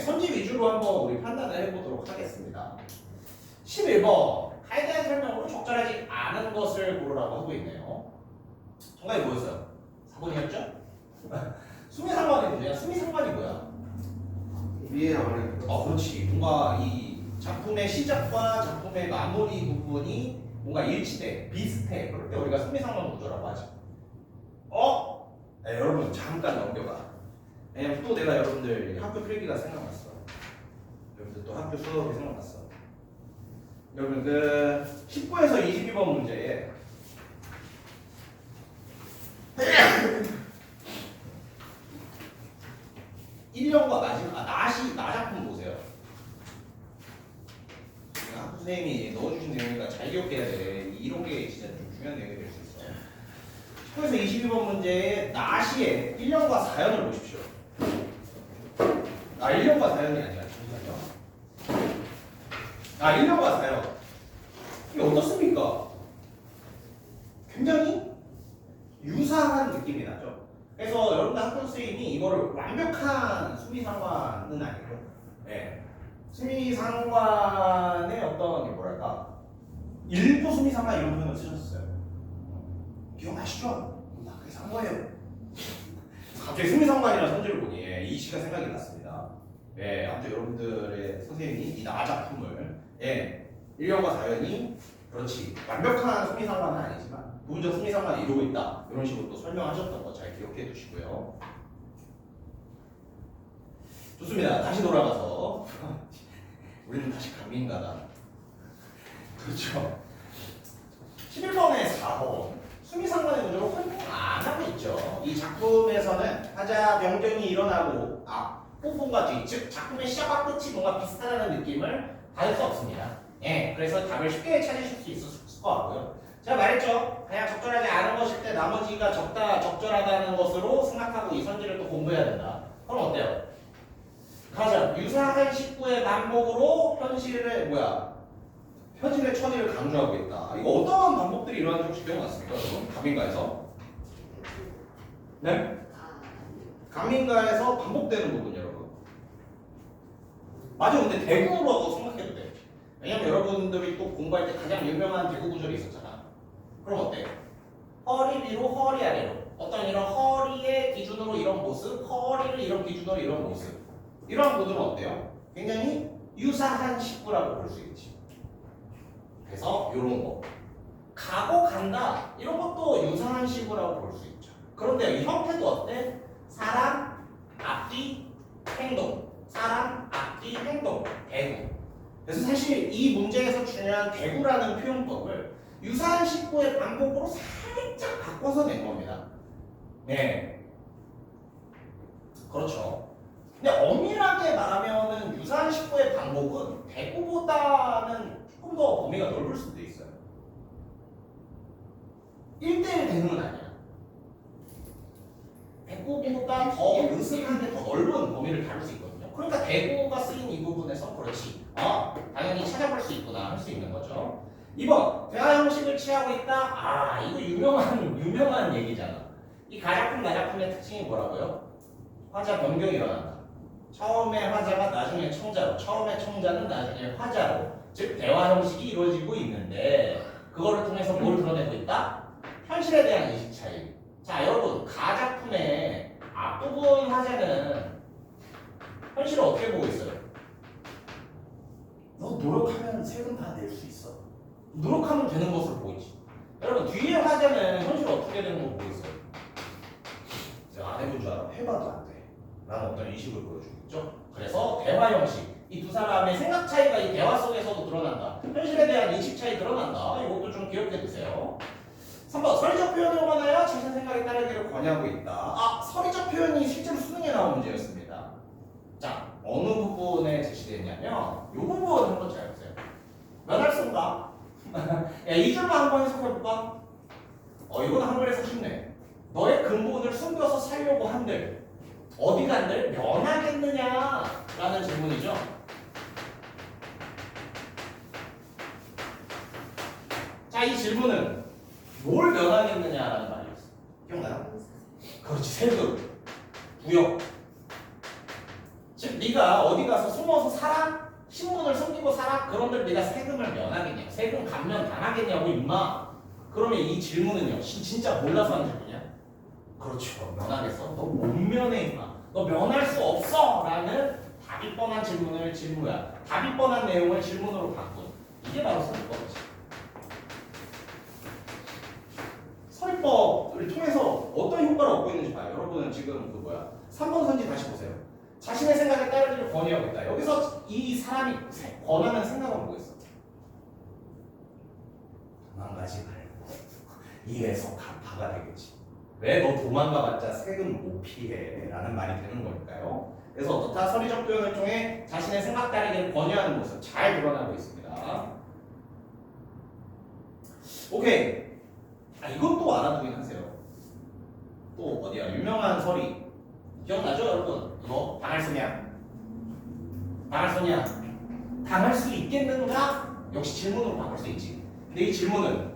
선지 위주로 한번 우리 판단을 해보도록 하겠습니다. 11번 가에 대한 설명으로 적절하지 않은 것을 고르라고 하고 있네요. 정답이 뭐였어요? 4번이었죠? 수미상관이 뭐냐? 수미상관이 뭐야? 위에 아래 그렇지. 뭔가 이 작품의 시작과 작품의 마무리 부분이 뭔가 일치돼, 비슷해. 그럴 때 우리가 수미상관 구조라고 하지. 여러분 잠깐 넘겨봐. 왜냐면 또 내가 여러분들 학교 필기가 생각났어. 여러분들 또 학교 수업이 생각났어. 여러분 19에서 22번 문제에 1년과 마지막 나 작품 보세요. 학부 선생님이 넣어주신 내용이니까 잘 기억해야 돼. 이런 게 진짜 좀 중요한 내용이 될 수 있어. 19에서 22번 문제에 나시에 1년과 4년을 보십시오. 1년과 4년이 아니라 잠시만요. 1년과 4년. 이게 어떻습니까? 굉장히 유사한 느낌이 나죠. 그래서 여러분들 학교 선생님이 이거를 완벽한 수미상관은 아니고, 수미상관의 어떤 뭐랄까 일부 수미상관 이런 표현을 쓰셨어요. 기억나시죠? 그래서 한 거예요. 갑자기 수미상관이라는 선지를 보니 이 시가 생각이 났습니다. 아무튼 여러분들의 선생님이 이 나 작품을 1년과 4년이 그렇지 완벽한 수미상관은 아니지만 부분적 수미상관을 이루고 있다 이런 식으로 또 설명하셨던 거 잘 기억해 두시고요. 좋습니다. 다시 돌아가서 우리는 다시 강민가다. 그렇죠. 11번에 4번 수미상관의 구조로 활동 안 하고 있죠. 이 작품에서는 하자 병정이 일어나고 앞부분과 뒤, 즉 작품의 시작과 끝이 뭔가 비슷하다는 느낌을 받을 수 없습니다. 그래서 답을 쉽게 찾으실 수 있을 것 같고요. 제가 말했죠. 그냥 적절하지 않은 것일 때 나머지가 적절하다는 것으로 생각하고 이 선지를 또 공부해야 된다. 그럼 어때요? 가자. 유사한 식구의 반복으로 현실을 현실의 천의를 강조하고 있다. 이거 어떤 방법들이 일어나는지 혹시 기억났습니까, 여러분? 가민가에서? 네? 가민가에서 반복되는 부분, 여러분. 맞아, 근데 대구라고 생각해도 돼. 왜냐면 여러분들이 또 공부할 때 가장 유명한 대구 구절이 있었잖아. 그럼 어때? 허리 위로, 허리 아래로. 어떤 이런 허리의 기준으로 이런 모습, 허리를 이런 기준으로 이런 모습. 이런 구조는 어때요? 굉장히 유사한 식구라고 볼 수 있지. 그래서 이런 거. 가고 간다. 이런 것도 유사한 식구라고 볼 수 있죠. 그런데 이 형태도 어때? 사람, 앞뒤, 행동. 사람, 앞뒤, 행동. 대구. 그래서 사실 이 문제에서 중요한 대구라는 표현법을 유사한 식구의 반복으로 살짝 바꿔서 낸 겁니다. 네. 그렇죠. 근데 엄밀하게 말하면은 유사한 식구의 반복은 대구보다는 조금 더 범위가 넓을 수도 있어요. 1대1 대응은 아니야. 대구보다 더 으슥한데 더 넓은 범위를 다룰 수 있거든요. 그러니까 대구가 쓰인 이 부분에서 그렇지. 당연히 찾아볼 수 있구나 할 수 있는 거죠. 2번 대화 형식을 취하고 있다. 이거 유명한 얘기잖아. 이 가작품의 특징이 뭐라고요? 화자 변경이 일어난다. 처음에 화자가 나중에 청자로, 처음에 청자는 나중에 화자로, 즉 대화 형식이 이루어지고 있는데 그거를 통해서 뭘 드러내고 있다? 현실에 대한 인식 차이. 자, 여러분 가작품의 앞부분 화자는 현실을 어떻게 보고 있어요? 너 노력하면 세금 다 낼 수 있어. 노력하면 되는 것을 보이지. 여러분 뒤에 화자는 현실을 어떻게 되는 걸 보고 있어요? 제가 안 해본 줄 알아. 해봐도 안 돼. 라는 어떤 인식을 보여주고 있죠. 그래서 대화 형식. 이 두 사람의 생각 차이가 이 대화 속에서도 드러난다. 현실에 대한 인식 차이 드러난다. 이것도 좀 기억해 두세요. 3번 서리적 표현을 원하여 자신 생각에 따르기를 권하고 있다. 서리적 표현이 실제로 수능에 나온 문제였습니다. 자, 어느 부분에 제시되냐면 이 부분 한번 잘 보세요. 몇 할 쓴가? 이 줄만 한번 해석해볼까? 이거는 한글에서 쉽네. 너의 근본을 숨겨서 살려고 한들 어디 간들 면하겠느냐? 라는 질문이죠. 자, 이 질문은 뭘 면하겠느냐라는 말이었어. 기억나요? 그렇지, 세금, 부역. 즉 네가 어디 가서 숨어서 살아? 신분을 숨기고 살아? 그런들 네가 세금을 면하겠냐? 세금 감면 당하겠냐고 임마. 그러면 이 질문은요, 진짜 몰라서 하는 질문이야? 그렇죠, 면하겠어? 너 못 면해 임마. 너 면할 수 없어! 라는 답이 뻔한 질문을 답이 뻔한 내용을 질문으로 바꾼. 이게 바로 서리법이지. 서리법을 통해서 어떤 효과를 얻고 있는지 봐요. 여러분은 지금 3번 선지 다시 보세요. 자신의 생각에 따르기를 권유하고 있다. 여기서 이 사람이 권하는 생각은 뭐였어? 도망가지 말고 이래서 갚아가 되겠지. 왜 너 도망가봤자 세금 못 피해? 라는 말이 되는 거니까요. 그래서 어떻다? 서리적 표현을 통해 자신의 생각 따르기를 권유하는 모습 잘 드러나고 있습니다. 오케이. 이것도 알아두긴 하세요. 또 어디야? 유명한 서리 기억나죠, 여러분? 이거 당할 소냐? 당할 소냐? 당할 수 있겠는가? 역시 질문으로 바꿀 수 있지. 근데 이 질문은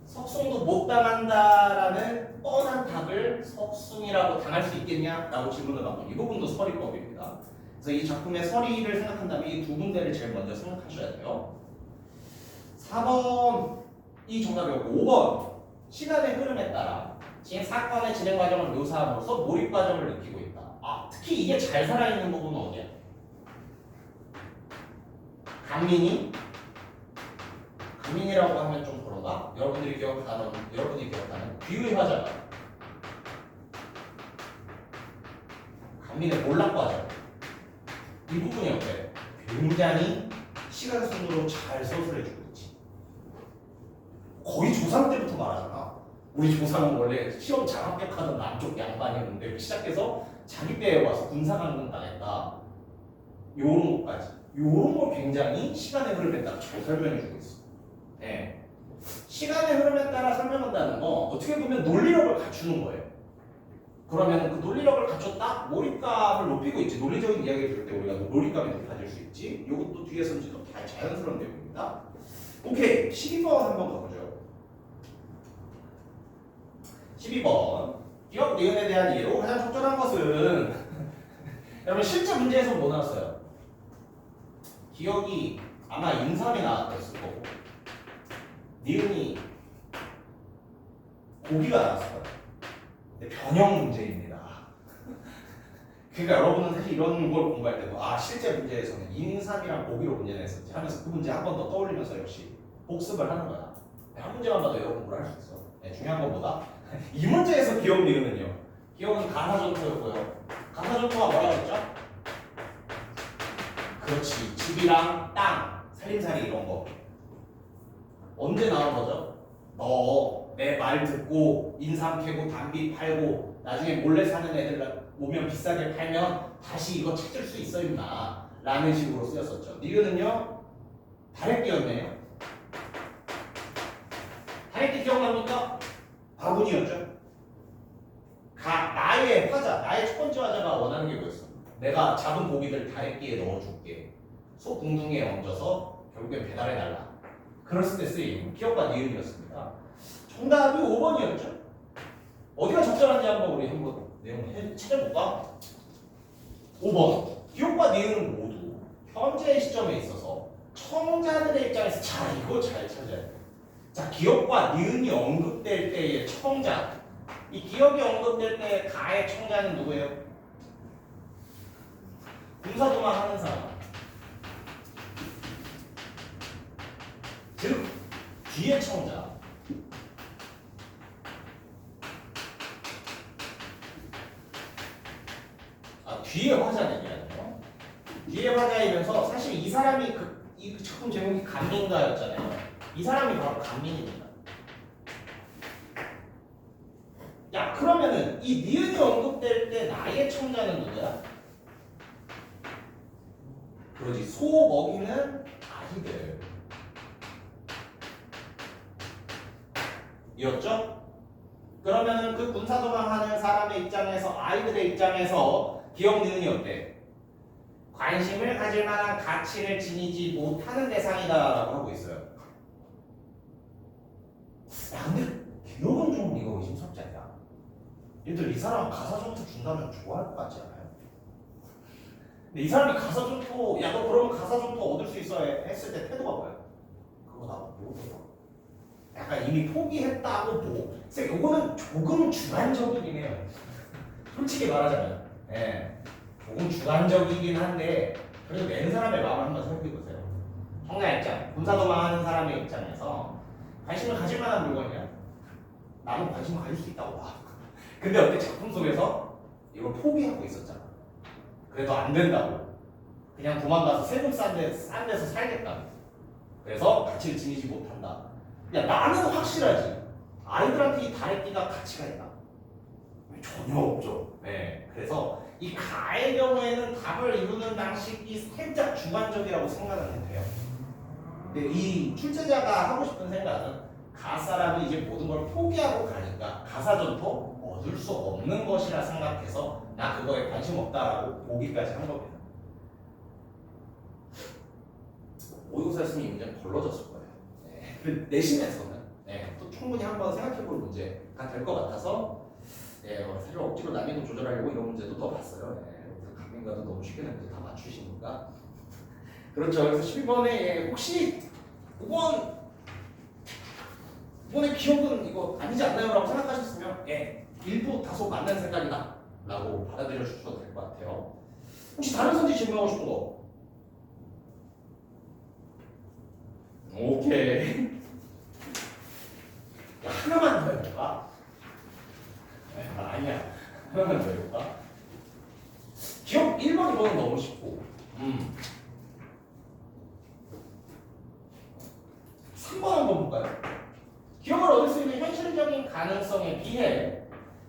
석숭도 못 당한다라는 뻔한 답을 석숭이라고 당할 수 있겠냐? 라고 질문을 바꾼 이 부분도 서리법입니다. 그래서 이 작품의 서리를 생각한다면 이 두 군데를 제일 먼저 생각하셔야 돼요. 4번이 정답이었고 5번 시간의 흐름에 따라 사건의 진행 과정을 묘사함으로써 몰입 과정을 느끼고 있다. 특히 이게 잘 살아있는 부분은 어디야? 강민이라고 하면 좀 그런가? 여러분들이 기억하는 귀의 화자가 강민의 몰락 과정. 이 부분이 어때? 굉장히 시간 순으로 잘 서술해주고 있지. 거의 조3 때부터 말하잖아. 우리 조3은 원래 시험 잘 합격하던 남쪽 양반이었는데 시작해서 자기 때에 와서 군사강군 당했다. 요런 것까지. 요런 걸 굉장히 시간의 흐름에 따라 잘 설명해주고 있어. 네. 시간의 흐름에 따라 설명한다는 건 어떻게 보면 논리력을 갖추는 거예요. 그러면 그 논리력을 갖췄다? 몰입감을 높이고 있지. 논리적인 이야기를 들을 때 우리가 몰입감이 높아질 수 있지. 이것도 뒤에 선지도 다 자연스러운 내용입니다. 오케이. 12번 한번 가보죠. 12번. 기억 니은에 대한 이해로 가장 적절한 것은 여러분 실제 문제에서 뭐 나왔어요? 기억이 아마 인삼이 나왔을 거고 니은이 고기가 나왔을 거예요. 근데 변형 문제입니다. 그러니까 여러분은 사실 이런 걸 공부할 때도 실제 문제에서는 인삼이랑 고기로 문제 냈었지 하면서 그 문제 한 번 더 떠올리면서 역시 복습을 하는 거야. 한 문제만 봐도 여러 공부를 할 수 있어. 중요한 건 뭐다? 이 문제에서 기억 니은은요. 기억은 가사전토였고요. 가사전토가 뭐라고 했죠? 그렇지. 집이랑 땅, 살림살이 이런 거. 언제 나온 거죠? 너 내 말 듣고 인삼 캐고 담비 팔고 나중에 몰래 사는 애들 오면 비싸게 팔면 다시 이거 찾을 수 있어 임마 라는 식으로 쓰였었죠. 니은은요 다래끼였네요. 다래끼 기억납니까? 바구니였죠. 나의 화자, 나의 첫 번째 화자가 원하는 게 뭐였어? 내가 잡은 고기들 다래끼에 넣어줄게. 소 궁둥이에 얹어서 결국엔 배달해달라. 그랬을 때 쓰인 기억과 니은이었습니다. 정답이 5번이었죠? 어디가 적절한지 우리 한번 내용을 찾아볼까? 5번. 기억과 니은은 모두 현재 시점에 있어서 청자들의 입장에서 이거 잘 찾아야 돼. 자, 기억과 니은이 언급될 때의 청자. 이 기억이 언급될 때의 가의 청자는 누구예요? 군사도만 하는 사람. 즉, 뒤의 청자. 뒤에 화자는 얘기하죠. 뒤에 화자이면서 사실 이 사람이 이 작품 제목이 간민가였잖아요. 이 사람이 바로 간민입니다. 야, 그러면은 이 니은이 언급될 때 나의 청자는 누구야? 그러지. 소 먹이는 아이들 이었죠? 그러면은 그 군사도망하는 사람의 입장에서 아이들의 입장에서 기억 니은이 어때? 관심을 가질 만한 가치를 지니지 못하는 대상이다라고 하고 있어요. 야, 근데 기억은 좀 이거 의심스럽지 않냐? 얘들 이 사람 가사전토 준다면 좋아할 것 같지 않아요? 근데 이 사람이 가사전토 야 너 그러면 가사전토 얻을 수 있어 했을 때 태도가 뭐야? 그거 나 모르겠어. 약간 이미 포기했다고 뭐 요거는 조금 주관적이긴 해요. 솔직히 말하자면 조금 주관적이긴 한데 그래도 내는 사람의 마음을 한번 생각해보세요. 청자 입장, 군사도망하는 사람의 입장에서 관심을 가질 만한 물건이야. 나는 관심을 가질 수 있다고 봐. 근데 어때? 작품 속에서 이걸 포기하고 있었잖아. 그래도 안 된다고. 그냥 도망가서 세금 싼 데서 살겠다. 그래서 가치를 지니지 못한다. 야, 나는 확실하지. 아이들한테 이 다래끼가 가치가 있다. 전혀 없죠. 그래서 이 가의 경우에는 답을 이루는 방식이 살짝 주관적이라고 생각을 해도 돼요. 근데 이 출제자가 하고 싶은 생각은 가 사람이 이제 모든 걸 포기하고 가니까 가사전토 얻을 수 없는 것이라 생각해서 나 그거에 관심 없다라고 보기까지 한 겁니다. 모의고사였으면 이 문제는 걸러졌을 거예요. 그 내신에서는 또 충분히 한번 생각해볼 문제가 될 것 같아서 사실 억지로 난이도 조절하려고 이런 문제도 더 봤어요. 강민가도 너무 쉽게 문제 다 맞추시니까. 그렇죠. 그래서 12번에 혹시 이번의 기억은 이거 아니지 않나요? 라고 생각하셨으면 일부 다소 맞는 생각이다 라고 받아들여 주셔도 될 것 같아요. 혹시 다른 선지 질문하고 싶은 거? 오케이. 야, 하나만 더 해볼까? 아니야. 하나만 더 해볼까? 기억 1번, 2번은 너무 쉽고 3번 한번 볼까요? 기억을 얻을 수 있는 현실적인 가능성에 비해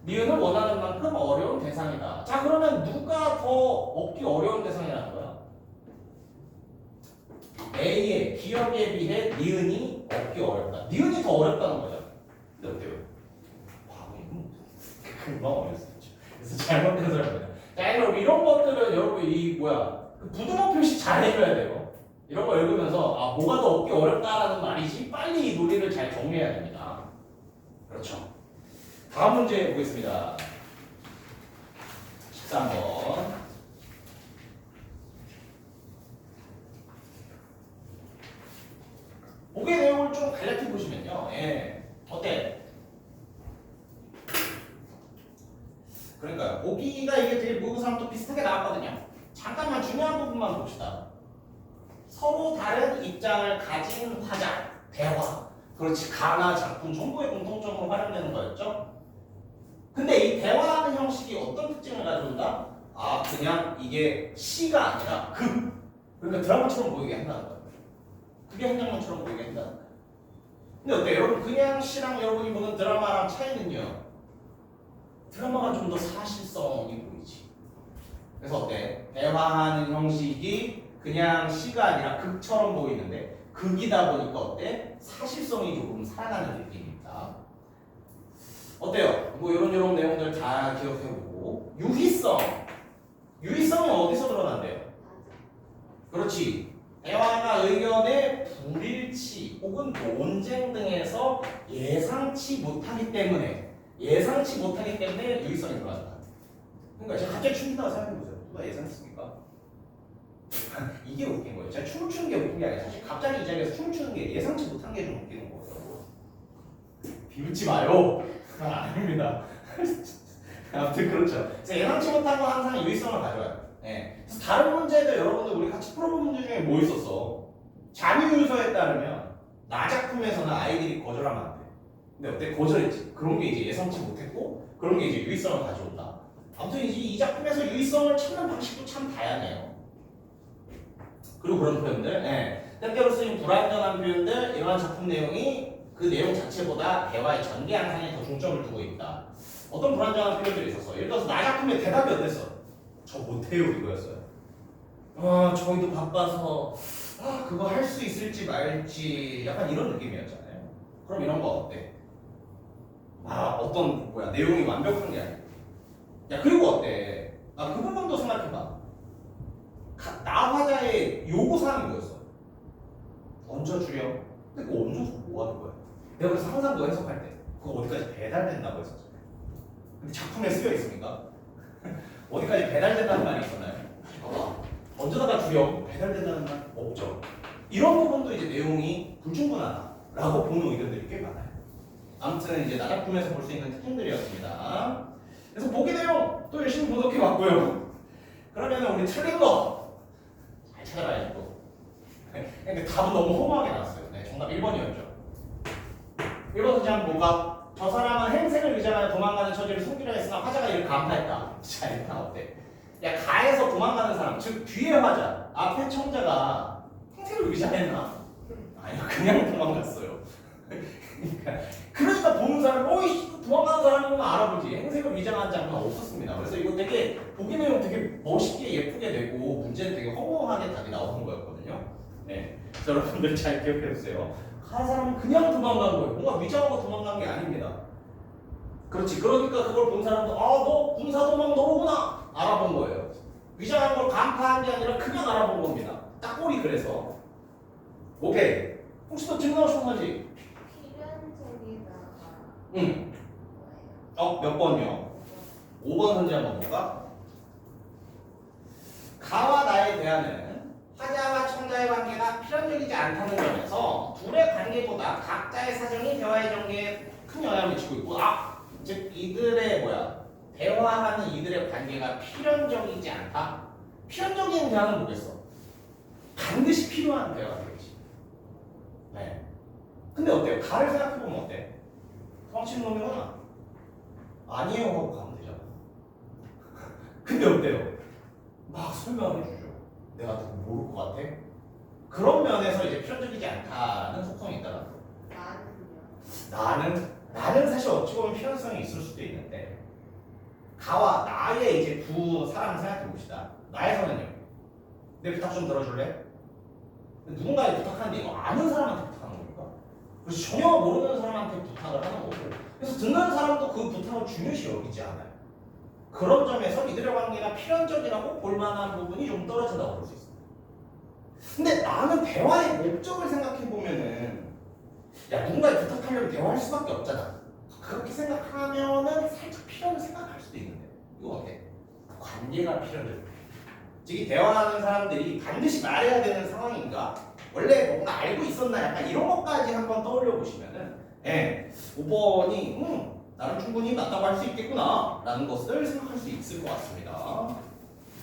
니은을 원하는 만큼 어려운 대상이다. 자, 그러면 누가 더 얻기 어려운 대상이라는 거야? A의 기억에 비해 니은이 얻기 어렵다. 니은이 더 어렵다는 거죠. 근데 어때요? 과거에는 금방 어려울 수 있죠. 그래서 잘못된 소리입니다. 자, 여러분 이런 것들은 여러분 그 부등호 표시 잘 해줘야 돼요. 이런 거 읽으면서 아 뭐가 더 얻기 어렵다라는 말이지 빨리 이 논리를 잘 정리해야 됩니다. 그렇죠. 다음 문제 보겠습니다. 13번. 보기의 내용을 좀 간략히 보시면요. 예. 어때? 그러니까요. 보기가 이게 되게 모의고사랑 또 비슷하게 나왔거든요. 잠깐만 중요한 부분만 봅시다. 서로 다른 입장을 가진 화자, 대화. 그렇지, 가나 작품 전부의 공통점으로 활용되는 거였죠. 근데 이 대화하는 형식이 어떤 특징을 가져온다? 아, 그냥 이게 시가 아니라 그러니까 드라마처럼 보이게 한다는 거예요. 그게 한 장면처럼 보이게 한다는 거예요. 근데 어때요? 여러분 그냥 시랑 여러분이 보는 드라마랑 차이는요. 드라마가 좀 더 사실성이 보이지. 그래서 어때? 대화하는 형식이 그냥 시가 아니라 극처럼 보이는데 극이다 보니까 어때? 사실성이 조금 살아가는 느낌입니다. 어때요? 뭐 이런 내용들 다 기억해보고 유희성이 어디서 드러난대요? 그렇지. 대화나 의견의 불일치 혹은 논쟁 등에서 예상치 못하기 때문에 유희성이 드러난다. 그러니까 제가 갑자기 춤추다가 생각해보세요. 누가 예상했습니까? 이게 웃긴 거예요. 제가 춤을 추는 게 웃긴 게 아니라 사실 갑자기 이 자리에서 춤을 추는 게 예상치 못한 게 좀 웃기는 거예요. 비웃지 마요. 아닙니다. 아무튼 그렇죠. 그래서 예상치 못한 건 항상 유의성을 가져와요. 네. 그래서 다른 문제들 여러분들 우리 같이 풀어본 문제 중에 뭐 있었어? 잔유유서에 따르면 나 작품에서는 아이들이 거절하면 안 돼. 근데 어때? 거절했지. 그런 게 이제 예상치 못했고 그런 게 이제 유의성을 가져온다. 아무튼 이제 이 작품에서 유의성을 찾는 방식도 참 다양해요. 그리고 그런 표현들, 때때로 쓰인 불완전한 표현들, 이러한 작품 내용이 그 내용 자체보다 대화의 전개 양상에 더 중점을 두고 있다. 어떤 불완전한 표현들이 있었어? 예를 들어서 나 작품의 대답이 어땠어? 저 못해요 이거였어요. 저희도 바빠서 그거 할 수 있을지 말지 약간 이런 느낌이었잖아요. 그럼 이런 거 어때? 내용이 완벽한 게 아니야. 야 그리고 어때? 그 부분도 생각해봐. 나 화자의 요구사항이 뭐였어? 얹어주렴. 근데 그거 얹어서 뭐 하는 거야? 내가 그래서 항상 그거 해석할 때 그거 어디까지 배달된다고 했었잖아요. 근데 작품에 쓰여 있습니까? 어디까지 배달된다는 말이 있었나요? 얹어다가 주렴. 배달된다는 말 없죠. 이런 부분도 이제 내용이 불충분하다라고 보는 의견들이 꽤 많아요. 아무튼 이제 나작품에서 볼 수 있는 특징들이었습니다. 그래서 보기 내용 또 열심히 분석해봤고요. 그러면 우리 틀린 거 잘 찾아봐야죠 또. 근데 답은 너무 허무하게 나왔어요. 네, 정답 1번이었죠. 1번 문제는 뭐가? 저 사람은 행색을 의지하여 도망가는 처지를 숨기려 했으나 화자가 이를 간파했다. 잘했다. 어때? 야 가에서 도망가는 사람, 즉 뒤에 화자, 앞에 청자가 행색을 의지했나? 아니요, 그냥 도망갔어요. 그러니까 보는 사람이 어이 도망가는 사람이면 알아보지. 행색을 위장한 장면 없었습니다. 그래서 이거 되게 보기 내용 되게 멋있게 예쁘게 되고 문제는 되게 허무하게 답이 나오는 거였거든요. 네, 그래서 여러분들 잘 기억해 주세요. 한 사람은 그냥 도망간 거예요. 뭔가 위장하고 도망간 게 아닙니다. 그렇지. 그러니까 그걸 본 사람도 너 군사 도망 너구나 알아본 거예요. 위장한 걸 간파한 게 아니라 그냥 알아본 겁니다. 딱 꼴이 그래서. 오케이. 혹시 또 질문 하실 거지? 필연적이다가 응. 몇 번이요? 5번 선지 한번 볼까? 가와 나의 대화는 화자와 청자의 관계가 필연적이지 않다는 점에서 둘의 관계보다 각자의 사정이 대화의 전개에 큰 영향을 미치고 있고 즉 이들의 대화하는 이들의 관계가 필연적이지 않다? 필연적인 대화는 뭐겠어? 반드시 필요한 대화가 되겠지. 네. 근데 어때요? 가를 생각해보면 어때? 도망치는 놈이구나. 아니에요 하고 가면 되잖아. 근데 어때요? 막 설명을 해주죠. 내가 누구 모를 것 같아? 그런 면에서 이제 필연적이지 않다는 속성이 있다는 거. 나는 사실 어찌 보면 필연성이 있을 수도 있는데 가와 나의 이제 두 사람을 생각해 봅시다. 나에서는요. 내 부탁 좀 들어줄래? 누군가에 부탁하는데 이거 아는 사람한테 부탁하는 겁니까? 그래서 전혀 모르는 사람한테 부탁을 하는 거고 그래서 듣는 사람도 그 부탁을 중요시 여기지 않아요. 그런 점에서 이들의 관계가 필연적이라고 볼 만한 부분이 좀 떨어진다고 볼 수 있습니다. 근데 나는 대화의 목적을 생각해 보면은 야 누군가에 부탁하려면 대화할 수밖에 없잖아. 그렇게 생각하면은 살짝 필요를 생각할 수도 있는데 이거 어때? 관계가 필요해. 즉 이 대화하는 사람들이 반드시 말해야 되는 상황인가? 원래 뭔가 알고 있었나? 약간 이런 것까지 한번 떠올려 보시면은 5번이 나는 충분히 맞다고 할 수 있겠구나 라는 것을 생각할 수 있을 것 같습니다.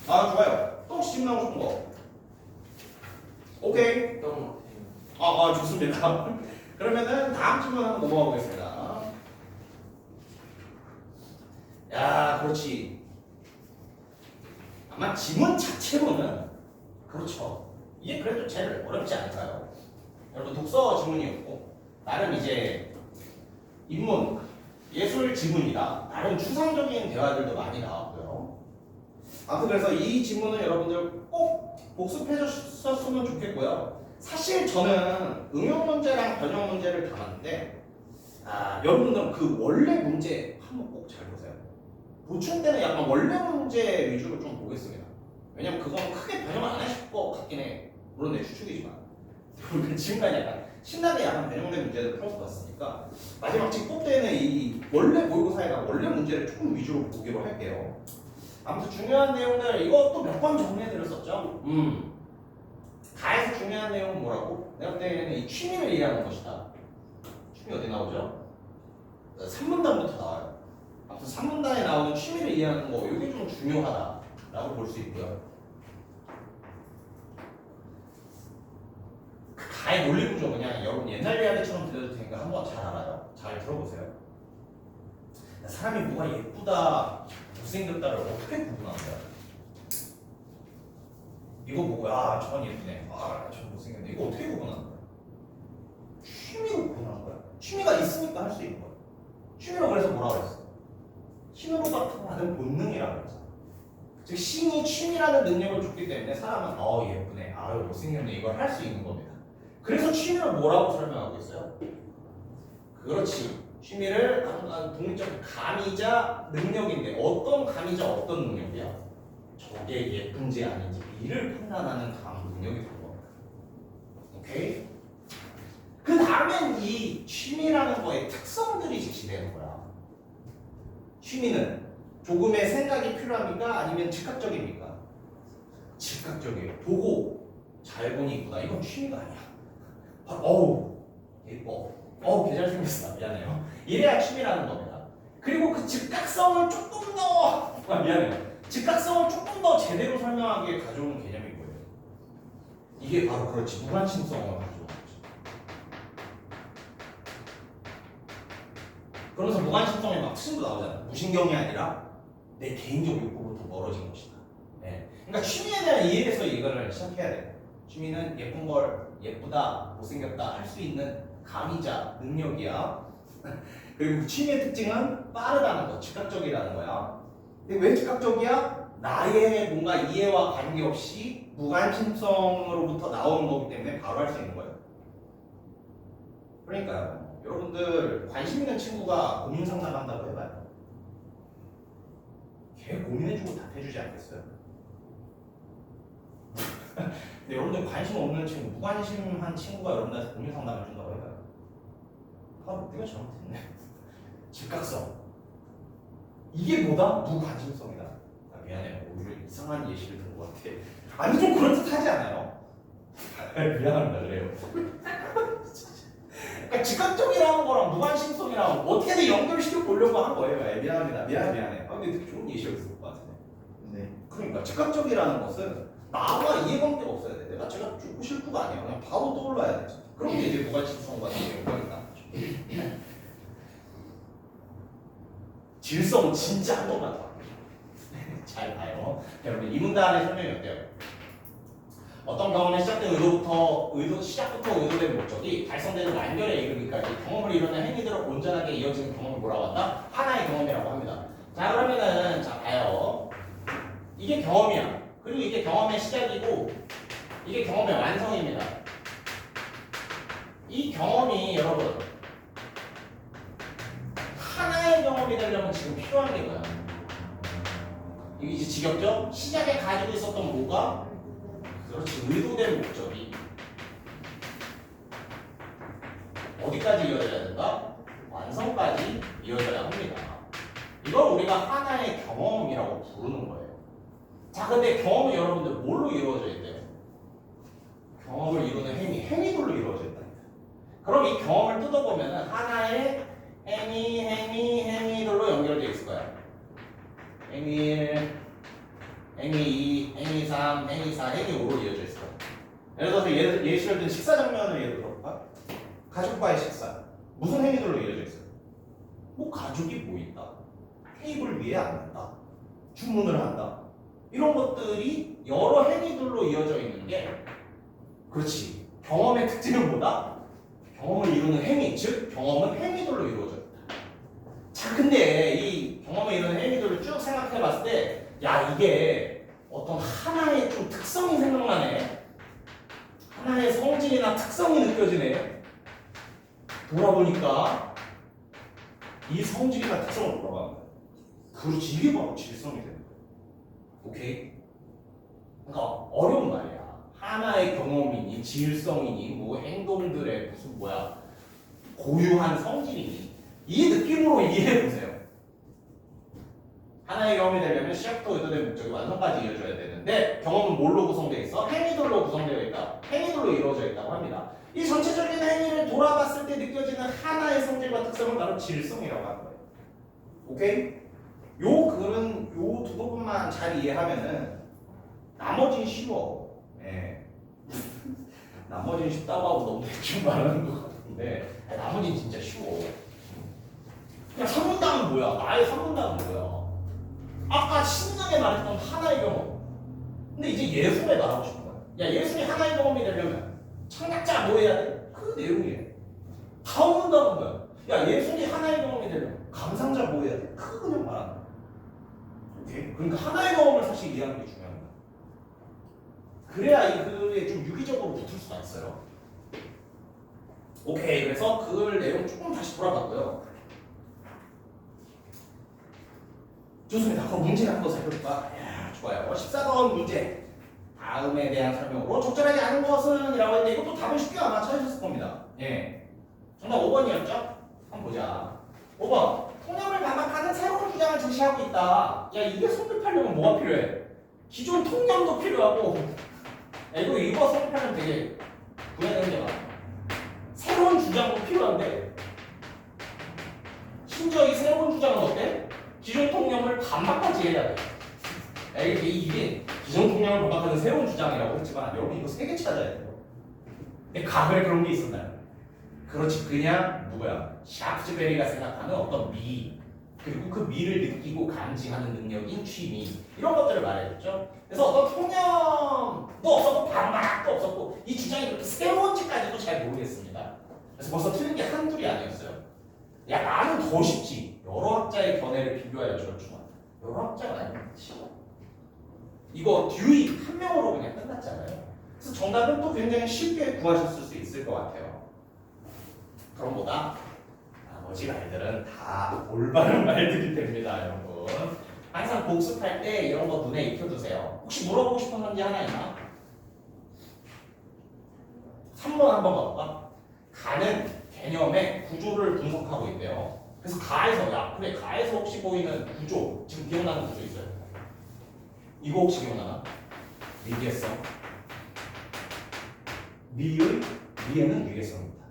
아 좋아요. 또 혹시 질문하고 싶은 거? 오케이. 똥 좋습니다. 그러면은 다음 질문 한번 넘어가 보겠습니다. 야, 그렇지. 아마 지문 자체로는 그렇죠. 이게 그래도 제일 어렵지 않을까요? 여러분 독서 지문이었고 나름 이제 인문, 예술 지문이다. 나름 추상적인 대화들도 많이 나왔고요. 아무튼 그래서 이 지문은 여러분들 꼭 복습해 주셨으면 좋겠고요. 사실 저는 응용 문제랑 변형 문제를 담았는데 여러분들은 그 원래 문제 한번 꼭 잘 보세요. 보충 때는 약간 원래 문제 위주로 좀 보겠습니다. 왜냐면 그건 크게 변형 안 하실 것 같긴 해. 물론 내 추측이지만. 지금까지 약간 신나게 약간 변형된 문제를 풀어봤으니까 마지막 직법 때는 이 원래 모의고사에다 원래 문제를 조금 위주로 보기로 할게요. 아무튼 중요한 내용들 이것도 몇 번 정리해드렸었죠. 다해서 중요한 내용은 뭐라고? 내가 볼 때는 이 취미를 이해하는 것이다. 취미 어디 나오죠? 3문단부터 나와요. 아무튼 3문단에 나오는 취미를 이해하는 거 이게 좀 중요하다라고 볼 수 있고요. 다의 논리 구조 그냥 여러분 옛날 이야기처럼 들려도 되니까 한번 잘 알아요. 잘 들어보세요. 사람이 뭐가 예쁘다, 못생겼다를 어떻게 구분하는 거야? 이거 보고 저건 예쁘네, 저건 못생겼네. 이거 어떻게 구분하는 거야? 취미로 구분하는 거야. 취미가 있으니까 할 수 있는 거야. 취미로 그래서 뭐라고 했어? 신으로부터 받은 본능이라고 했어. 즉 신이 취미라는 능력을 줬기 때문에 사람은 예쁘네, 못생겼네 이걸 할 수 있는 겁니다. 그래서 취미를 뭐라고 설명하고 있어요? 그렇지. 취미를 독립적 감이자 능력인데 어떤 감이자 어떤 능력이야? 저게 예쁜지 아닌지 이를 판단하는 감 능력이 되는 겁니다. 오케이? 그 다음엔 이 취미라는 거의 특성들이 제시되는 거야. 취미는 조금의 생각이 필요합니까? 아니면 즉각적입니까? 즉각적이에요. 보고 잘 보니 이쁘다. 이건 취미가 아니야. 예뻐. 걔 잘생겼어. 미안해요. 이래야 취미라는 겁니다. 그리고 그 즉각성을 조금 더 미안해요. 즉각성을 조금 더 제대로 설명하기에 가져오는 개념이 뭐예요? 이게 바로 그렇지. 무관심성을 가져오는 거죠. 그러면서 무관심성에 막 특징도 나오잖아. 무신경이 아니라 내 개인적 욕구부터 멀어진 것이다. 네. 그러니까 취미에 대한 이해에서 이거를 시작해야 돼. 취미는 예쁜 걸 예쁘다, 못생겼다 할 수 있는 감이자 능력이야. 그리고 그 취미의 특징은 빠르다는 거, 즉각적이라는 거야. 근데 왜 즉각적이야? 나의 뭔가 이해와 관계없이 무관심성으로부터 나오는 거기 때문에 바로 할 수 있는 거예요. 그러니까요. 여러분들 관심 있는 친구가 고민 상담한다고 해봐요. 걔 고민해주고 답해주지 않겠어요? 근데 여러분들 관심 없는 친구, 무관심한 친구가 여러분들한테 고민 상담을 준다고 해봐요. 네가 잘못했네. 즉각성. 이게 뭐다? 무관심성이다. 미안해요. 오히려 이상한 예시를 든 것 같아. 아니 좀 그럴듯하지 않아요? 미안합니다. 그래요. 그러니까 즉각적이라는 거랑 무관심성이랑 어떻게든 연결시켜 보려고 한 거예요. 미안합니다. 미안해. 근데 되게 좋은 예시였을 것 같은데. 네. 그러니까 즉각적이라는 것은 나와 이해관계가 없어야 돼. 내가 제가 죽고 싶고가 아니야. 그냥 바로 떠올라야 돼. 그런 게 이제 무관심성과 연관이 있다는 거죠. 질성은 진짜 한 번만 더. 잘 봐요. 여러분 이 문단의 설명이 어때요? 어떤 경험에 시작된 시작부터 의도된 목적이 달성되는 완결에 이르기까지 경험을 이루는 행위들을 온전하게 이어지는 경험을 뭐라고 한다? 하나의 경험이라고 합니다. 자 그러면은 봐요. 이게 경험이야. 그리고 이게 경험의 시작이고 이게 경험의 완성입니다. 이 경험이 여러분 하나의 경험이 되려면 지금 필요한 게 뭐야? 이게 이제 지겹죠? 시작에 가지고 있었던 뭐가? 그렇지. 의도된 목적이 어디까지 이어져야 된다? 완성까지 이어져야 합니다. 이걸 우리가 하나의 경험이라고 부르는 거예요. 자, 근데 경험은 여러분들 뭘로 이루어져 있대요? 경험을 이루는 행위들로 이루어져 있다. 그럼 이 경험을 뜯어보면 하나의 행위들로 연결되어 있을 거야. 행위 1, 행위 2, 행위 3, 행위 4, 행위 5로 이어져 있을 거야. 예를 들어서 예시를 든 식사 장면을 예를 들어볼까? 가족과의 식사. 무슨 행위들로 이어져 있어요? 뭐 가족이 모인다. 테이블 위에 앉는다. 주문을 한다. 이런 것들이 여러 행위들로 이어져 있는 게 그렇지. 경험의 특징은 뭐다? 경험을 이루는 행위, 즉 경험은 행위들로 이루어져 있다. 자, 근데 이 경험을 이루는 행위들을 쭉 생각해 봤을 때 야, 이게 어떤 하나의 좀 특성이 생각나네. 하나의 성질이나 특성이 느껴지네. 돌아보니까 이 성질이나 특성을 돌아가는 거야. 그렇지, 이게 바로 질성이 되는 거야. 오케이? 그러니까 어려운 말이야. 하나의 경험이니 질성이니 뭐 행동들의 무슨 고유한 성질이니 이 느낌으로 이해해 보세요. 하나의 경험이 되려면 시작부터 의도된 목적이 완성까지 이어져야 되는데 경험은 뭘로 구성되어 있어? 행위들로 구성되어 있다. 행위들로 이루어져 있다고 합니다. 이 전체적인 행위를 돌아봤을 때 느껴지는 하나의 성질과 특성은 바로 질성이라고 하는 거예요. 오케이? 요 글은 요 두 부분만 잘 이해하면은 나머지는 쉬워. 예. 나머지는 쉽다고 하고 너무 대충 말하는 것 같은데 나머지는 진짜 쉬워. 그냥 3분단은 뭐야? 나의 3분단은 뭐야? 아까 신나게 말했던 하나의 경험. 근데 이제 예술에 말하고 싶은 거야. 야, 예술이 하나의 경험이 되려면 창작자 뭐 해야 돼? 그 내용이야. 다음 문단은 뭐야? 야, 예술이 하나의 경험이 되려면 감상자 뭐 해야 돼? 그냥 말하는 거야. 오케이? 그러니까 하나의 경험을 사실 이해하는 게 중요한 거야. 그래야 이 글에 좀 유기적으로 붙을 수가 있어요. 오케이, 그래서 글 내용 조금 다시 돌아봤고요. 좋습니다. 그럼 문제를 한번 살펴볼까? 야, 좋아요. 14번 문제. 다음에 대한 설명으로 적절하지 않은 것은 이라고 했는데 이것도 답을 쉽게 아마 찾으셨을 겁니다. 예. 정답 5번이었죠? 한번 보자. 5번. 통념을 반박하는 새로운 주장을 제시하고 있다. 야, 이게 성립하려면 뭐가 필요해? 기존 통념도 필요하고 야, 이거 성립하려면 되게 구해내는 게 많아. 새로운 주장도 필요한데 심지어 이 새로운 주장은 어때? 기존 통념을 반박까지 해야 돼. 야, 이게 기존 통념을 반박하는 새로운 주장이라고 했지만 여러분 이거 3개 찾아야 돼요. 근데 가글에 그런 게 있었나요? 그렇지, 그냥 누구야? 샤프트베리가 생각하는 어떤 미, 그리고 그 미를 느끼고 감지하는 능력인 취미, 이런 것들을 말해줬죠. 그래서 어떤 통념도 없었고 반박도 없었고 이 주장이 그렇게 새로운지까지도 잘 모르겠습니다. 그래서 벌써 틀린 게 한둘이 아니었어요. 야, 나는 더 쉽지. 여러 학자의 견해를 비교하여 저주만. 여러 학자가 아니면 쉬워. 이거 듀이 한 명으로 그냥 끝났잖아요. 그래서 정답은 또 굉장히 쉽게 구하셨을 수 있을 것 같아요. 그런 보다 나머지 말들은 다 올바른 말들이 됩니다, 여러분. 항상 복습할 때 이런 거 눈에 익혀두세요. 혹시 물어보고 싶은 문제 하나 있나? 3번 한번 가볼까? 가는 개념의 구조를 분석하고 있대요. 그래서 가에서, 그래, 가에서 혹시 보이는 구조, 지금 기억나는 구조 있어요? 이거 혹시 기억나나? 미개성. 미에는 미개성입니다.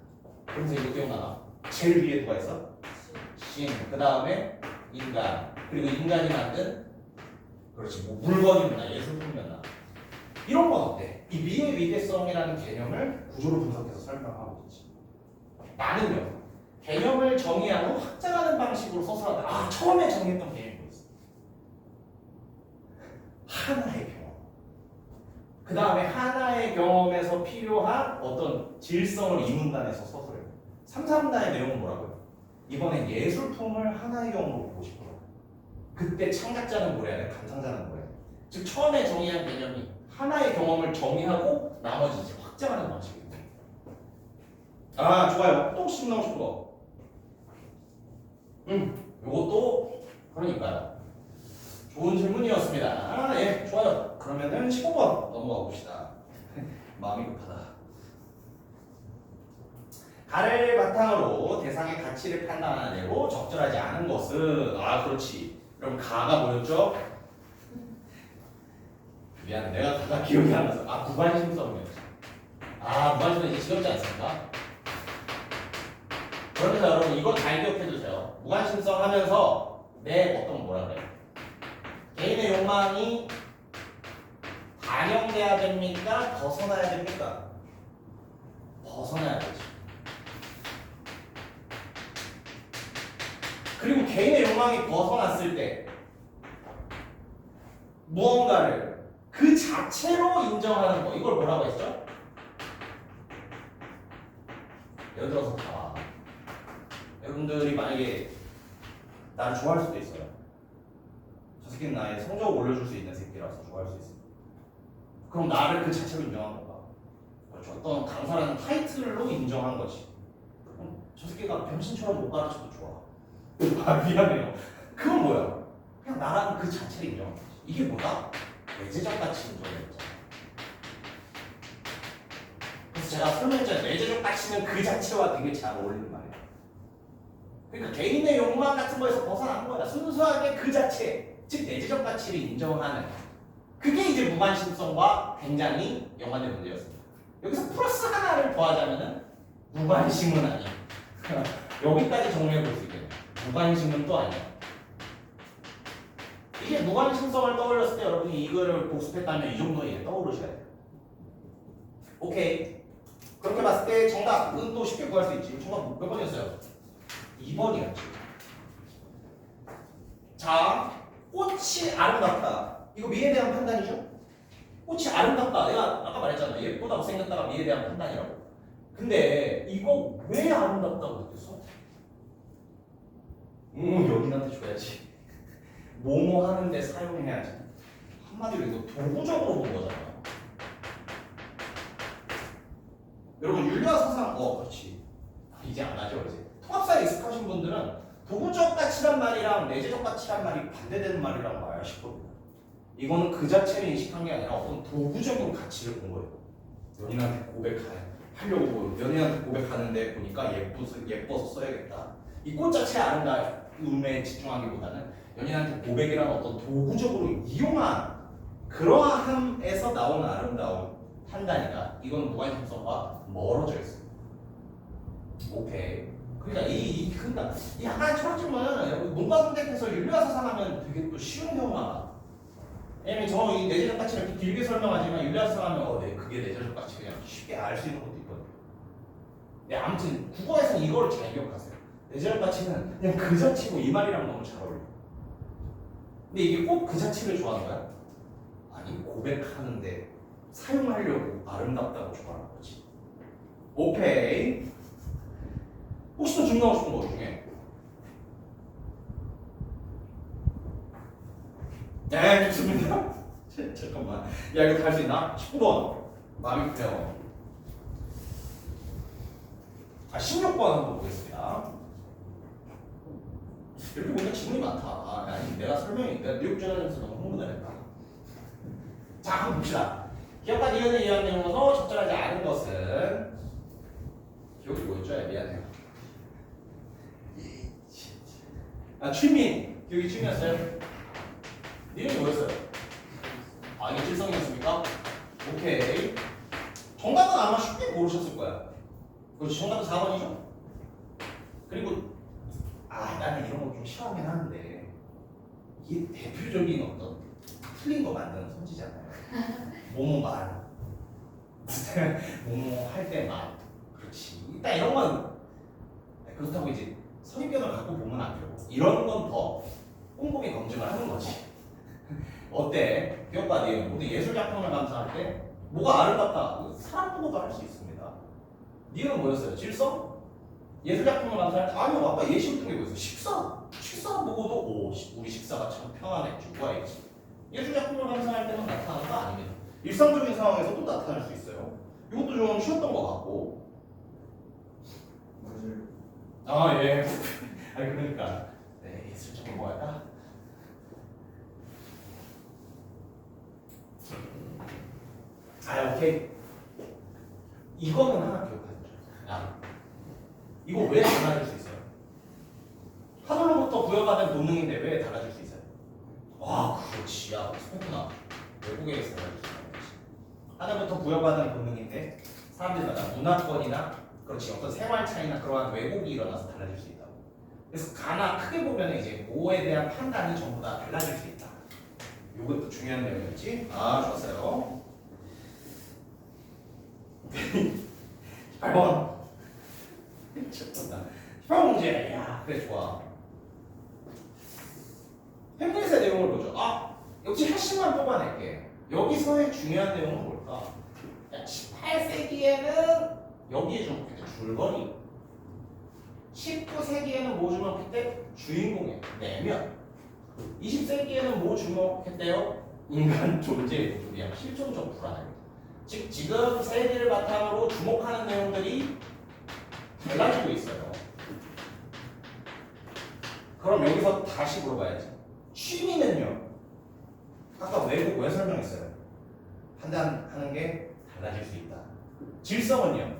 그래서 이거 기억나나? 제일 위에 누가 있어? 신. 그 다음에 인간. 그리고 인간이 만든, 그렇지, 뭐 물건이었나 예술품이었나. 이런 건 어때? 이 미의 미개성이라는 개념을 구조로 분석해서 설명하고 있지. 나는요, 개념을 정의한 후 확장하는 방식으로 서술하다. 처음에 정의했던 개념이 있어. 하나의 경험. 그 다음에 하나의 경험에서 필요한 어떤 질성을 이 문단에서 서술해요. 3, 4문단의 내용은 뭐라고요? 이번에 예술품을 하나의 경험으로 보고 싶어요. 그때 창작자는 뭐래야 돼? 감상자는 뭐래야 돼? 즉 처음에 정의한 개념이 하나의 경험을 정의하고 나머지 이제 확장하는 방식이에요. 좋아요. 또 혹시 나오고 싶은 거? 요것도 그러니까요. 좋은 질문이었습니다. 예, 좋아요. 그러면은 15번 넘어가 봅시다. 마음이 급하다. 가를 바탕으로 대상의 가치를 판단하내고 적절하지 않은 것은 그렇지. 그럼 가가 뭐였죠? 미안해, 내가 가가 기억이 안 나서. 무관심성이었지. 무관심성 이제 지겹지 않습니까? 그러면서 여러분 이거 잘 기억해 두세요. 무관심성 하면서 내 어떤 뭐라 그래? 개인의 욕망이 반영돼야 됩니까? 벗어나야 됩니까? 벗어나야 되지. 그리고 개인의 욕망이 벗어났을 때 무언가를 그 자체로 인정하는 거, 이걸 뭐라고 했죠? 예를 들어서 봐봐. 여러분들이 만약에 나를 좋아할 수도 있어요. 저 새끼는 나의 성적을 올려줄 수 있는 새끼라서 좋아할 수 있어요. 그럼 나를 그 자체로 인정한 건가? 그렇죠. 어떤 강사라는 타이틀로 인정한 거지. 그럼 저 새끼가 병신처럼 못 가르쳐도 좋아. 미안해요. 그건 뭐야? 그냥 나라는 그 자체를 인정한 거지. 이게 뭐다? 내재적 가치 인정이었잖아. 그래서 제가 설명했잖아요. 내재적 가치는 그 자체와 되게 잘 어울리는 말이에요. 그러니까 개인의 욕망 같은 거에서 벗어나는 거야. 순수하게 그 자체, 즉 내재적 가치를 인정하는, 그게 이제 무관심성과 굉장히 연관된 문제였습니다. 여기서 플러스 하나를 더하자면은 무관심은 아니야. 여기까지 정리해 볼 수 있겠네요. 무관심은 또 아니야. 이게 무관심성을 떠올렸을 때 여러분이 이거를 복습했다면 이 정도 이제 떠오르셔야 돼요. 오케이. 그렇게 봤을 때 정답은 또 쉽게 구할 수 있지. 정답 몇 번이었어요? 2번이었지. 자, 꽃이 아름답다. 이거 미에 대한 판단이죠? 꽃이 아름답다. 내가 아까 말했잖아. 예쁘다고 생겼다가 미에 대한 판단이라고. 근데 이거 왜 아름답다고 느꼈어? 여기한테 줘야지. 뭐뭐 하는데 사용해야지. 한마디로 이거 도구적으로 본 거잖아. 여러분 윤리와 사상, 그렇지. 이제 안 하죠, 이제. 통합사에 익숙하신 분들은 도구적 가치란 말이랑 내재적 가치란 말이 반대되는 말이라고 아실 겁니다. 이거는 그 자체를 인식한 게 아니라 어떤 도구적인 가치를 본 거예요. 연인한테 고백하려고 연인한테 고백하는데 보니까 예뻐서 써야겠다. 이 꽃 자체의 아름다움에 집중하기보다는 연인한테 고백이라는 어떤 도구적으로 이용한 그러함에서 나오는 아름다움 판단이다. 이건 무관심성과 멀어져 있습니다. 오케이. 그러니까 그러니까 이 하나의 철학적은 문과 선택해서 윤리와 사상하면 되게 또 쉬운 경우가 많아. 왜냐면 저 이 내재적 가치를 이렇게 길게 설명하지만 윤리와 사상하면 네, 그게 내재적 가치 그냥 쉽게 알 수 있는 것도 있거든요. 네, 아무튼 국어에서는 이걸 잘 기억하세요. 내재적 가치는 그냥 그 자체고 이 말이랑 너무 잘 어울려. 근데 이게 꼭 그 자체를 좋아하는 거야? 아니, 고백하는데 사용하려고 아름답다고 좋아하는 거지. 오케이. 혹시 더 질문하고 싶은 거 중에? 네, 좋습니다. 잠깐만. 야, 이거 할 수 있나? 19번. 마음이 급해요. 16번 한번 보겠습니다. 이렇게 보니까 질문이 많다. 아니, 내가 뉴욕저널에서 너무 흥분을 했다. 자, 한번 봅시다. 기억과 니은을 이해한 내용으로 적절하지 않은 것은 기억이 뭐였죠? 미안해요. 취미. 기억이 취미였어요? 니은이 뭐였어요? 이게 질성이었습니까? 오케이. 정답은 아마 쉽게 고르셨을 거야. 그렇지, 정답은 4번이죠? 그리고 나는 이런 거 좀 싫어하긴 하는데 이게 대표적인 어떤 틀린 거 만드는 손지잖아요. 뭐뭐만 뭐뭐 할 때만. 그렇지. 일단 이런 건 그렇다고 이제 선입견을 갖고 보면 안 되고 이런 건 더 꼼꼼히 검증을 하는 거지. 어때? 기억과 내용 모두 예술 작품을 감상할 때 뭐가 아름답다. 사람 보고도 할 수 있습니다. 니은 뭐였어요? 질서? 예술 작품을 감상할 때 아니요, 아까 예시 같은 게 뭐였어요? 식사 보고도 우리 식사가 참 평안해 누가 있지. 예술 작품을 감상할 때만 나타나는 거 아닙니다. 일상적인 상황에서도 나타날 수 있어요. 이것도 좀 쉬웠던 것 같고. 맞아요. 예. 그러니까 네, 예술 작품 뭐 할까? 오케이. 이거는 하나 기억하세요. 야, 이거 왜 달라질 수 있어요? 하늘로부터 부여받은 본능인데 왜 달라질 수 있어요? 와, 그렇지. 야, 스포구나. 외국에서 달라질 수 있는 거지. 하늘부터 부여받은 본능인데 사람들마다 문화권이나 그렇지 어떤 생활 차이나 그러한 왜곡이 일어나서 달라질 수 있다고. 그래서 가나 크게 보면 이제 뭐에 대한 판단이 전부 다 달라질 수 있다. 이것도 중요한 내용이었지. 아, 좋았어요. 8번. 18번 문제. 야, 그래 좋아. 햄릿의 내용을 보죠. 아, 역시 핵심만 뽑아낼게. 여기서의 중요한 내용은 뭘까? 18세기에는 여기에 주목했대. 줄거리. 19세기에는 뭐 주목했대? 주인공의 내면. 20세기에는 뭐 주목했대요? 인간 존재의 노조리야. 실존적 불안함. 즉 지금 세계를 바탕으로 주목하는 내용들이 달라지고 있어요. 그럼 여기서 다시 물어봐야지. 취미는요? 아까 외국 왜 설명했어요? 판단하는 게 달라질 수 있다. 질성은요?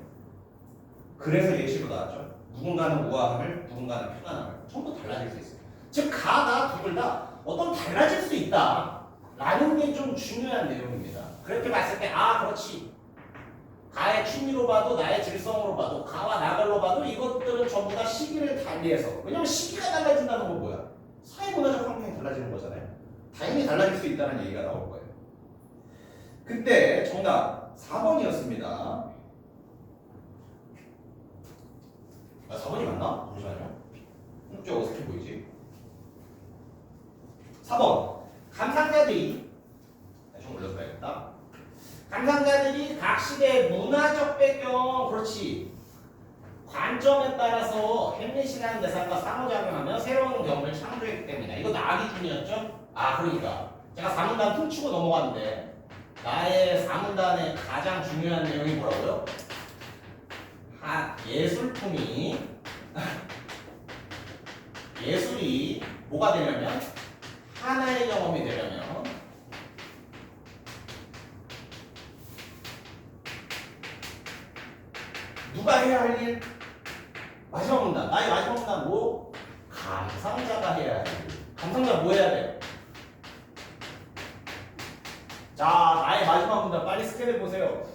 그래서 예시로 나왔죠. 누군가는 우아함을, 누군가는 편안함을. 전부 달라질 수 있어요. 즉 가나 둘 다 어떤 달라질 수 있다 라는 게 좀 중요한 내용입니다. 그렇게 봤을 때 아 그렇지. 가의 취미로 봐도 나의 질성으로 봐도 가와 나별로 봐도 이것들은 전부 다 시기를 달리해서 왜냐면 시기가 달라진다는 건 뭐야? 사회문화적 환경이 달라지는 거잖아요. 당연히 달라질 수 있다는 얘기가 나올 거예요. 그때 정답 4번이었습니다. 아, 4번이 맞나? 잠시만요. 좀 어색해 보이지? 4번 감상자들이 좀 올려봐야겠다. 감상자들이 각 시대의 문화적 배경 그렇지 관점에 따라서 햄릿이라는 대사가 상호작용하며 새로운 경험을 창조했기 때문이다. 이거 나기 중이었죠? 아 그러니까 제가 4문단 퉁치고 넘어갔는데 나의 4문단의 가장 중요한 내용이 뭐라고요? 예술품이 예술이 뭐가 되려면 하나의 경험이 되려면 누가 해야 할 일? 마지막 문단. 나의 마지막 문단 뭐? 감상자가 해야 할 일. 감상자 뭐 해야 돼? 자, 나의 마지막 문단 빨리 스캔해 보세요.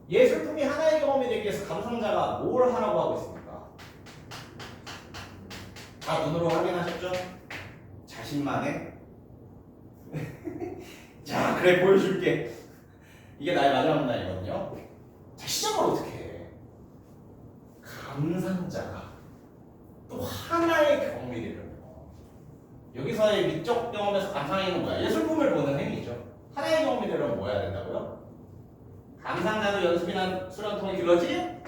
예술품이 하나의 경험이 되기 위해서 감상자가 뭘 하라고 하고 있습니까? 다 눈으로 확인하셨죠? 자신만의 자, 그래 보여줄게. 이게 나의 마지막 문단이거든요. 자, 시작을 어떻게 해? 감상자가 또 하나의 경험이 되려면 여기서의 미적 경험에서 감상행위는 뭐야? 예술품을 보는 행위죠. 하나의 경험이 되려면 뭐 해야 된다고요? 감상자도 연습이나 수련 통해 길러지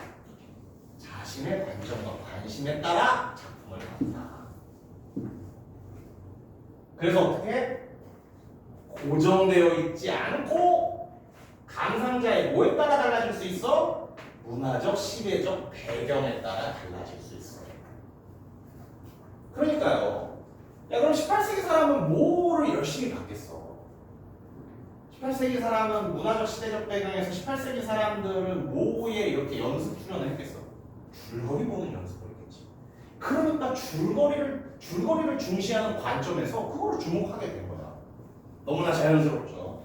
자신의 관점과 관심에 따라 작품을 감상. 그래서 어떻게? 고정되어 있지 않고 감상자의 뭐에 따라 달라질 수 있어? 문화적, 시대적 배경에 따라 달라질 수 있어요. 그러니까요. 야 그럼 18세기 사람은 뭐를 열심히 받겠어? 18세기 사람은 문화적, 시대적 배경에서 18세기 사람들은 뭐에 이렇게 연습 수련을 했겠어? 줄거리 보는 연습을 했겠지. 그러니까 줄거리를 중시하는 관점에서 그걸 주목하게 된 거야. 너무나 자연스럽죠.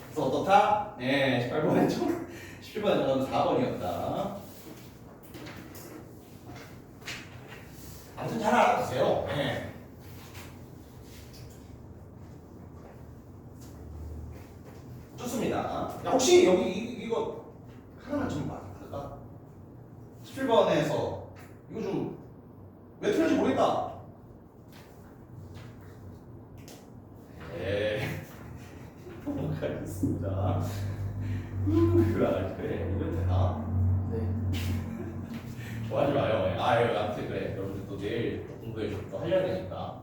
그래서 어떻다? 네, 18번에 17번에 정답은 4번이었다. 아무튼 잘 알아두세요. 네. 좋습니다. 야, 혹시 여기 이거 하나만 좀 봐볼까? 17번에서 이거 좀 왜 틀린지 모르겠다. 네. 넘어가겠습니다. 그래 이거 되나? 네. 좋아하지 마요. 아유 아무튼 그래 여러분들 또 내일 또 공부해 또 하려야 되니까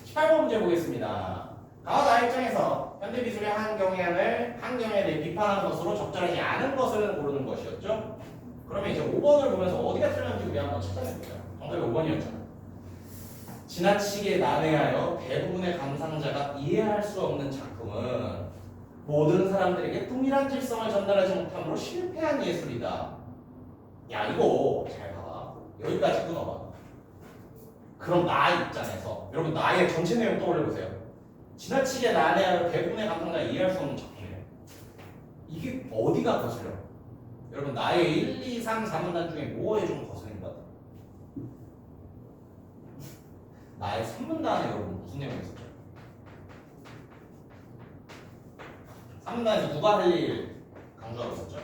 18번 문제 보겠습니다. 가와 나의 입장에서 현대미술의 한 경향에 대해 비판하는 것으로 적절하지 않은 것을 고르는 것이었죠. 그러면 이제 5번을 보면서 어디가 틀렸는지 우리 한번 찾아내보자. 정답이 5번이었잖아. 지나치게 난해하여 대부분의 감상자가 이해할 수 없는 작품은 모든 사람들에게 동일한 질성을 전달하지 못함으로 실패한 예술이다. 야 이거 잘 봐봐. 여기까지 끊어봐. 그럼 나 입장에서 여러분 나의 전체 내용 떠올려보세요. 지나치게 난해하고 대부분의 감상자 이해할 수 없는 작품이에요. 이게 어디가 거슬려? 여러분 나의 1, 2, 3, 4문단 중에 뭐에 좀 거슬린 것 같아요? 나의 3문단에 여러분 무슨 내용이 있었죠? 3문단에서 누가 할 일 강조하고 있었죠?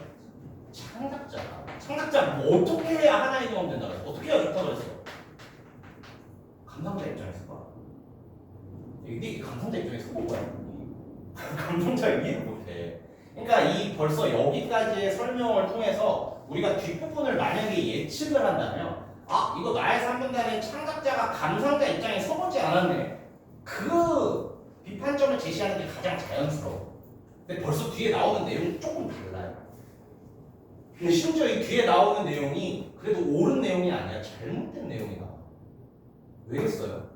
창작자. 창작자 뭐 어떻게 해야 하나의 경험 된다 그랬어? 어떻게 해야 좋다고 그랬어? 감상자 입장에서 봐. 이게 감상자 입장에서 본 거야. 감상자 이해를 못해. 그러니까 이 벌써 여기까지의 설명을 통해서 우리가 뒷부분을 만약에 예측을 한다면 아 이거 나의 3분단의 창작자가 감상자 입장에 서보지 않았네. 그 비판점을 제시하는 게 가장 자연스러워. 근데 벌써 뒤에 나오는 내용이 조금 달라요. 근데 심지어 이 뒤에 나오는 내용이 그래도 옳은 내용이 아니라 잘못된 내용이다. 왜겠어요?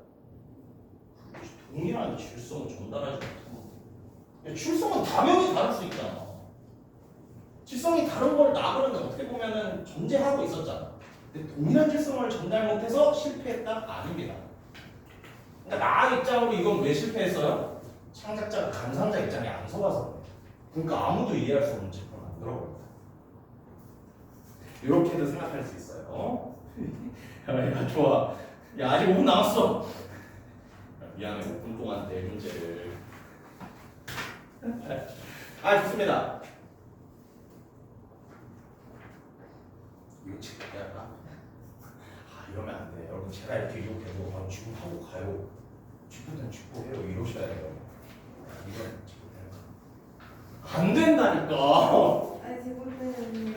동일한 질성을 전달하지 못하고 질성은 당연히 다를 수 있잖아. 질성이 다른 걸 나그러면 어떻게 보면은 존재하고 있었잖아. 근데 동일한 질성을 전달 못해서 실패했다? 아닙니다. 그러니까 나 입장으로 이건 왜 실패했어요? 창작자가 감상자 입장에 안 서봐서 그래. 그러니까 아무도 이해할 수 없는 작품을 만들어버렸다. 이렇게도 생각할 수 있어요. 야 좋아. 야 아직 5분 남았어. 미안해 5분 동안 내 문제를. 아 좋습니다. 이거 지금 해야 아 이러면 안 돼. 여러분 제가 이렇게 유혹해도 바로 지금 하고 가요. 직구는 직구해요. 이러셔야 돼요. 이건 직구해요. 안 된다니까. 아니 지금은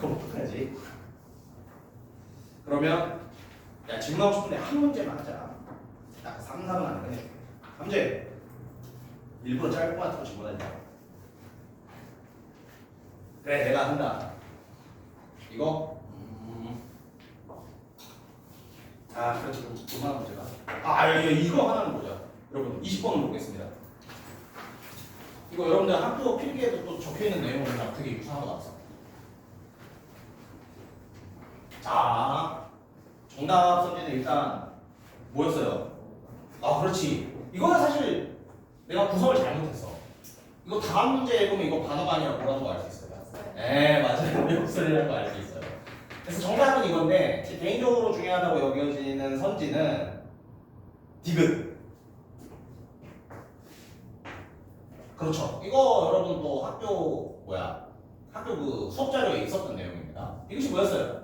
어떡하지? 그러면 야 지금 하고 싶은데 한 문제만 하자. 딱 3, 4분 안 되네. 3제 일부러 짧은 거 같은 거 집어넣자. 그래 내가 한다. 이거 아 그렇지 그만 문제가 이거 하나는 보자. 여러분 20번을 보겠습니다. 이거 여러분들 학교 필기에도 또 적혀있는 내용이랑 되게 유사한 거 같아. 자 정답 선지는 일단 뭐였어요? 아 그렇지. 이거는 사실 내가 구성을 잘못했어. 이거 다음 문제 읽으면 이거 반어가 아니라 뭐라는 거 알 수 있어요. 네 맞아요. 역설이라는 거 알 수 있어요. 그래서 정답은 이건데 제 개인적으로 중요하다고 여겨지는 선지는 디귿. 그렇죠. 이거 여러분 또 학교 그 수업 자료에 있었던 내용입니다. 이것이 뭐였어요?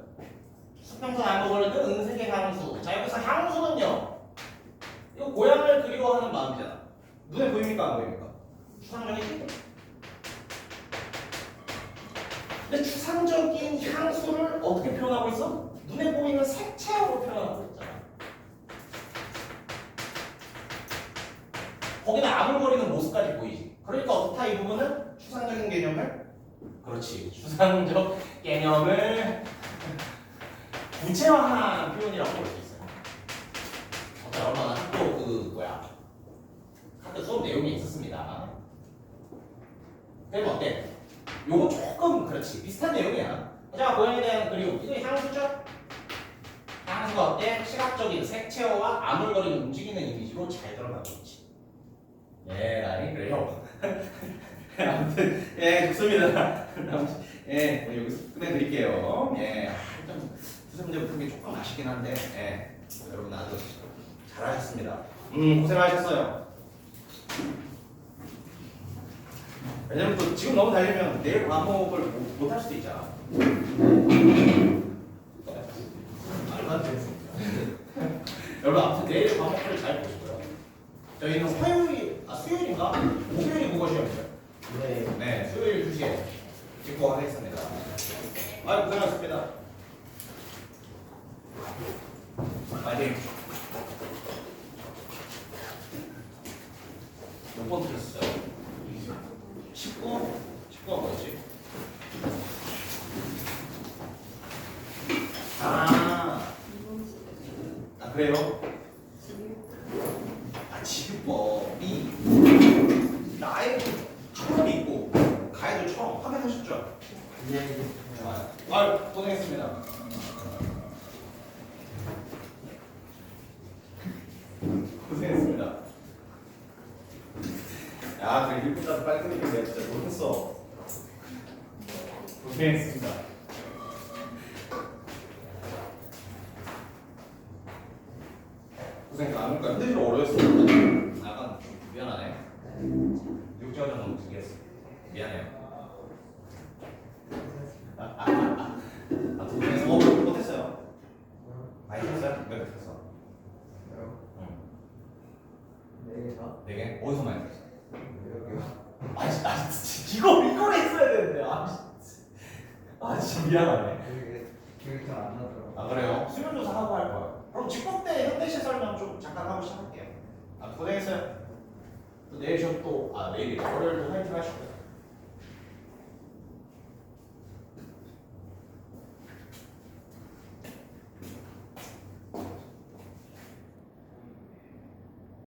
수평선 안목을 든 은색의 향수. 자 여기서 향수는요. 이거 고향을 그리워하는 마음이잖아. 눈에 보입니까 안 보입니까? 추상적이지? 근데 추상적인 향수를 어떻게 표현하고 있어? 눈에 보이는 색채로 표현하고 있잖아. 거기는 아물거리는 모습까지 보이지. 그러니까 어떻다 이 부분은 추상적인 개념을 그렇지. 추상적 개념을 구체화한 표현이라고 볼 수 있어요. 어때 얼마나 학교 수업 내용이 있었습니다. 그래도 어때? 요거 조금 그렇지 비슷한 내용이야. 자 고양이에 대한 그리움 이거 향수죠? 향수가 어때? 시각적인 색채와 아물거리는 움직이는 이미지로 잘 들어가고 있지. 예 라인 그래요. 아무튼 예 좋습니다. 예 여기서 끝내드릴게요. 예 두세 문제 붙은 게 조금 아쉽긴 한데 예 여러분 아주 잘하셨습니다. 고생하셨어요. 왜냐면 또 지금 너무 달리면 내일 과목을 못 할 수도 있잖아. 말도 안 되는 소리야. 여러분 아무튼 내일 과목을 잘 보시고요. 저희는 수요일인가? 목요일이 국어 시험이죠. 네, 수요일 2시에 찍고 하겠습니다. 고생하셨습니다. 파이팅. 몇 번 틀렸어요? 19? 19가 뭐였지? 그래요? 지휘법이 확인하셨죠? 예. 좋아요. 아유, 고생했습니다. 고생했습니다. 야, 그래 1분까지 빨리 끝내면 내가 진짜 못했어. 고생했습니다. 고생 많으니까 힘들기로 어려웠어. 약간 좀 미안하네. 육지화 전공 두 개였어. 미안해요. 고생해서 못했어요. 많이 했어요? 몇 개 했어? 응. 네 개? 어디서 많이 했어? 아, 진짜 이걸 했어야 되는데. 진짜 미안하네. 기억이 잘 안 나더라고. 아 그래요? 수면 조사 하고 할 거예요. 그럼 직법 때 현대시 설명 좀 잠깐 하고 시작할게요. 고생했어요. 또 내일 시험 또 내일이 월요일도 화이팅 하시고요.